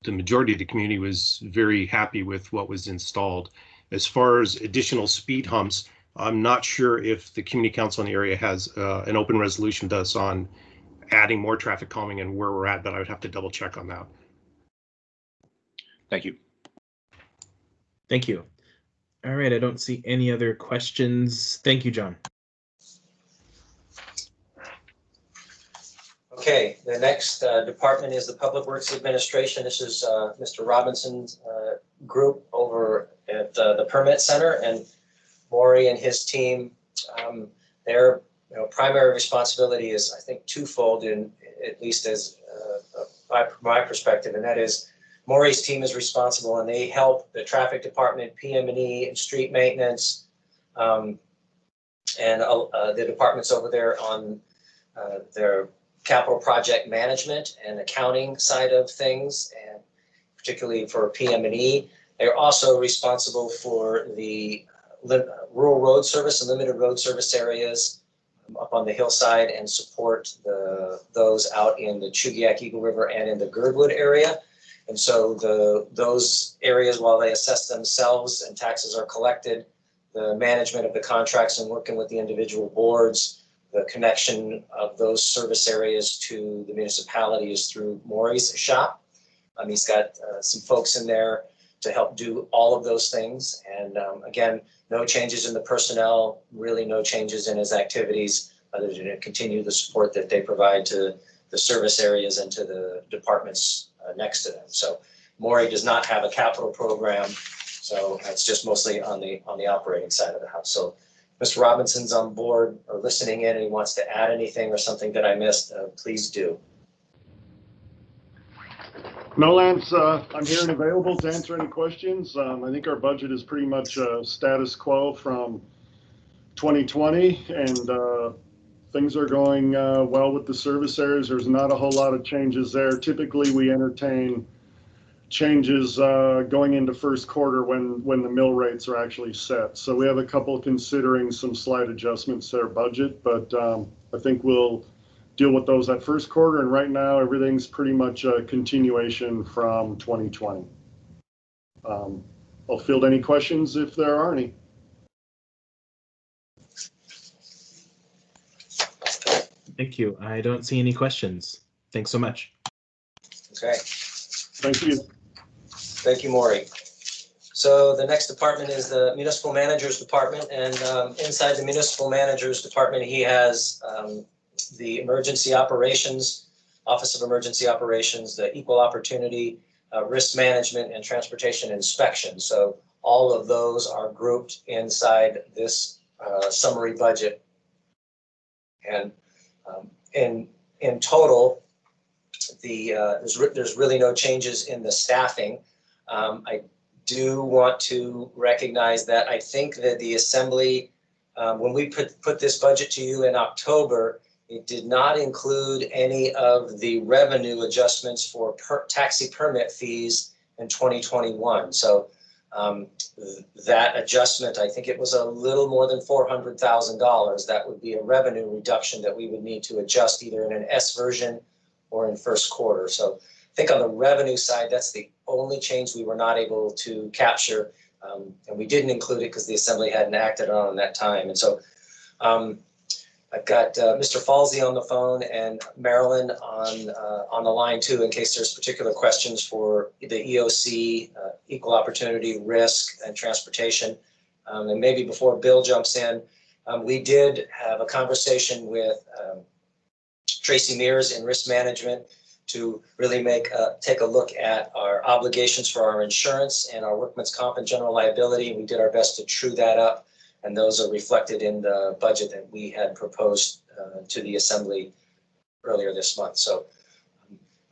the majority of the community was very happy with what was installed. As far as additional speed humps, I'm not sure if the community council in the area has an open resolution to us on adding more traffic calming and where we're at, but I would have to double check on that. Thank you. Thank you. All right, I don't see any other questions. Thank you, John. Okay, the next department is the Public Works Administration. This is Mr. Robinson's group over at the Permit Center, and Maury and his team, their primary responsibility is, I think, twofold, in at least as my perspective, and that is Maury's team is responsible and they help the traffic department, PM&E, and street maintenance, and the departments over there on their capital project management and accounting side of things, and particularly for PM&E. They're also responsible for the rural road service and limited road service areas up on the hillside, and support those out in the Chugiak Eagle River and in the Girdwood area. And so those areas, while they assess themselves and taxes are collected, the management of the contracts and working with the individual boards, the connection of those service areas to the municipality is through Maury's shop. He's got some folks in there to help do all of those things. And again, no changes in the personnel, really no changes in his activities, other than to continue the support that they provide to the service areas and to the departments next to them. So Maury does not have a capital program, so it's just mostly on the operating side of the house. So Mr. Robinson's on board or listening in, and he wants to add anything or something that I missed, please do. No, Lance, I'm here and available to answer any questions. I think our budget is pretty much status quo from 2020, and things are going well with the service areas. There's not a whole lot of changes there. Typically, we entertain changes going into first quarter when the mill rates are actually set. So we have a couple considering some slight adjustments to their budget, but I think we'll deal with those at first quarter, and right now everything's pretty much a continuation from 2020. I'll field any questions if there are any. Thank you. I don't see any questions. Thanks so much. Okay. Thank you. Thank you, Maury. So the next department is the Municipal Manager's Department, and inside the Municipal Manager's Department, he has the Emergency Operations, Office of Emergency Operations, the Equal Opportunity, Risk Management, and Transportation Inspection. So all of those are grouped inside this summary budget. And in total, there's really no changes in the staffing. I do want to recognize that I think that the Assembly, when we put this budget to you in October, it did not include any of the revenue adjustments for taxi permit fees in 2021. So that adjustment, I think it was a little more than $400,000. That would be a revenue reduction that we would need to adjust either in an S version or in first quarter. So I think on the revenue side, that's the only change we were not able to capture. And we didn't include it because the Assembly hadn't acted on that time. And so I've got Mr. Falsey on the phone and Marilyn on the line too, in case there's particular questions for the EOC, Equal Opportunity, Risk, and Transportation. And maybe before Bill jumps in, we did have a conversation with Tracy Mears in Risk Management. to really take a look at our obligations for our insurance and our workman's comp and general liability. We did our best to true that up, and those are reflected in the budget that we had proposed to the Assembly earlier this month. So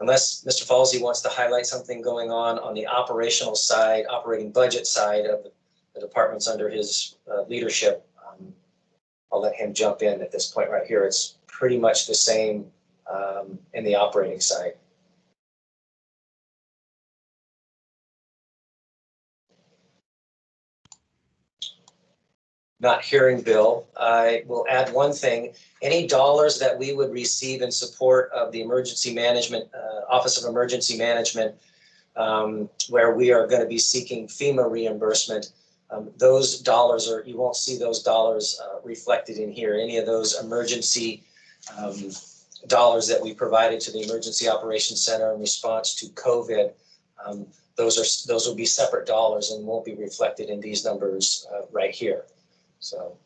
unless Mr. Falsey wants to highlight something going on the operational side, operating budget side of the departments under his leadership, I'll let him jump in at this point right here. It's pretty much the same in the operating side. Not hearing Bill, I will add one thing. Any dollars that we would receive in support of the Emergency Management, Office of Emergency Management, where we are going to be seeking FEMA reimbursement, those dollars you won't see those dollars reflected in here. Any of those emergency dollars that we provided to the Emergency Operations Center in response to COVID, those will be separate dollars and won't be reflected in these numbers right here. So,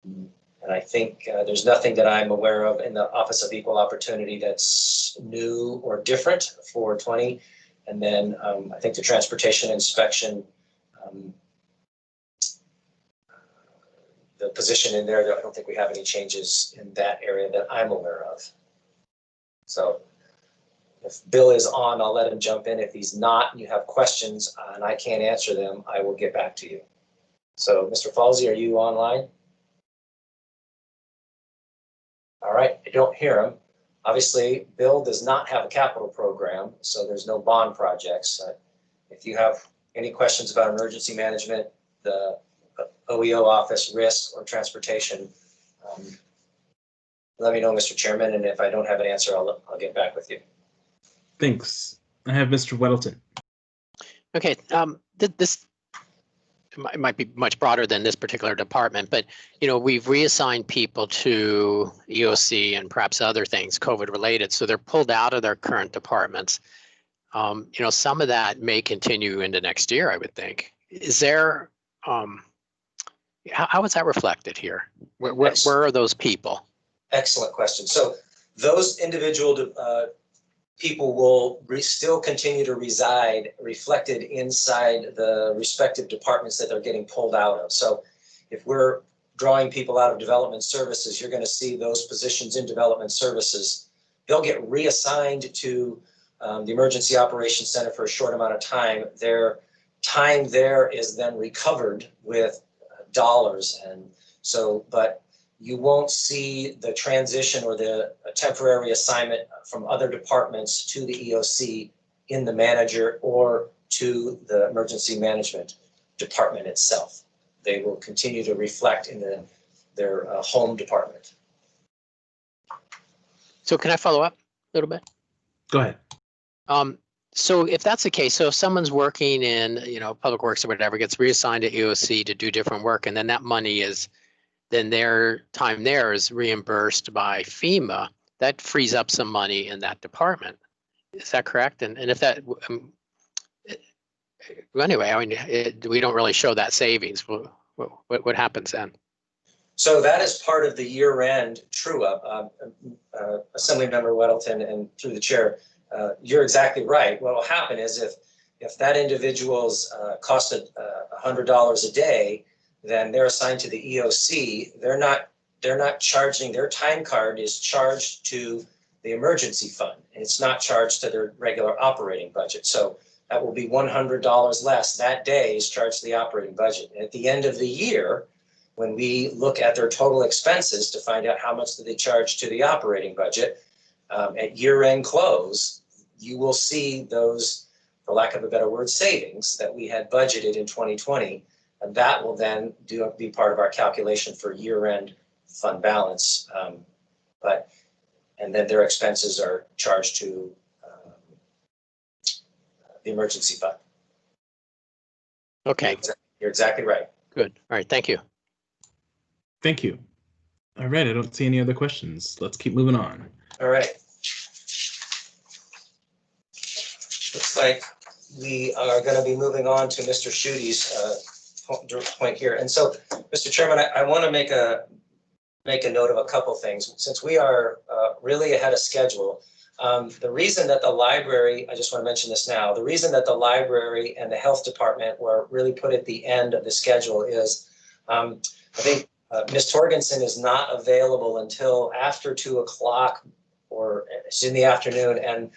and I think there's nothing that I'm aware of in the Office of Equal Opportunity that's new or different for 20. And then I think the transportation inspection, the position in there, I don't think we have any changes in that area that I'm aware of. So if Bill is on, I'll let him jump in. If he's not and you have questions and I can't answer them, I will get back to you. So Mr. Falsey, are you online? All right, I don't hear him. Obviously, Bill does not have a capital program, so there's no bond projects. If you have any questions about emergency management, the OEO office, risk, or transportation, let me know, Mr. Chairman, and if I don't have an answer, I'll get back with you. Thanks. I have Mr. Weddleton. Okay, this might be much broader than this particular department, but we've reassigned people to EOC and perhaps other things COVID related, so they're pulled out of their current departments. Some of that may continue into next year, I would think. Is there how is that reflected here? Where are those people? Excellent question. So those individual people will still continue to reside reflected inside the respective departments that they're getting pulled out of. So if we're drawing people out of development services, you're going to see those positions in development services. They'll get reassigned to the Emergency Operations Center for a short amount of time. Their time there is then recovered with dollars. And so, but you won't see the transition or the temporary assignment from other departments to the EOC in the manager or to the emergency management department itself. They will continue to reflect in their home department. So can I follow up a little bit? Go ahead. So if that's the case, so if someone's working in, Public Works or whatever, gets reassigned to EOC to do different work, and then that money then their time there is reimbursed by FEMA, that frees up some money in that department. Is that correct? And if that, anyway, I mean, we don't really show that savings. What happens then? So that is part of the year-end true-up. Assemblymember Weddleton, and through the chair, you're exactly right. What will happen is if that individual's costed $100 a day, then they're assigned to the EOC. They're not charging, their time card is charged to the emergency fund. And it's not charged to their regular operating budget. So that will be $100 less. That day is charged to the operating budget. And at the end of the year, when we look at their total expenses to find out how much did they charge to the operating budget, at year-end close, you will see those, for lack of a better word, savings that we had budgeted in 2020. And that will then be part of our calculation for year-end fund balance. And then their expenses are charged to the emergency fund. Okay. You're exactly right. Good. All right. Thank you. Thank you. All right. I don't see any other questions. Let's keep moving on. All right. Looks like we are going to be moving on to Mr. Schuette's point here. And so, Mr. Chairman, I want to make a note of a couple things. Since we are really ahead of schedule, The reason that the library, I just want to mention this now, the reason that the library and the health department were really put at the end of the schedule is I think Ms. Torgensen is not available until after 2 o'clock, or it's in the afternoon, and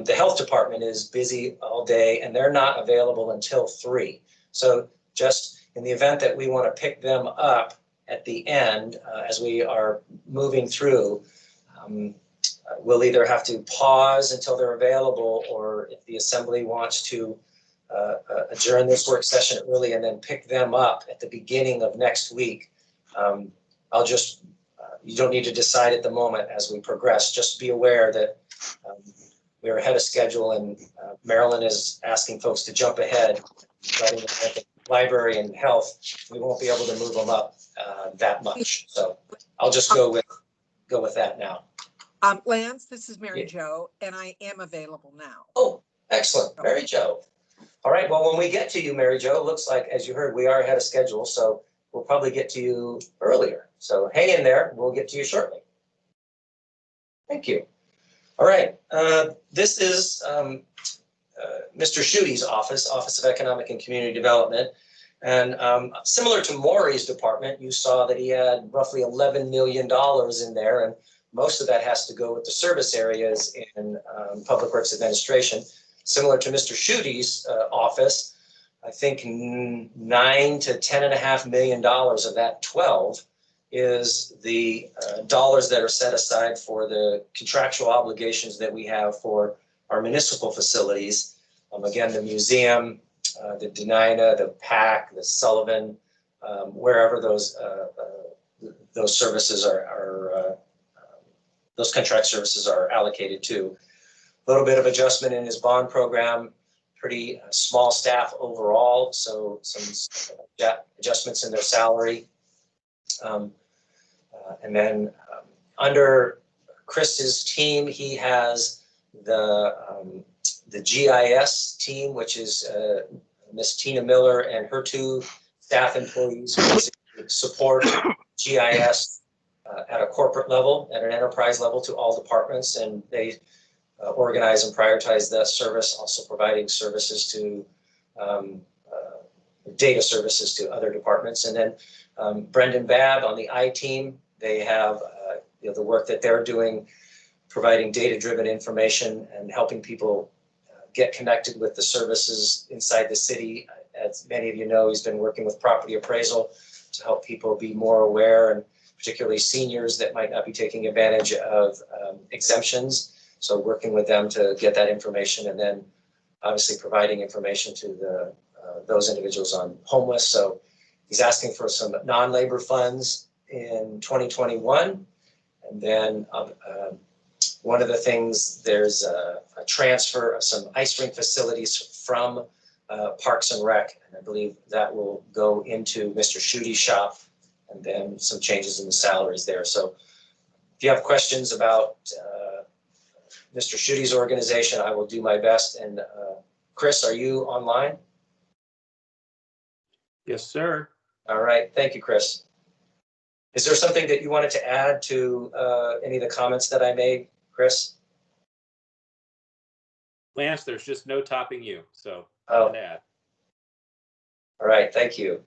the health department is busy all day and they're not available until 3. So just in the event that we want to pick them up at the end as we are moving through, we'll either have to pause until they're available, or if the assembly wants to adjourn this work session early and then pick them up at the beginning of next week. I'll just, you don't need to decide at the moment as we progress. Just be aware that we're ahead of schedule, and Marilyn is asking folks to jump ahead. But in the library and health, we won't be able to move them up that much. So I'll just go with that now. Lance, this is Mary Jo, and I am available now. Oh, excellent. Mary Jo. All right. Well, when we get to you, Mary Jo, it looks like, as you heard, we are ahead of schedule. So we'll probably get to you earlier. So hang in there. We'll get to you shortly. Thank you. All right. This is Mr. Schuette's office, Office of Economic and Community Development. And similar to Maury's department, you saw that he had roughly $11 million in there. And most of that has to go with the service areas in Public Works Administration. Similar to Mr. Schuette's office, I think $9 to $10.5 million of that 12 is the dollars that are set aside for the contractual obligations that we have for our municipal facilities. Again, the museum, the Denina, the PAC, the Sullivan, wherever those services are those contract services are allocated to. A little bit of adjustment in his bond program, pretty small staff overall, so some adjustments in their salary. And then under Chris's team, he has the GIS team, which is Miss Tina Miller and her 2 staff employees who support GIS at a corporate level, at an enterprise level, to all departments, and they organize and prioritize that service, also providing services to data services to other departments. And then Brendan Babb on the I team, they have the work that they're doing, providing data-driven information and helping people get connected with the services inside the city. As many of you know, he's been working with property appraisal to help people be more aware, and particularly seniors that might not be taking advantage of exemptions. So working with them to get that information, and then obviously providing information to those individuals on homeless. So he's asking for some non-labor funds in 2021. And then one of the things, there's a transfer of some ice rink facilities from Parks and Rec. And I believe that will go into Mr. Schuette's shop, and then some changes in the salaries there. So if you have questions about Mr. Schuette's organization, I will do my best. And Chris, are you online? Yes, sir. All right. Thank you, Chris. Is there something that you wanted to add to any of the comments that I made, Chris? Lance, there's just no topping you, so add. All right. Thank you.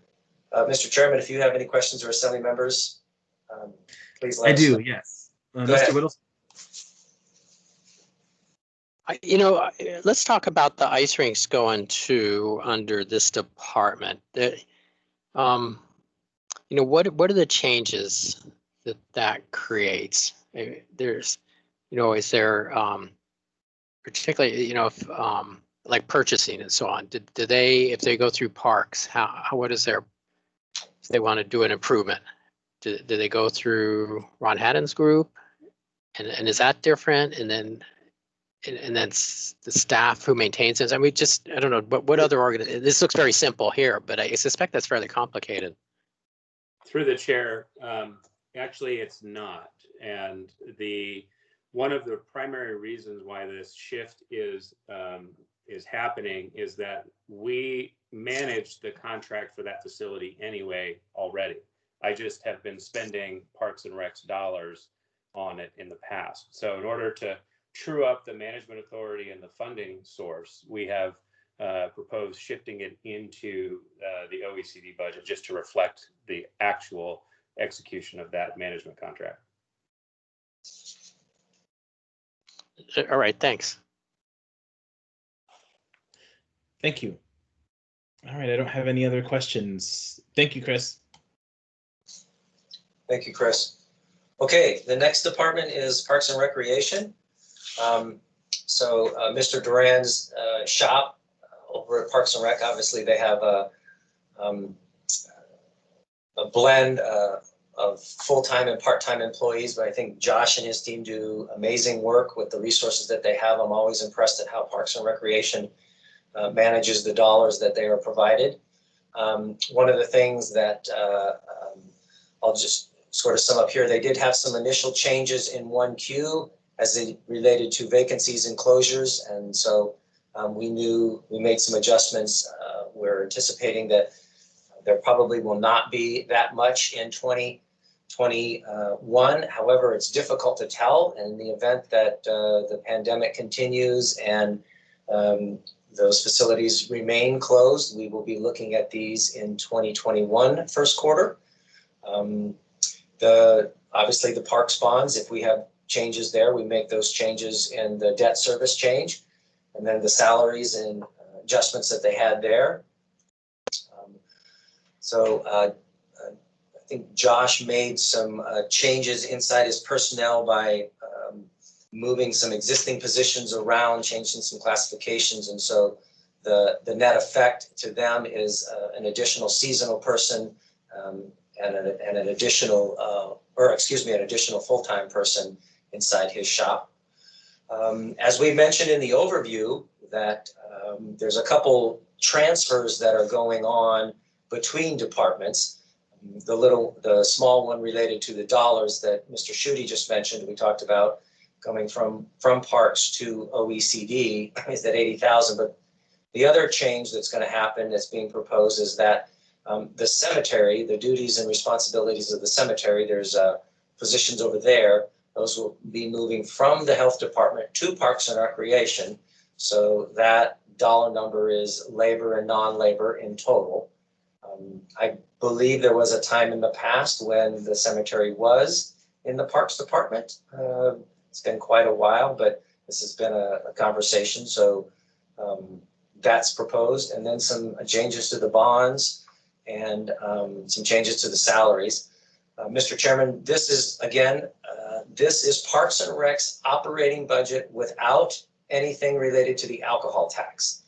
Mr. Chairman, if you have any questions or assembly members, please let us know. I do, yes. Mr. Whittle? Let's talk about the ice rinks going to under this department. What are the changes that creates? There's, is there particularly, if like purchasing and so on, do they, if they go through parks, what is their, if they want to do an improvement, do they go through Ron Haddon's group, and is that different? And then the staff who maintains it. I mean, I don't know, but what other this looks very simple here, but I suspect that's fairly complicated. Through the chair, actually it's not. And one of the primary reasons why this shift is happening is that we managed the contract for that facility anyway already. I just have been spending Parks and Rec's dollars on it in the past. So in order to true up the management authority and the funding source, we have proposed shifting it into the OECD budget just to reflect the actual execution of that management contract. All right, thanks. Thank you. All right, I don't have any other questions. Thank you, Chris. Thank you, Chris. Okay, the next department is Parks and Recreation. Mr. Duran's shop over at Parks and Rec, obviously they have a blend of full-time and part-time employees, but I think Josh and his team do amazing work with the resources that they have. I'm always impressed at how Parks and Recreation manages the dollars that they are provided. One of the things that I'll just sort of sum up here, they did have some initial changes in 1Q as they related to vacancies and closures. And so we made some adjustments. We're anticipating that there probably will not be that much in 2021. However, it's difficult to tell. And in the event that the pandemic continues and those facilities remain closed, we will be looking at these in 2021 first quarter. Obviously the parks bonds, if we have changes there, we make those changes in the debt service change, and then the salaries and adjustments that they had there. I think Josh made some changes inside his personnel by moving some existing positions around, changing some classifications. And so the net effect to them is an additional seasonal person and an additional, an additional full-time person inside his shop. As we mentioned in the overview, that there's a couple transfers that are going on between departments. The small one related to the dollars that Mr. Schutte just mentioned, we talked about coming from parks to OECD is at 80,000. But the other change that's going to happen that's being proposed is that the cemetery, the duties and responsibilities of the cemetery, there's positions over there. Those will be moving from the health department to Parks and Recreation. So that dollar number is labor and non-labor in total. I believe there was a time in the past when the cemetery was in the Parks Department. It's been quite a while, but this has been a conversation. So that's proposed, and then some changes to the bonds and some changes to the salaries. Mr. Chairman, this is, again, this is Parks and Rec's operating budget without anything related to the alcohol tax.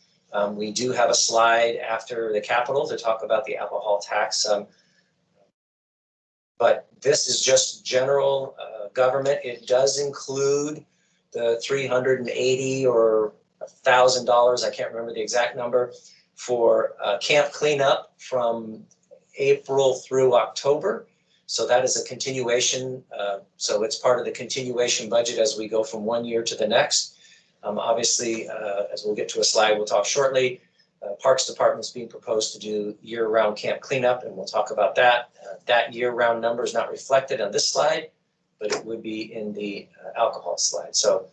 We do have a slide after the Capitol to talk about the alcohol tax. But this is just general government. It does include the $380 or $1,000, I can't remember the exact number, for camp cleanup from April through October. So that is a continuation. So it's part of the continuation budget as we go from one year to the next. Obviously, as we'll get to a slide, we'll talk shortly. Parks Department is being proposed to do year-round camp cleanup, and we'll talk about that. That year-round number is not reflected on this slide, but it would be in the alcohol slide. So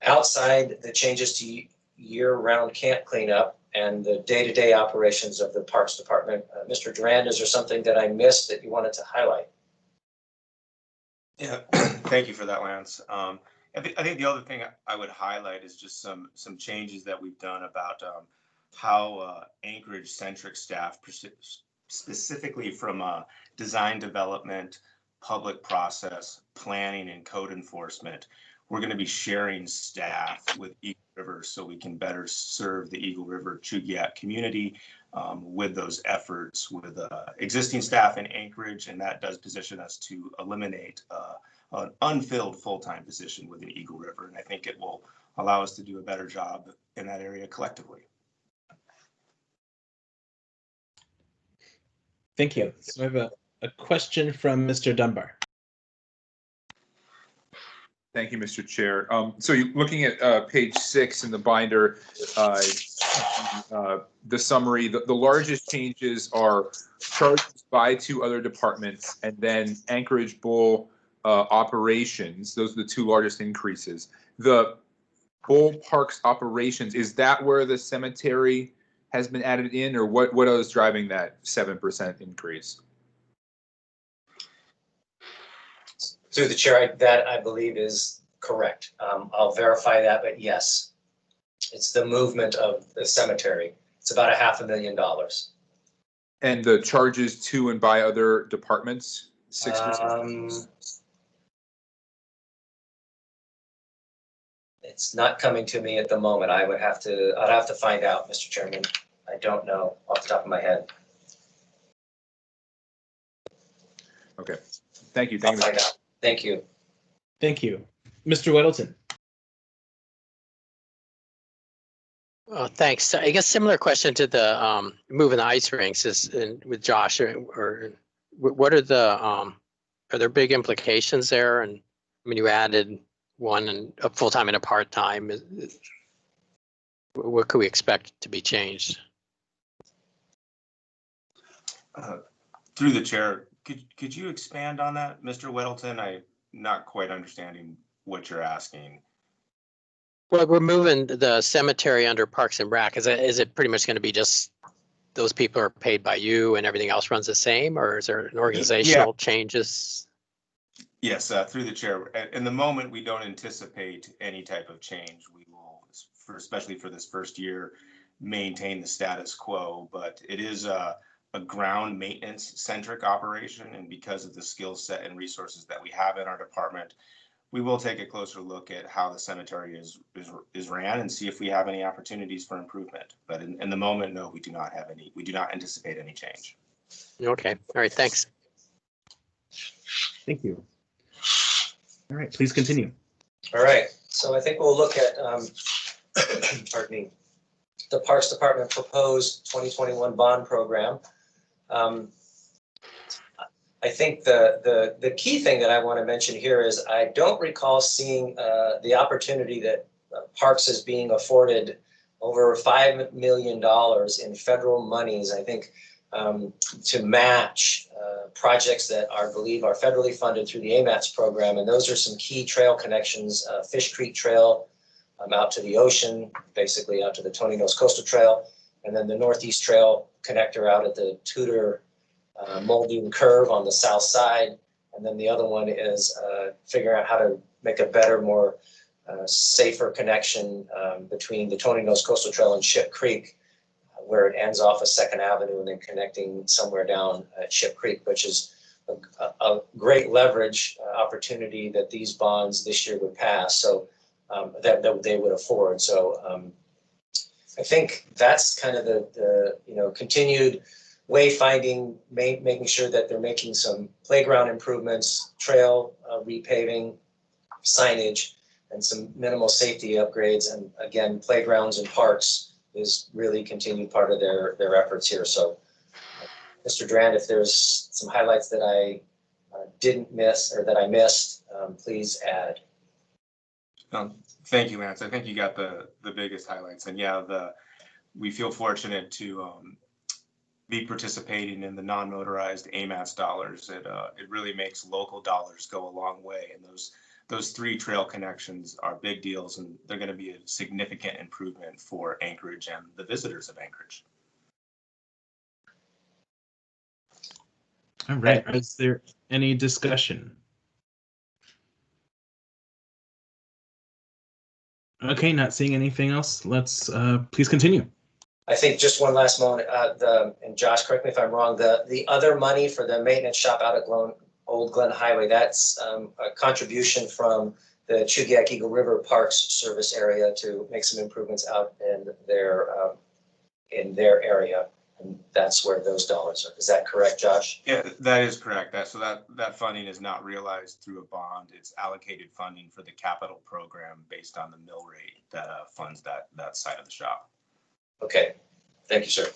outside the changes to year-round camp cleanup and the day-to-day operations of the Parks Department, Mr. Durand, is there something that I missed that you wanted to highlight? Yeah, thank you for that, Lance. I think the other thing I would highlight is just some changes that we've done about how Anchorage-centric staff, specifically from design development, public process, planning, and code enforcement, we're going to be sharing staff with Eagle River so we can better serve the Eagle River Chugiak community with those efforts with existing staff in Anchorage, and that does position us to eliminate an unfilled full-time position within Eagle River, and I think it will allow us to do a better job in that area collectively. Thank you. So I have a question from Mr. Dunbar. Thank you, Mr. Chair. So you're looking at page 6 in the binder, the summary, the largest changes are charges by 2 other departments and then Anchorage Bowl operations. Those are the 2 largest increases. The Bull Parks operations, is that where the cemetery has been added in, or what is driving that 7% increase? Through the chair, that I believe is correct. I'll verify that, but yes, it's the movement of the cemetery. It's about $500,000. And the charges to and by other departments, 6%? It's not coming to me at the moment. I'd have to find out, Mr. Chairman. I don't know off the top of my head. Okay, thank you. I'll find out. Thank you. Thank you. Mr. Weddleton. Thanks. I guess similar question to the moving the ice rinks is with Josh, or what are the are there big implications there? And I mean, you added one and a full-time and a part-time. What could we expect to be changed? Through the chair, could you expand on that, Mr. Weddleton? I'm not quite understanding what you're asking. Well, we're moving the cemetery under Parks and Rec. Is it pretty much going to be just those people are paid by you and everything else runs the same, or is there an organizational changes? Yes, through the chair. In the moment, we don't anticipate any type of change. We will, especially for this first year, maintain the status quo, but it is a ground maintenance centric operation. And because of the skill set and resources that we have in our department, we will take a closer look at how the cemetery is ran and see if we have any opportunities for improvement. But in the moment, no, we do not have any. We do not anticipate any change. Okay. All right. Thanks. Thank you. All right. Please continue. All right. So I think we'll look at, pardon me, the Parks Department proposed 2021 bond program. I think the key thing that I want to mention here is I don't recall seeing the opportunity that Parks is being afforded over $5 million in federal monies, I think, to match projects that I believe are federally funded through the AMATS program. And those are some key trail connections, Fish Creek Trail out to the ocean, basically out to the Tony Nose Coastal Trail, and then the Northeast Trail connector out at the Tudor Muldoon Curve on the south side. And then the other one is figuring out how to make a better, more safer connection between the Tony Nose Coastal Trail and Ship Creek, where it ends off of 2nd Avenue and then connecting somewhere down at Ship Creek, which is a great leverage opportunity that these bonds this year would pass, so that they would afford. So I think that's kind of the continued wayfinding, making sure that they're making some playground improvements, trail repaving, signage, and some minimal safety upgrades. And again, playgrounds and parks is really continued part of their efforts here. So Mr. Durand, if there's some highlights that I didn't miss or that I missed, please add. Thank you, Lance. I think you got the biggest highlights. And yeah, we feel fortunate to be participating in the non-motorized AMATS dollars. It really makes local dollars go a long way. And those 3 trail connections are big deals, and they're going to be a significant improvement for Anchorage and the visitors of Anchorage. All right. Is there any discussion? Okay, not seeing anything else. Let's please continue. I think just one last moment, and Josh, correct me if I'm wrong, the other money for the maintenance shop out at Old Glen Highway, that's a contribution from the Chugiak Eagle River Parks service area to make some improvements out in their area. And that's where those dollars are. Is that correct, Josh? Yeah, that is correct. That funding is not realized through a bond. It's allocated funding for the capital program based on the mill rate that funds that side of the shop. Okay, thank you, sir.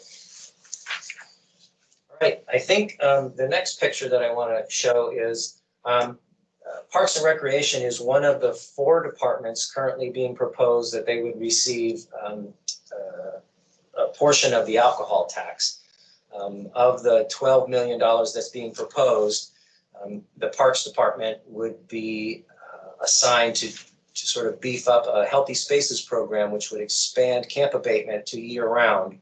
All right, I think the next picture that I want to show is Parks and Recreation is one of the 4 departments currently being proposed that they would receive a portion of the alcohol tax. Of the $12 million that's being proposed, the Parks Department would be assigned to sort of beef up a Healthy Spaces program, which would expand camp abatement to year-round.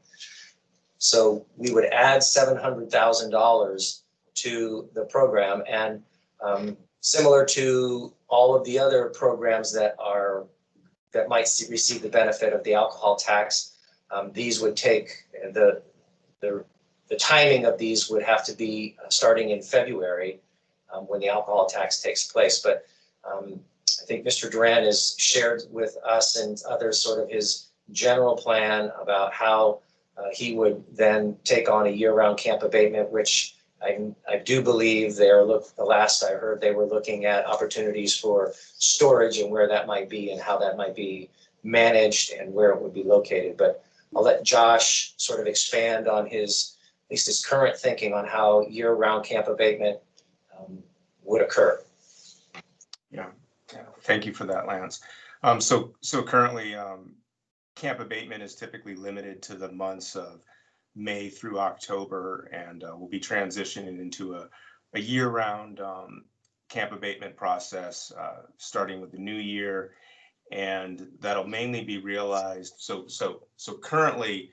So we would add $700,000 to the program, and similar to all of the other programs that might receive the benefit of the alcohol tax, these would take the timing of these would have to be starting in February when the alcohol tax takes place. But I think Mr. Duran has shared with us and others sort of his general plan about how he would then take on a year-round camp abatement, which I do believe the last I heard, they were looking at opportunities for storage and where that might be and how that might be managed and where it would be located. But I'll let Josh sort of expand on at least his current thinking on how year-round camp abatement would occur. Yeah, thank you for that, Lance. So currently, camp abatement is typically limited to the months of May through October, and we'll be transitioning into a year-round camp abatement process starting with the new year, and that'll mainly be realized. So currently,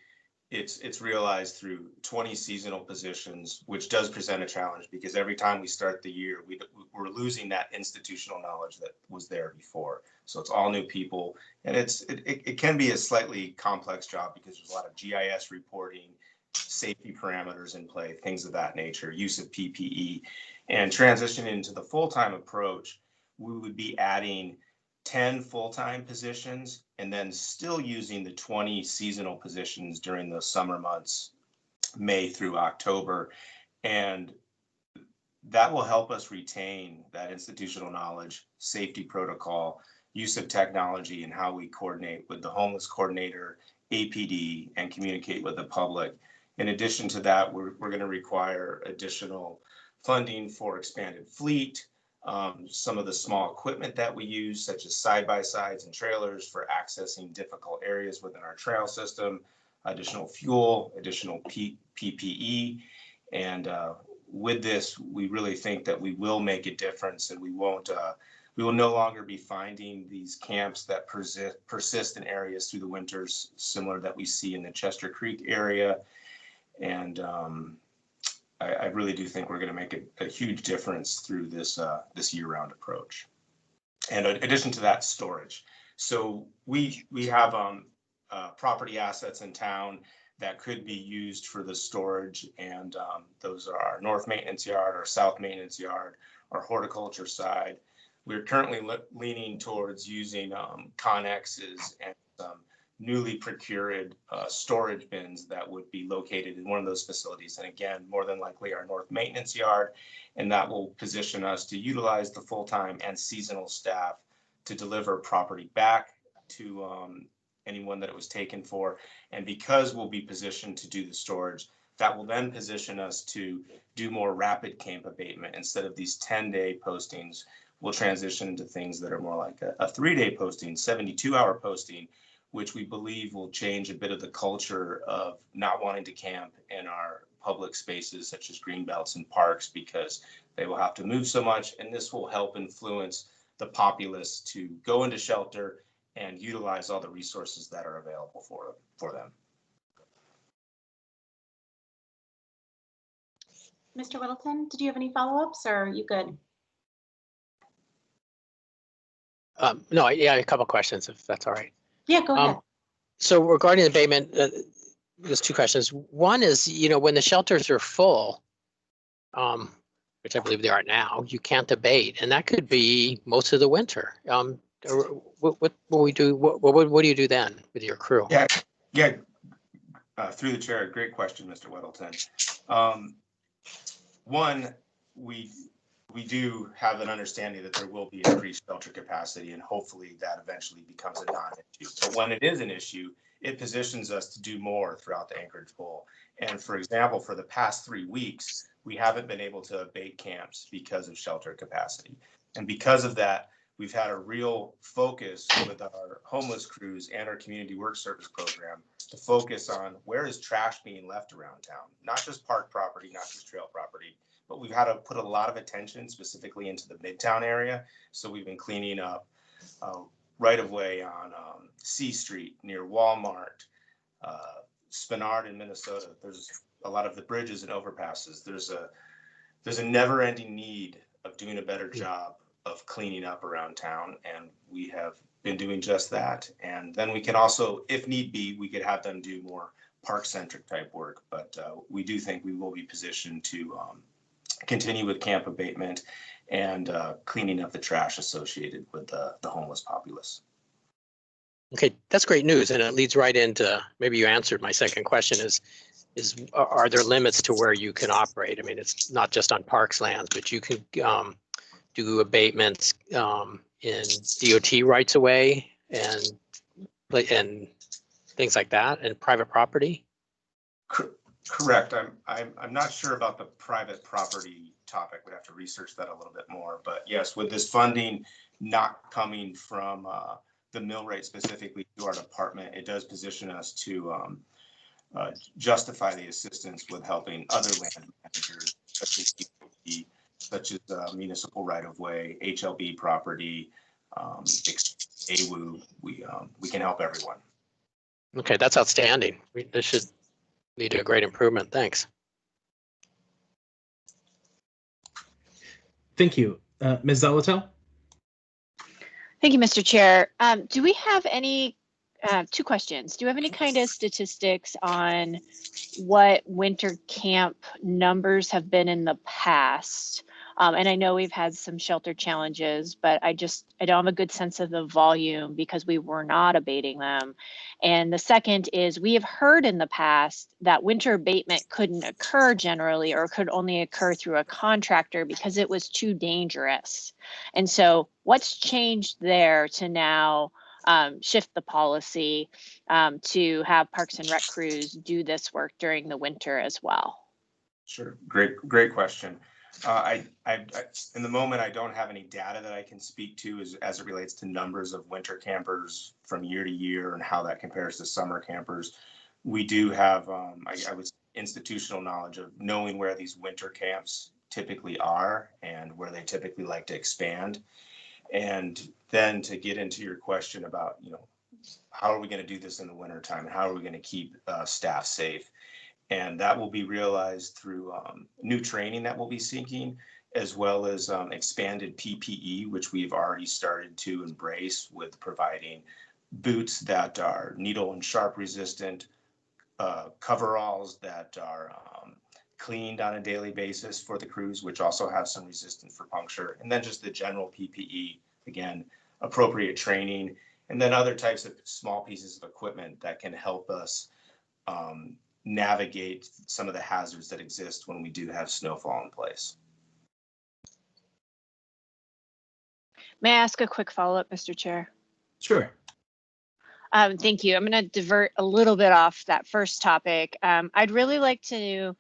it's realized through 20 seasonal positions, which does present a challenge because every time we start the year, we're losing that institutional knowledge that was there before. So it's all new people, and it can be a slightly complex job because there's a lot of GIS reporting, safety parameters in play, things of that nature, use of PPE, and transitioning into the full-time approach, we would be adding 10 full-time positions and then still using the 20 seasonal positions during the summer months, May through October. And that will help us retain that institutional knowledge, safety protocol, use of technology, and how we coordinate with the homeless coordinator, APD, and communicate with the public. In addition to that, we're going to require additional funding for expanded fleet, some of the small equipment that we use, such as side-by-sides and trailers for accessing difficult areas within our trail system, additional fuel, additional PPE. And with this, we really think that we will make a difference, and we will no longer be finding these camps that persist in areas through the winters, similar that we see in the Chester Creek area. And I really do think we're going to make a huge difference through this year-round approach. And in addition to that, storage. So we have property assets in town that could be used for the storage, and those are our north maintenance yard, our south maintenance yard, our horticulture side. We're currently leaning towards using Connexes and newly procured storage bins that would be located in one of those facilities. And again, more than likely our north maintenance yard, and that will position us to utilize the full-time and seasonal staff to deliver property back to anyone that it was taken for. And because we'll be positioned to do the storage, that will then position us to do more rapid camp abatement. Instead of these 10-day postings, we'll transition into things that are more like a 3-day posting, 72-hour posting, which we believe will change a bit of the culture of not wanting to camp in our public spaces such as green belts and parks, because they will have to move so much, and this will help influence the populace to go into shelter and utilize all the resources that are available for them. Mr. Whittleton, did you have any follow-ups, or are you good? No, yeah, a couple questions, if that's all right. Yeah, go ahead. So regarding abatement, there's two questions. One is, when the shelters are full, which I believe they are now, you can't abate, and that could be most of the winter. What will we do? What do you do then with your crew? Yeah. Through the chair, great question, Mr. Whittleton. One, we do have an understanding that there will be increased shelter capacity, and hopefully that eventually becomes a non-issue. But when it is an issue, it positions us to do more throughout the Anchorage Bowl. And for example, for the past 3 weeks, we haven't been able to abate camps because of shelter capacity. And because of that, we've had a real focus with our homeless crews and our community work service program to focus on where is trash being left around town, not just park property, not just trail property, but we've had to put a lot of attention specifically into the Midtown area. So we've been cleaning up right-of-way on C Street near Walmart, Spenard in Minnesota. There's a lot of the bridges and overpasses. There's a never-ending need of doing a better job of cleaning up around town, and we have been doing just that. And then we can also, if need be, we could have them do more park-centric type work. But we do think we will be positioned to continue with camp abatement and cleaning up the trash associated with the homeless populace. Okay, that's great news, and it leads right into, maybe you answered my second question, are there limits to where you can operate? I mean, it's not just on parks lands, but you can do abatements in DOT rights of way and things like that, and private property? Correct. I'm not sure about the private property topic. We'd have to research that a little bit more. But yes, with this funding not coming from the mill rate specifically to our department, it does position us to justify the assistance with helping other land managers, such as municipal right-of-way, HLB property, AWU. We can help everyone. Okay, that's outstanding. This should lead to a great improvement. Thanks. Thank you. Ms. Zolotel? Thank you, Mr. Chair. Do we have any, two questions. Do you have any kind of statistics on what winter camp numbers have been in the past? And I know we've had some shelter challenges, but I don't have a good sense of the volume because we were not abating them. And the second is, we have heard in the past that winter abatement couldn't occur generally, or could only occur through a contractor because it was too dangerous. And so what's changed there to now shift the policy to have Parks and Rec crews do this work during the winter as well? Sure, great question. In the moment, I don't have any data that I can speak to as it relates to numbers of winter campers from year to year and how that compares to summer campers. We do have, I would say, institutional knowledge of knowing where these winter camps typically are and where they typically like to expand. And then to get into your question about, how are we going to do this in the wintertime? How are we going to keep staff safe? And that will be realized through new training that we'll be seeking, as well as expanded PPE, which we've already started to embrace with providing boots that are needle and sharp resistant, coveralls that are cleaned on a daily basis for the crews, which also have some resistance for puncture, and then just the general PPE, again, appropriate training, and then other types of small pieces of equipment that can help us navigate some of the hazards that exist when we do have snowfall in place. May I ask a quick follow-up, Mr. Chair? Sure. Thank you. I'm going to divert a little bit off that first topic. I'd really like to,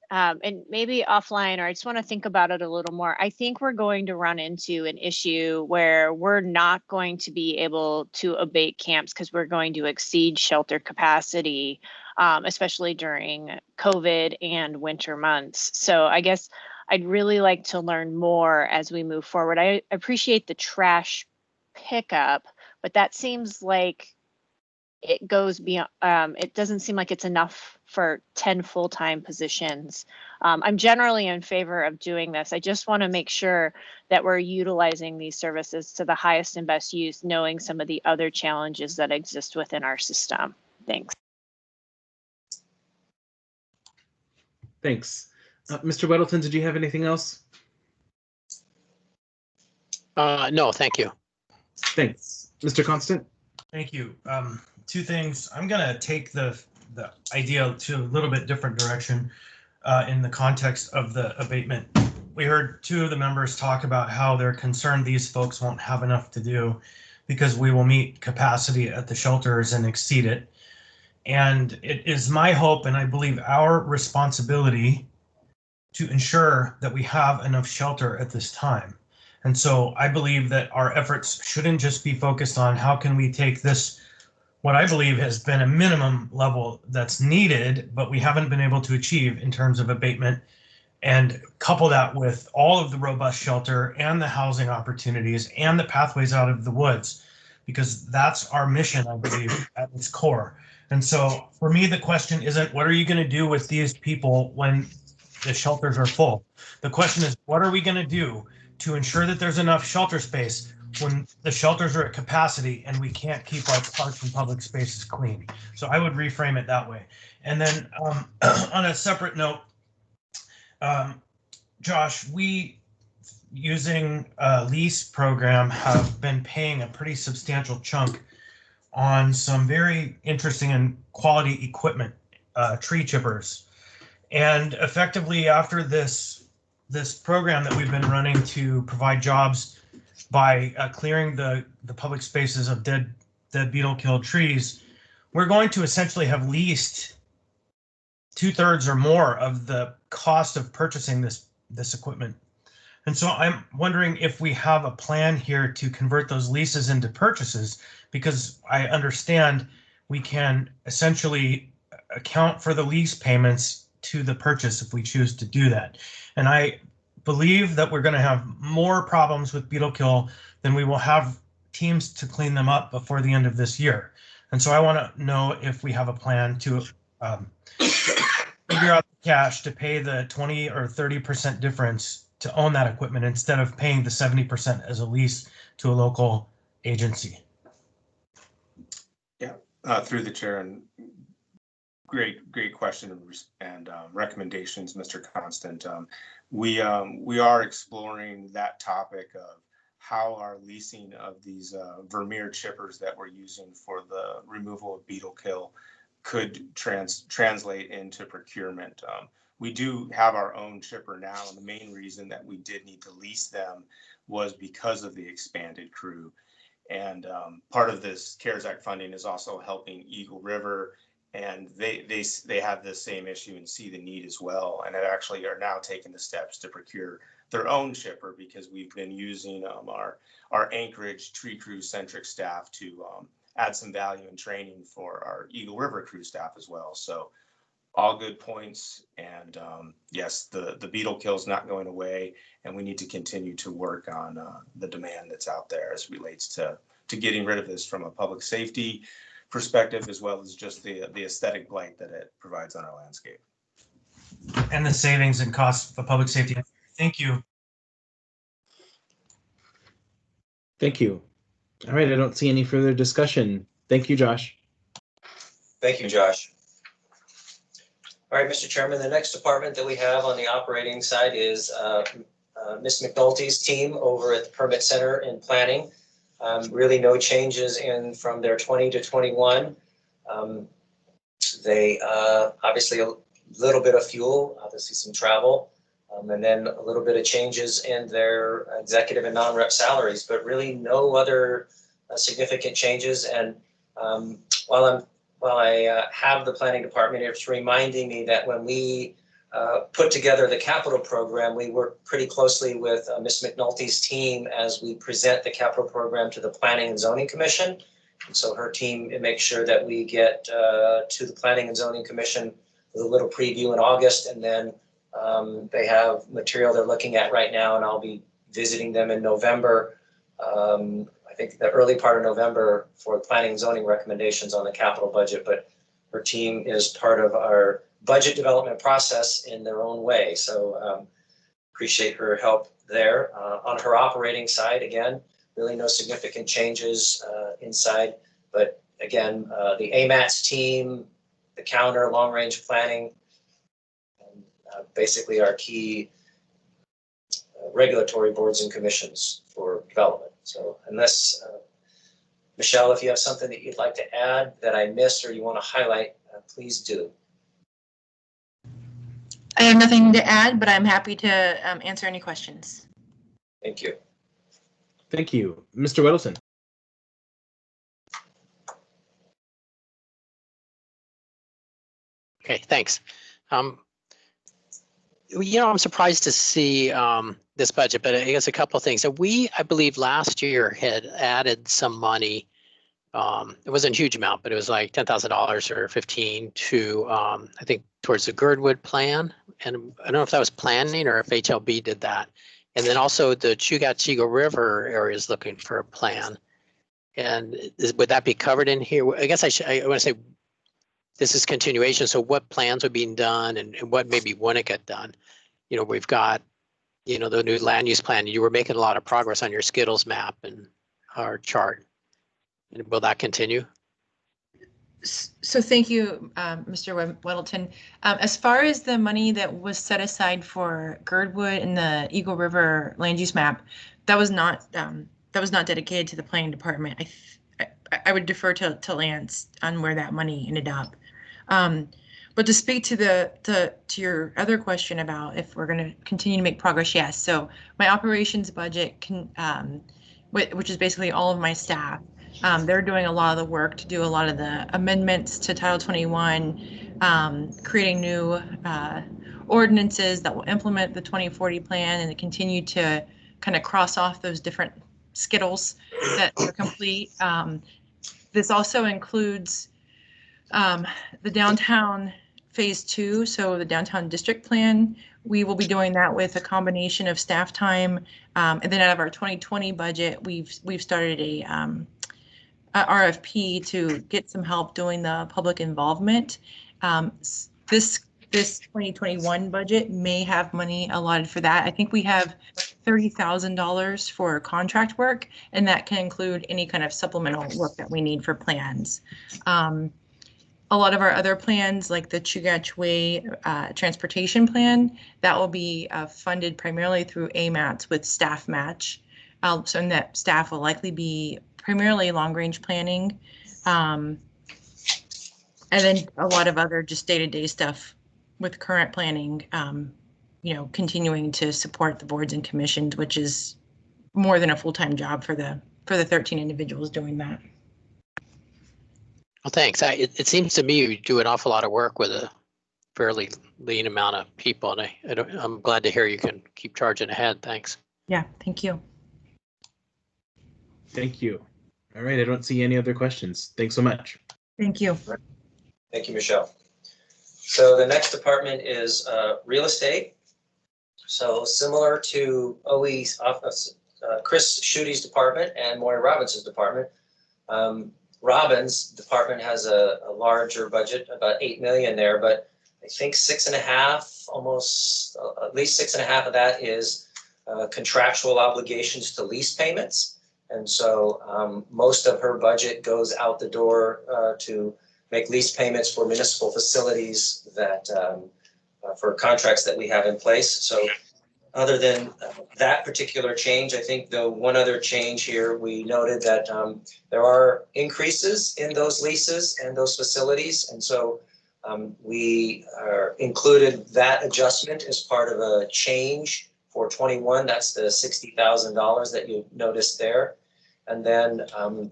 and maybe offline, or I just want to think about it a little more. I think we're going to run into an issue where we're not going to be able to abate camps because we're going to exceed shelter capacity, especially during COVID and winter months. So I guess I'd really like to learn more as we move forward. I appreciate the trash pickup, but that seems like it goes beyond, it doesn't seem like it's enough for 10 full-time positions. I'm generally in favor of doing this. I just want to make sure that we're utilizing these services to the highest and best use, knowing some of the other challenges that exist within our system. Thanks. Thanks. Mr. Weddleton, did you have anything else? No, thank you. Thanks. Mr. Constant? Thank you. Two things. I'm going to take the idea to a little bit different direction in the context of the abatement. We heard two of the members talk about how they're concerned these folks won't have enough to do because we will meet capacity at the shelters and exceed it. And it is my hope, and I believe our responsibility, to ensure that we have enough shelter at this time. And so I believe that our efforts shouldn't just be focused on how can we take this, what I believe has been a minimum level that's needed, but we haven't been able to achieve in terms of abatement, and couple that with all of the robust shelter and the housing opportunities and the pathways out of the woods. because that's our mission, I believe, at its core. And so for me, the question isn't, what are you going to do with these people when the shelters are full? The question is, what are we going to do to ensure that there's enough shelter space when the shelters are at capacity and we can't keep our parks and public spaces clean? So I would reframe it that way. And then on a separate note, Josh, we, using a lease program, have been paying a pretty substantial chunk on some very interesting and quality equipment, tree chippers. And effectively, after this program that we've been running to provide jobs by clearing the public spaces of dead beetle killed trees, we're going to essentially have leased 2/3 or more of the cost of purchasing this equipment. And so I'm wondering if we have a plan here to convert those leases into purchases, because I understand we can essentially account for the lease payments to the purchase if we choose to do that. And I believe that we're going to have more problems with beetle kill than we will have teams to clean them up before the end of this year. And so I want to know if we have a plan to figure out the cash to pay the 20 or 30% difference to own that equipment instead of paying the 70% as a lease to a local agency. Yeah, through the chair, and great question and recommendations, Mr. Constant. We are exploring that topic of how our leasing of these Vermeer chippers that we're using for the removal of beetle kill could translate into procurement. We do have our own chipper now, and the main reason that we did need to lease them was because of the expanded crew. And part of this CARES Act funding is also helping Eagle River, and they have the same issue and see the need as well, and actually are now taking the steps to procure their own chipper, because we've been using our Anchorage tree crew centric staff to add some value and training for our Eagle River crew staff as well. So all good points. And yes, the beetle kill is not going away, and we need to continue to work on the demand that's out there as relates to getting rid of this from a public safety perspective, as well as just the aesthetic blight that it provides on our landscape. And the savings and costs for public safety. Thank you. Thank you. All right, I don't see any further discussion. Thank you, Josh. Thank you, Josh. All right, Mr. Chairman, the next department that we have on the operating side is Ms. McNulty's team over at the Permit Center in Planning. Really no changes in from their 20 to 21. They obviously a little bit of fuel, obviously some travel, and then a little bit of changes in their executive and non-rep salaries, but really no other significant changes. And while I have the planning department, it's reminding me that when we put together the capital program, we work pretty closely with Ms. McNulty's team as we present the capital program to the Planning and Zoning Commission. And so her team makes sure that we get to the Planning and Zoning Commission with a little preview in August, and then they have material they're looking at right now, and I'll be visiting them in November. I think the early part of November for planning and zoning recommendations on the capital budget, but her team is part of our budget development process in their own way. So appreciate her help there. On her operating side, again, really no significant changes inside, but again, the AMATS team, the counter, long range planning, and basically our key regulatory boards and commissions for development. So unless, Michelle, if you have something that you'd like to add that I missed or you want to highlight, please do. I have nothing to add, but I'm happy to answer any questions. Thank you. Thank you. Mr. Weddleton. Okay, thanks. I'm surprised to see this budget, but I guess a couple of things. So I believe last year had added some money. It wasn't a huge amount, but it was like $10,000 or $15,000 to, I think, towards the Girdwood plan. And I don't know if that was planning or if HLB did that. And then also the Chugach Eagle River area is looking for a plan. And would that be covered in here? I guess I want to say this is continuation. So what plans are being done and what maybe wouldn't get done? You know, we've got, you know, the new land use plan. You were making a lot of progress on your Skittles map and our chart. And will that continue? So thank you, Mr. Weddleton. As far as the money that was set aside for Girdwood and the Eagle River land use map, that was not dedicated to the planning department. I would defer to Lance on where that money ended up. But to speak to your other question about if we're going to continue to make progress, yes. So my operations budget which is basically all of my staff. They're doing a lot of the work to do a lot of the amendments to Title 21, creating new ordinances that will implement the 2040 plan and to continue to kind of cross off those different Skittles that are complete. This also includes the downtown phase 2, so the downtown district plan. We will be doing that with a combination of staff time, and then out of our 2020 budget, we've started a RFP to get some help doing the public involvement. This 2021 budget may have money allotted for that. I think we have $30,000 for contract work, and that can include any kind of supplemental work that we need for plans. A lot of our other plans, like the Chugach Way transportation plan, that will be funded primarily through AMATs with staff match. So that staff will likely be primarily long-range planning, and then a lot of other just day-to-day stuff with current planning, you know, continuing to support the boards and commissions, which is more than a full-time job for the 13 individuals doing that. Well, thanks. It seems to me you do an awful lot of work with a fairly lean amount of people, and I'm glad to hear you can keep charging ahead. Thanks. Yeah, thank you. Thank you. All right, I don't see any other questions. Thanks so much. Thank you. Thank you, Michelle. So the next department is real estate. So similar to OE's office, Chris Schuette's department and Maury Robbins' department, Robbins' department has a larger budget, about 8 million there, but I think 6.5, almost at least 6.5 of that is contractual obligations to lease payments. And so most of her budget goes out the door to make lease payments for municipal facilities that for contracts that we have in place. So other than that particular change, I think the one other change here, we noted that there are increases in those leases and those facilities. And so we included that adjustment as part of a change for 21. That's the $60,000 that you noticed there. And then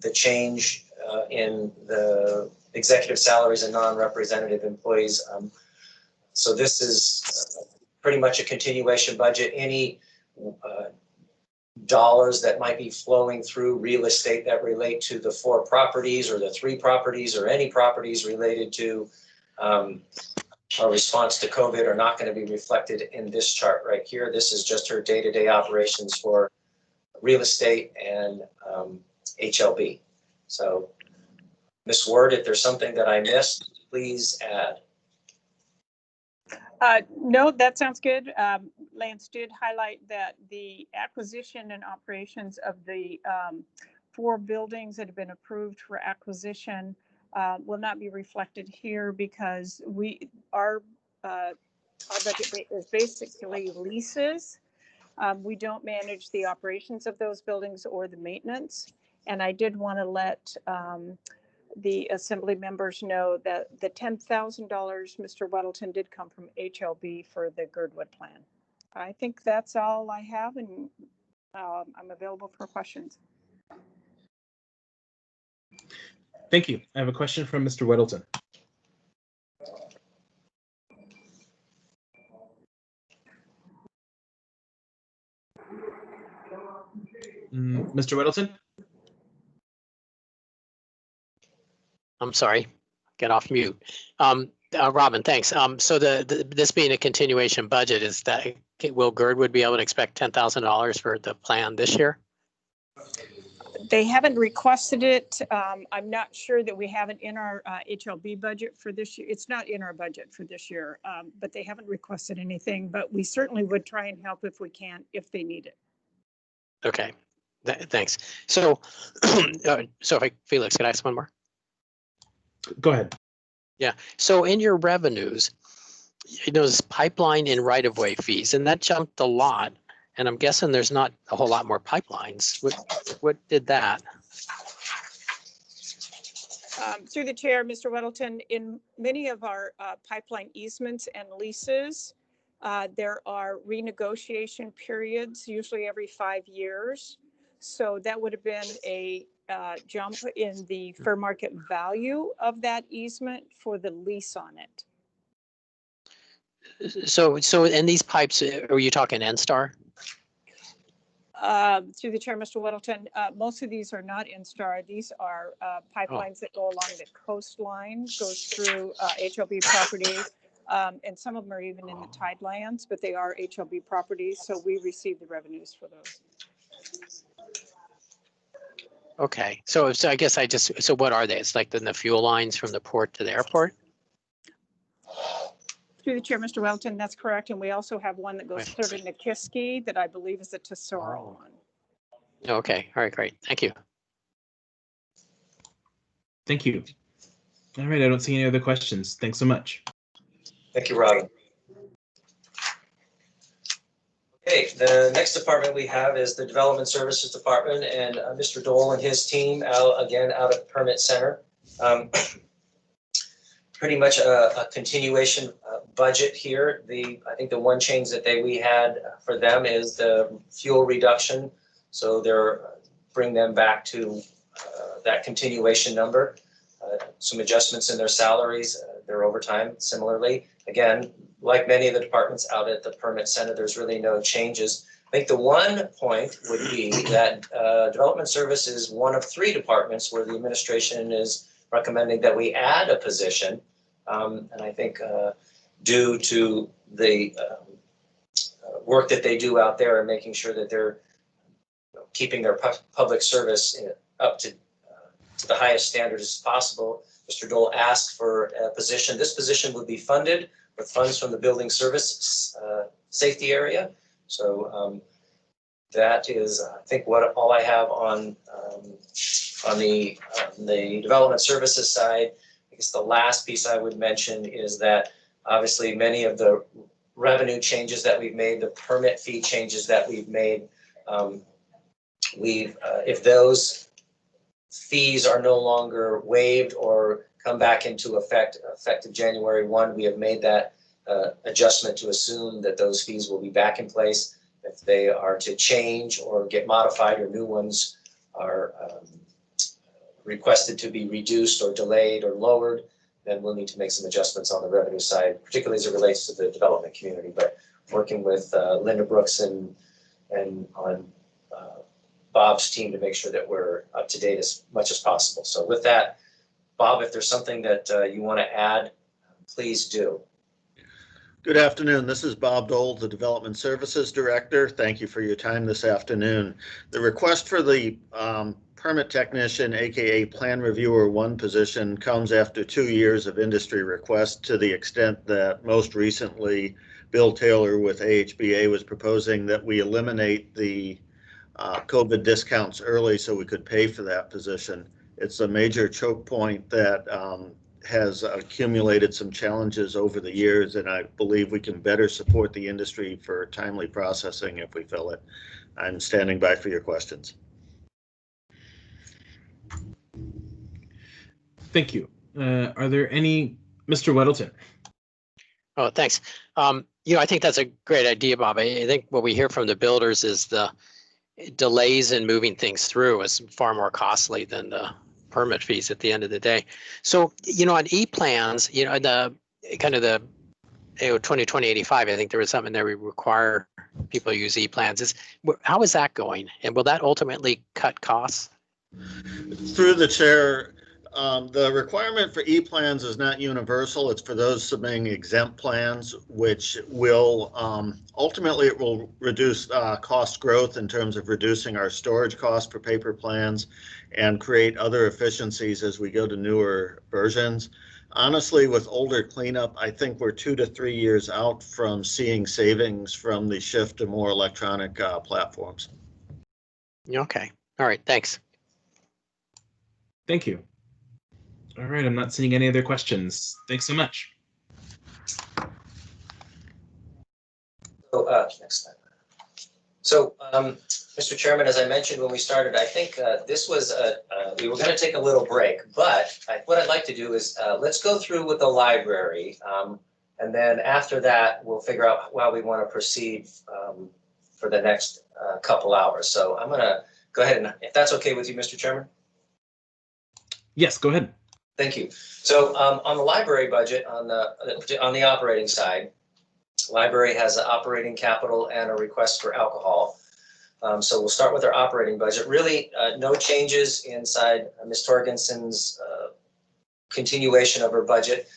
the change in the executive salaries and non-representative employees. So this is pretty much a continuation budget. Any dollars that might be flowing through real estate that relate to the 4 properties or the 3 properties or any properties related to our response to COVID are not going to be reflected in this chart right here. This is just her day-to-day operations for real estate and HLB. So Ms. Ward, if there's something that I missed, please add. No, that sounds good. Lance did highlight that the acquisition and operations of the 4 buildings that have been approved for acquisition will not be reflected here because our budget is basically leases. We don't manage the operations of those buildings or the maintenance. And I did want to let the assembly members know that the $10,000 Mr. Weddleton did come from HLB for the Girdwood plan. I think that's all I have, and I'm available for questions. Thank you. I have a question from Mr. Weddleton. Mr. Weddleton? I'm sorry, get off mute. Robin, thanks. So this being a continuation budget, is that, will Girdwood be able to expect $10,000 for the plan this year? They haven't requested it. I'm not sure that we have it in our HLB budget for this year. It's not in our budget for this year, but they haven't requested anything, but we certainly would try and help if we can, if they need it. Okay, thanks. So, Felix, can I ask one more? Go ahead. Yeah, so in your revenues, this pipeline and right-of-way fees, and that jumped a lot. And I'm guessing there's not a whole lot more pipelines. What did that? Through the chair, Mr. Weddleton, in many of our pipeline easements and leases, there are renegotiation periods, usually every 5 years. So that would have been a jump in the fair market value of that easement for the lease on it. So in these pipes, are you talking N-Star? Through the chair, Mr. Weddleton, most of these are not N-Star. These are pipelines that go along the coastline, goes through HLB property, and some of them are even in the tidelands, but they are HLB properties, so we receive the revenues for those. Okay, so I guess so what are they? It's like the fuel lines from the port to the airport? Through the chair, Mr. Weddleton, that's correct. And we also have one that goes clear to Nikiski that I believe is the Tesoro one. Okay, all right, great. Thank you. Thank you. All right, I don't see any other questions. Thanks so much. Thank you, Robin. Okay, the next department we have is the Development Services Department, and Mr. Dole and his team out of the Permit Center. Pretty much a continuation budget here. I think the one change that we had for them is the fuel reduction. So they're bring them back to that continuation number. Some adjustments in their salaries, their overtime similarly. Again, like many of the departments out at the Permit Center, there's really no changes. I think the one point would be that Development Service is one of 3 departments where the administration is recommending that we add a position. And I think due to the work that they do out there and making sure that they're keeping their public service up to the highest standards as possible, Mr. Dole asked for a position. This position would be funded with funds from the Building Service Safety area. So that is, I think, all I have on the Development Services side. I guess the last piece I would mention is that obviously many of the revenue changes that we've made, the permit fee changes that we've made, if those fees are no longer waived or come back into effective January 1, we have made that adjustment to assume that those fees will be back in place. If they are to change or get modified or new ones are requested to be reduced or delayed or lowered, then we'll need to make some adjustments on the revenue side, particularly as it relates to the development community. But working with Linda Brooks and on Bob's team to make sure that we're up to date as much as possible. So with that, Bob, if there's something that you want to add, please do. Good afternoon. This is Bob Dole, the Development Services Director. Thank you for your time this afternoon. The request for the permit technician, aka plan reviewer 1 position, comes after 2 years of industry requests, to the extent that most recently Bill Taylor with AHBA was proposing that we eliminate the COVID discounts early so we could pay for that position. It's a major choke point that has accumulated some challenges over the years, and I believe we can better support the industry for timely processing if we fill it. I'm standing by for your questions. Thank you. Are there any, Mr. Weddleton? Oh, thanks. I think that's a great idea, Bob. I think what we hear from the builders is the delays in moving things through is far more costly than the permit fees at the end of the day. So, on E-plans, the kind of the 2020-85, I think there was something there we require people use E-plans. How is that going? And will that ultimately cut costs? Through the chair, The requirement for E-plans is not universal. It's for those submitting exempt plans, which will ultimately it will reduce cost growth in terms of reducing our storage costs for paper plans and create other efficiencies as we go to newer versions. Honestly, with older cleanup, I think we're 2 to 3 years out from seeing savings from the shift to more electronic platforms. Okay. All right. Thanks. Thank you. All right, I'm not seeing any other questions. Thanks so much. So, next slide. So, Mr. Chairman, as I mentioned when we started, I think this was we were going to take a little break, but what I'd like to do is let's go through with the library, and then after that, we'll figure out how we want to proceed for the next couple hours. So I'm going to go ahead and, if that's okay with you, Mr. Chairman. Yes, go ahead. Thank you. So on the library budget, on the operating side, library has an operating capital and a request for alcohol. So we'll start with our operating budget. Really, no changes inside Ms. Torgenson's continuation of her budget.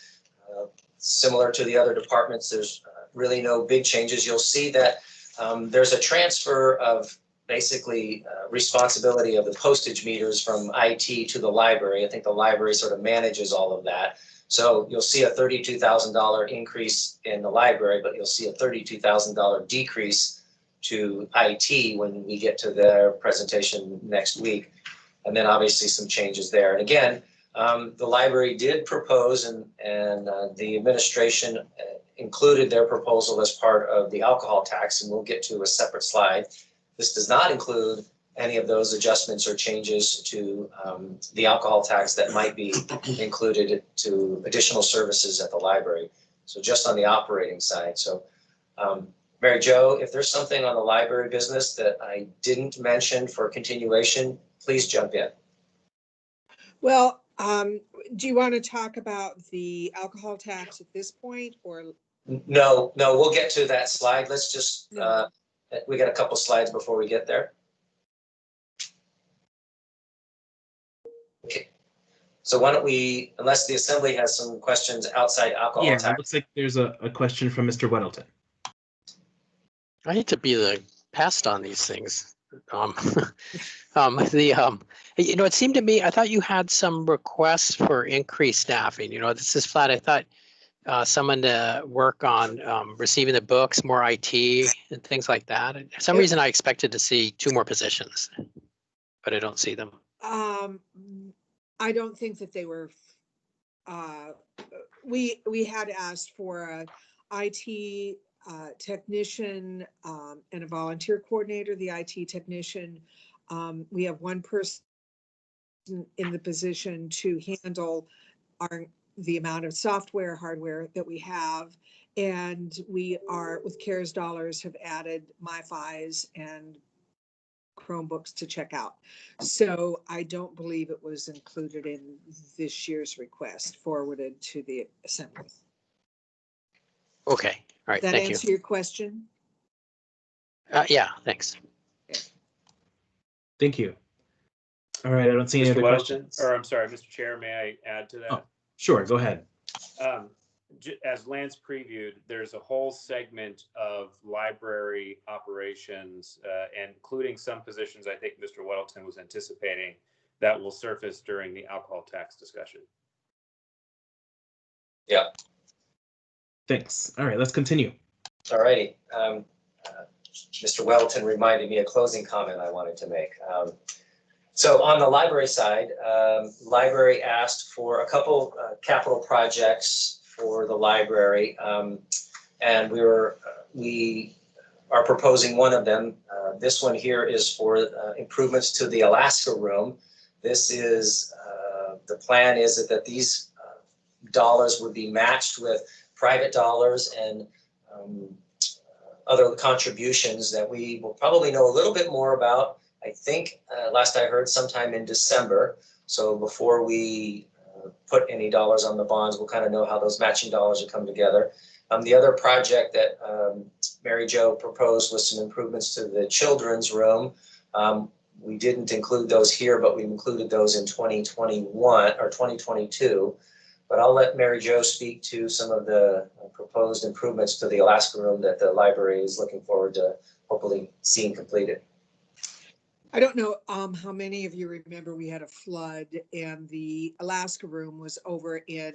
Similar to the other departments, there's really no big changes. You'll see that there's a transfer of basically responsibility of the postage meters from IT to the library. I think the library sort of manages all of that. So you'll see a $32,000 increase in the library, but you'll see a $32,000 decrease to IT when we get to their presentation next week. And then obviously some changes there. And again, the library did propose and the administration included their proposal as part of the alcohol tax, and we'll get to a separate slide. This does not include any of those adjustments or changes to the alcohol tax that might be included to additional services at the library. So just on the operating side. So Mary Jo, if there's something on the library business that I didn't mention for continuation, please jump in. Well, do you want to talk about the alcohol tax at this point, or? No, we'll get to that slide. Let's just, we got a couple slides before we get there. Okay. So why don't we, unless the assembly has some questions outside alcohol tax. It looks like there's a question from Mr. Weddleton. I hate to be the pest on these things. It seemed to me, I thought you had some requests for increased staffing. This is flat. I thought someone to work on receiving the books, more IT and things like that. For some reason, I expected to see 2 more positions, but I don't see them. I don't think that they were. We had asked for a IT technician and a volunteer coordinator. The IT technician, we have 1 person in the position to handle the amount of software, hardware that we have. And we are, with CARES dollars, have added MiFis and Chromebooks to check out. So I don't believe it was included in this year's request forwarded to the assembly. Okay. All right. That Thank you. answer your question? Yeah, thanks. Thank you. All right, I don't see any other questions. Or I'm sorry, Mr. Chair, may I add to that? Oh, sure, go ahead. As Lance previewed, there's a whole segment of library operations, including some positions I think Mr. Weddleton was anticipating, that will surface during the alcohol tax discussion. Yeah. Thanks. All right, let's continue. All righty. Mr. Weddleton reminded me a closing comment I wanted to make. So on the library side, library asked for a couple capital projects for the library, and we are proposing one of them. This one here is for improvements to the Alaska room. This is the plan is that these dollars would be matched with private dollars and other contributions that we will probably know a little bit more about. I think last I heard sometime in December. So before we put any dollars on the bonds, we'll kind of know how those matching dollars will come together. The other project that Mary Jo proposed was some improvements to the children's room. we didn't include those here, but we included those in 2021 or 2022. But I'll let Mary Jo speak to some of the proposed improvements to the Alaska room that the library is looking forward to hopefully seeing completed. I don't know how many of you remember we had a flood and the Alaska room was over in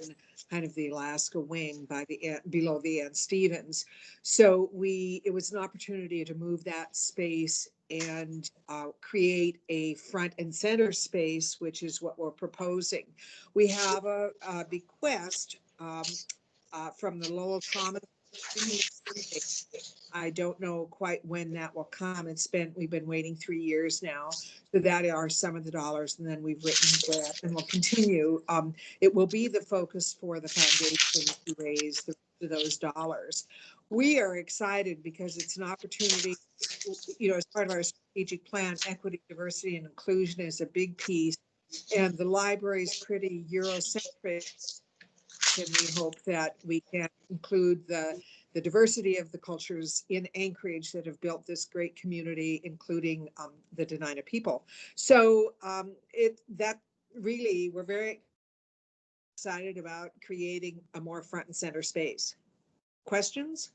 kind of the Alaska wing by the below the Ann Stevens. So it was an opportunity to move that space and create a front and center space, which is what we're proposing. We have a bequest from the Lowell Trauma. I don't know quite when that will come. We've been waiting 3 years now. So that are some of the dollars, and then we've written that and we'll continue. It will be the focus for the foundation to raise those dollars. We are excited because it's an opportunity, as part of our strategic plan, equity, diversity, and inclusion is a big piece. And the library is pretty Eurocentric, and we hope that we can include the diversity of the cultures in Anchorage that have built this great community, including the Dena'ina people. So we're very excited about creating a more front and center space. Questions?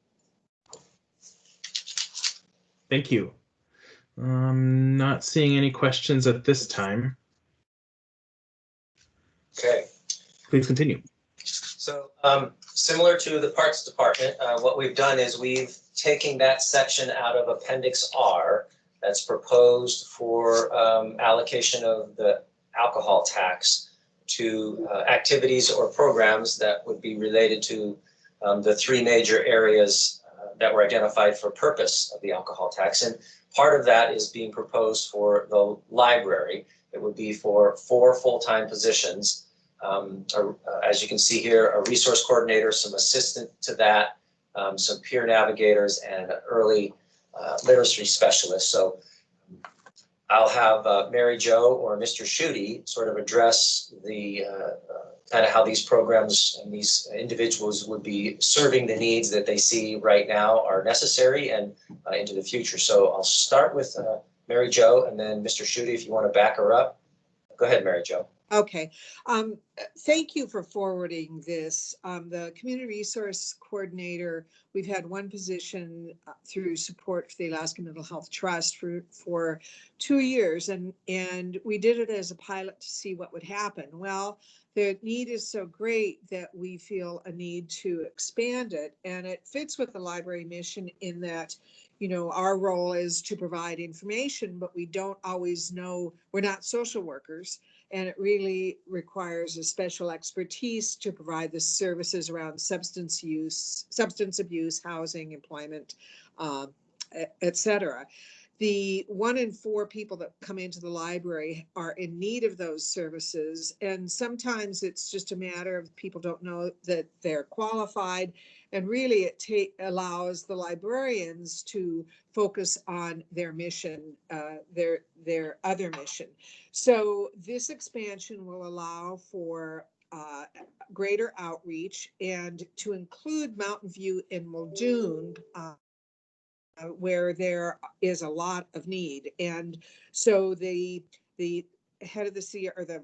Thank you. Not seeing any questions at this time. Okay. Please continue. So similar to the Parks Department, what we've done is we've taken that section out of Appendix R that's proposed for allocation of the alcohol tax to activities or programs that would be related to the three major areas that were identified for purpose of the alcohol tax. And part of that is being proposed for the library. It would be for 4 full-time positions. As you can see here, a resource coordinator, some assistant to that, some peer navigators, and an early literacy specialist. So I'll have Mary Jo or Mr. Schutte sort of address the kind of how these programs and these individuals would be serving the needs that they see right now are necessary and into the future. So I'll start with Mary Jo, and then Mr. Schutte, if you want to back her up. Go ahead, Mary Jo. Okay. Thank you for forwarding this. The community resource coordinator, we've had one position through support for the Alaska Mental Health Trust for 2 years, and we did it as a pilot to see what would happen. Well, the need is so great that we feel a need to expand it, and it fits with the library mission in that, our role is to provide information, but we don't always know, we're not social workers, and it really requires a special expertise to provide the services around substance abuse, housing, employment, etc. The 1 in 4 people that come into the library are in need of those services, and sometimes it's just a matter of people don't know that they're qualified, and really it allows the librarians to focus on their mission, their other mission. So this expansion will allow for greater outreach and to include Mountain View and Muldoon, where there is a lot of need. And so the head of the C, or the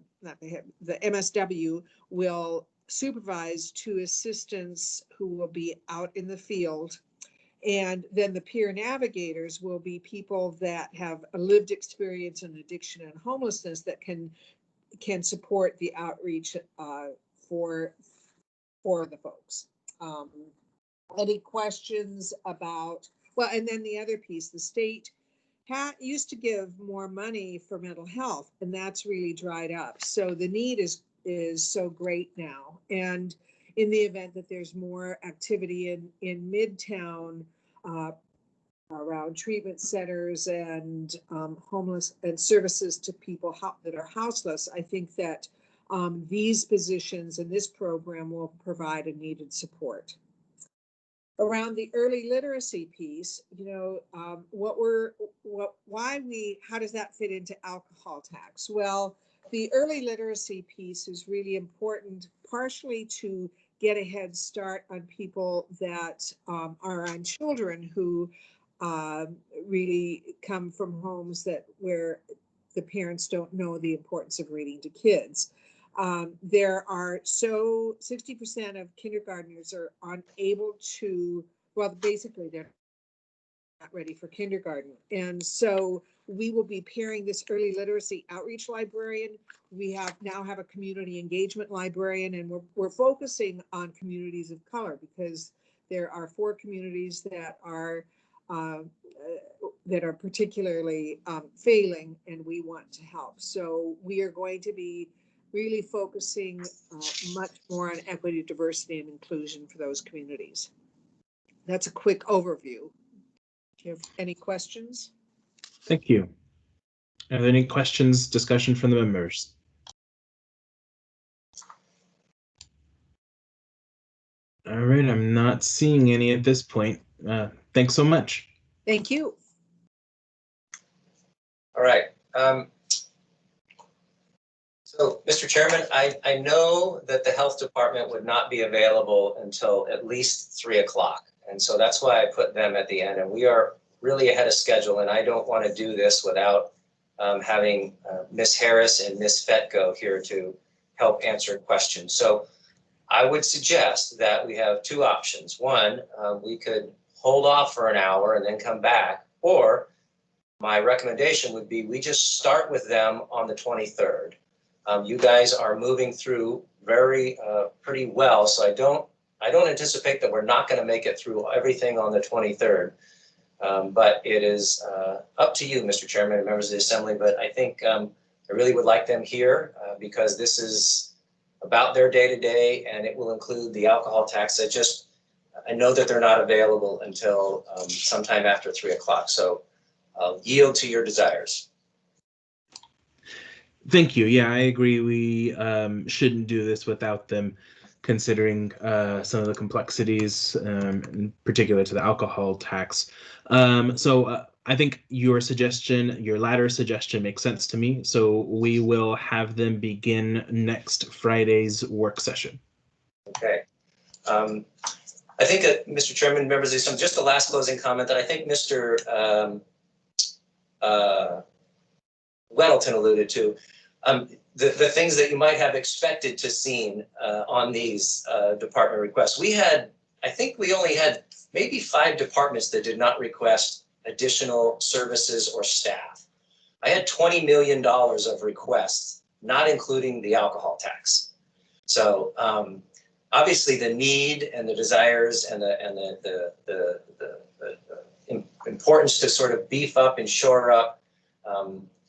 MSW will supervise 2 assistants who will be out in the field. And then the peer navigators will be people that have a lived experience in addiction and homelessness that can support the outreach for the folks. Any questions about, well, and then the other piece, the state used to give more money for mental health, and that's really dried up. So the need is so great now. And in the event that there's more activity in Midtown around treatment centers and homeless and services to people that are houseless, I think that these positions and this program will provide a needed support. Around the early literacy piece, how does that fit into alcohol tax? Well, the early literacy piece is really important, partially to get a head start on people that are on children who really come from homes where the parents don't know the importance of reading to kids. There are 60% of kindergartners are unable to, well, basically they're not ready for kindergarten. And so we will be pairing this early literacy outreach librarian. We now have a community engagement librarian, and we're focusing on communities of color because there are 4 communities that are particularly failing, and we want to help. So we are going to be really focusing much more on equity, diversity, and inclusion for those communities. That's a quick overview. Do you have any questions? Thank you. Are there any questions, discussion from the members? All right, I'm not seeing any at this point. Thanks so much. Thank you. All right. So, Mr. Chairman, I know that the health department would not be available until at least 3 o'clock. And so that's why I put them at the end. And we are really ahead of schedule. And I don't want to do this without having Ms. Harris and Ms. Fetko here to help answer questions. So I would suggest that we have 2 options. One, we could hold off for an hour and then come back. Or my recommendation would be we just start with them on the 23rd. You guys are moving through pretty well. So I don't anticipate that we're not going to make it through everything on the 23rd. But it is up to you, Mr. Chairman and members of the Assembly. But I think I really would like them here because this is about their day-to-day, and it will include the alcohol tax. I know that they're not available until sometime after 3 o'clock. So I'll yield to your desires. Thank you. Yeah, I agree. We shouldn't do this without them, considering some of the complexities, in particular to the alcohol tax. So I think your latter suggestion makes sense to me. So we will have them begin next Friday's work session. Okay. I think that, Mr. Chairman, members of the Assembly, just a last closing comment that I think Mr. Weddleton alluded to. The things that you might have expected to see on these department requests. I think we only had maybe 5 departments that did not request additional services or staff. I had $20 million of requests, not including the alcohol tax. So obviously the need and the desires and the importance to sort of beef up and shore up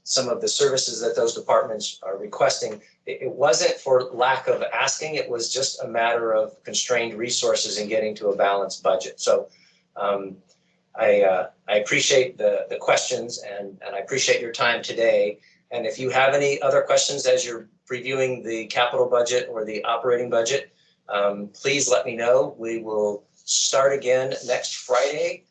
some of the services that those departments are requesting. It wasn't for lack of asking, it was just a matter of constrained resources and getting to a balanced budget. So I appreciate the questions and I appreciate your time today. And if you have any other questions as you're reviewing the capital budget or the operating budget, please let me know. We will start again next Friday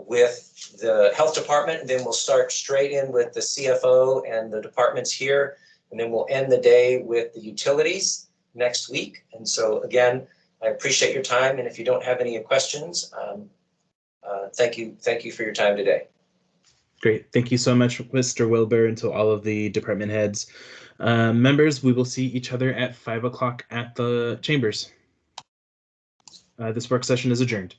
with the health department, and then we'll start straight in with the CFO and the departments here, and then we'll end the day with the utilities next week. And so again, I appreciate your time, and if you don't have any questions, thank you for your time today. Great. Thank you so much, Mr. Wilbur, and to all of the department heads. Members, we will see each other at 5 o'clock at the chambers. This work session is adjourned.